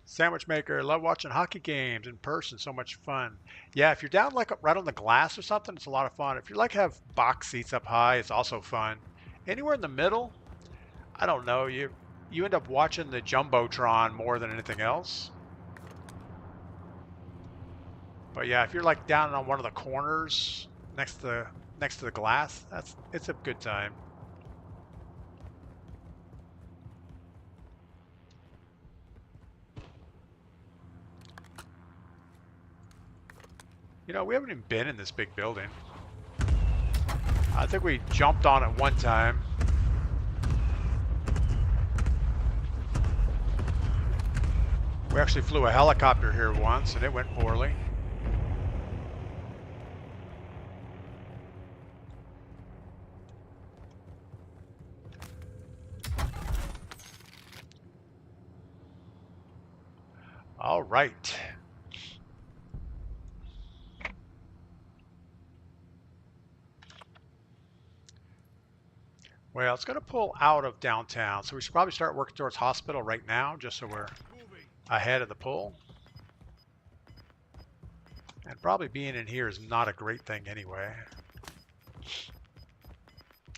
Sandwich maker, love watching hockey games in person, so much fun. Yeah, if you're down like right on the glass or something, it's a lot of fun. If you like have box seats up high, it's also fun. Anywhere in the middle, I don't know, you end up watching the Jumbotron more than anything else. But yeah, if you're like down on one of the corners next to the glass, it's a good time. You know, we haven't even been in this big building. I think we jumped on it one time. We actually flew a helicopter here once and it went poorly. All right. Well, it's going to pull out of downtown, so we should probably start working towards hospital right now, just so we're ahead of the pull. And probably being in here is not a great thing anyway.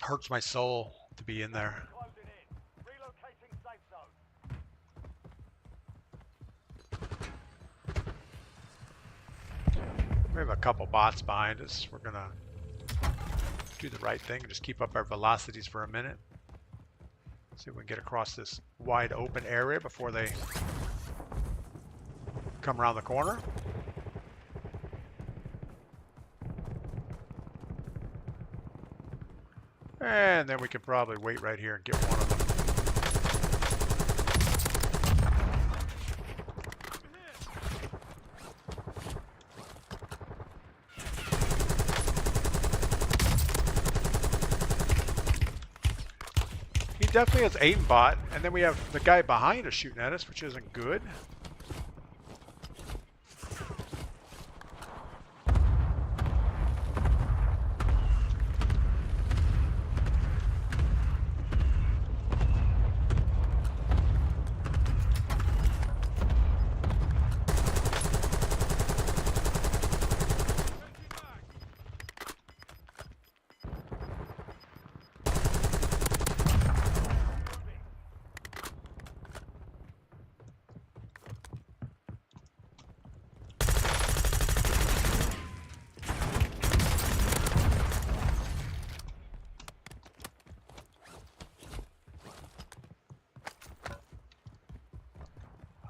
Hurts my soul to be in there. Closing in. Relocating safe zone. We have a couple bots behind us. We're going to do the right thing and just keep up our velocities for a minute. See if we can get across this wide open area before they come around the corner. And then we can probably wait right here and get one of them. He definitely has aimbot, and then we have the guy behind us shooting at us, which isn't good.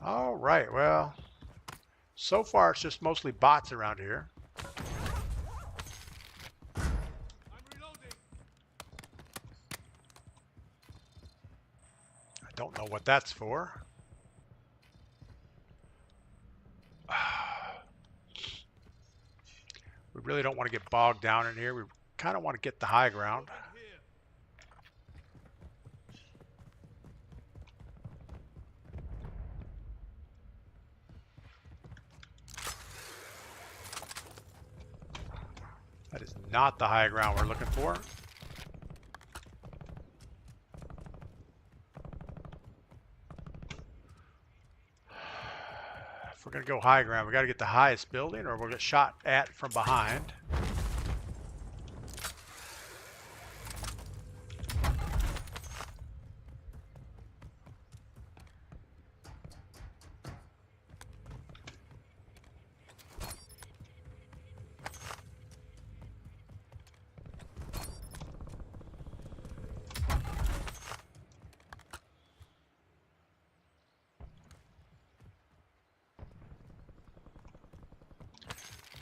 All right, well, so far it's just mostly bots around here. I'm reloading. I don't know what that's for. We really don't want to get bogged down in here. We kind of want to get the high ground. Here. That is not the high ground we're looking for. If we're going to go high ground, we got to get the highest building or we'll get shot at from behind.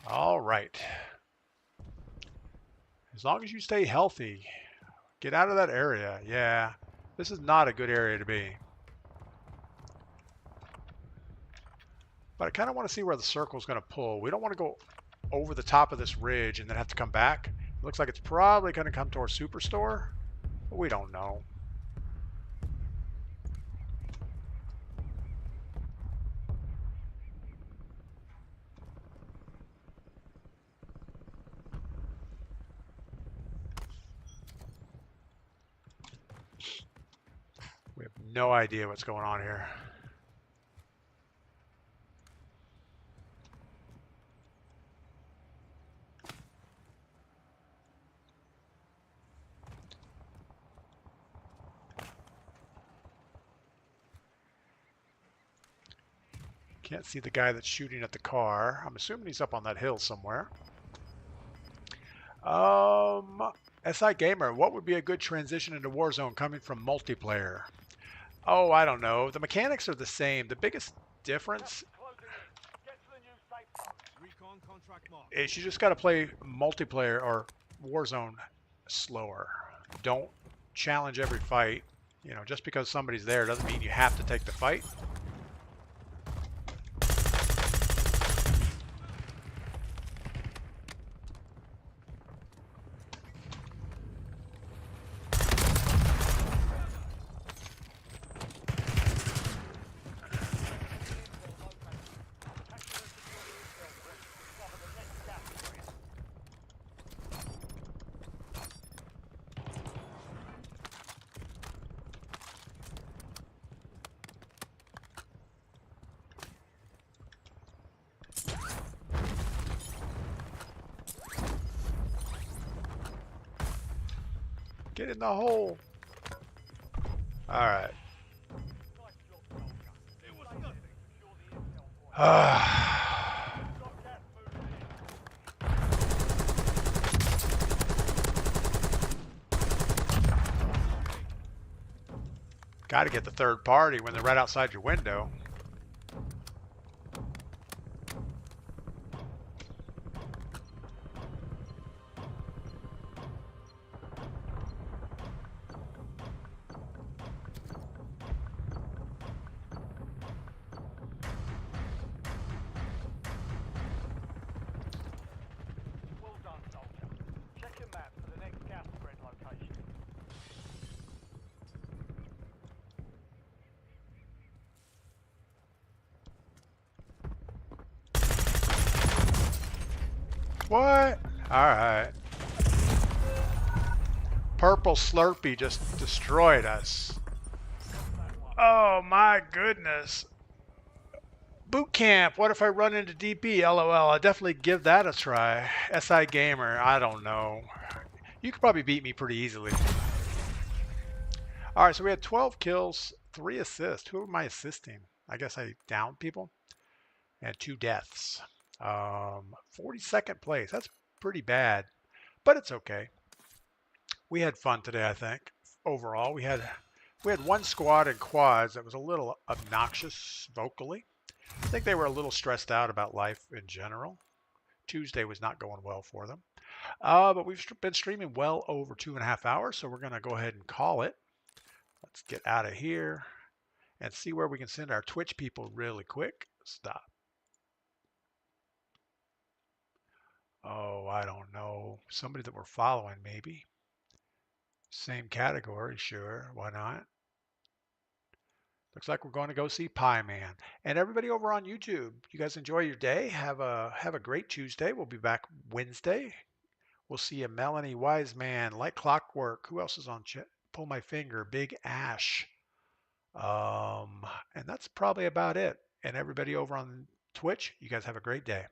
All right. As long as you stay healthy, Get out of that area. Yeah. This is not a good area to be. But I kind of want to see where the circle is going to pull. We don't want to go over the top of this ridge and then have to come back. It looks like it's probably going to come towards Superstore, but we don't know. We have no idea what's going on here. Can't see the guy that's shooting at the car. I'm assuming he's up on that hill somewhere. SI Gamer, what would be a good transition into Warzone coming from multiplayer? Oh, I don't know. The mechanics are the same. The biggest difference Closing in. Get to the new safe zone. Recon contract marked. is you just got to play multiplayer or Warzone slower. Don't challenge every fight. You know, just because somebody's there doesn't mean you have to take the fight. Get in the hole. All right. Got to get the third party when they're right outside your window. Well done, soldier. Check your map for the next gas spread location. What? All right. Purple Slurpee just destroyed us. Oh my goodness. Boot camp. What if I run into DP? LOL. I'll definitely give that a try. SI Gamer. I don't know. You could probably beat me pretty easily. All right, so we had 12 kills, 3 assists. Who am I assisting? I guess I downed people. And 2 deaths. 42nd place. That's pretty bad, but it's okay. We had fun today, I think. Overall, we had one squad in quads that was a little obnoxious vocally. I think they were a little stressed out about life in general. Tuesday was not going well for them. But we've been streaming well over 2.5 hours, so we're going to go ahead and call it. Let's get out of here and see where we can send our Twitch people really quick. Stop. Oh, I don't know. Somebody that we're following, maybe. Same category, sure. Why not? Looks like we're going to go see Pie Man. And everybody over on YouTube, you guys enjoy your day. Have a great Tuesday. We'll be back Wednesday. We'll see you, Melanie Wiseman, Like Clockwork. Who else is on chat? Pull my finger. Big Ash. And that's probably about it. And everybody over on Twitch, you guys have a great day.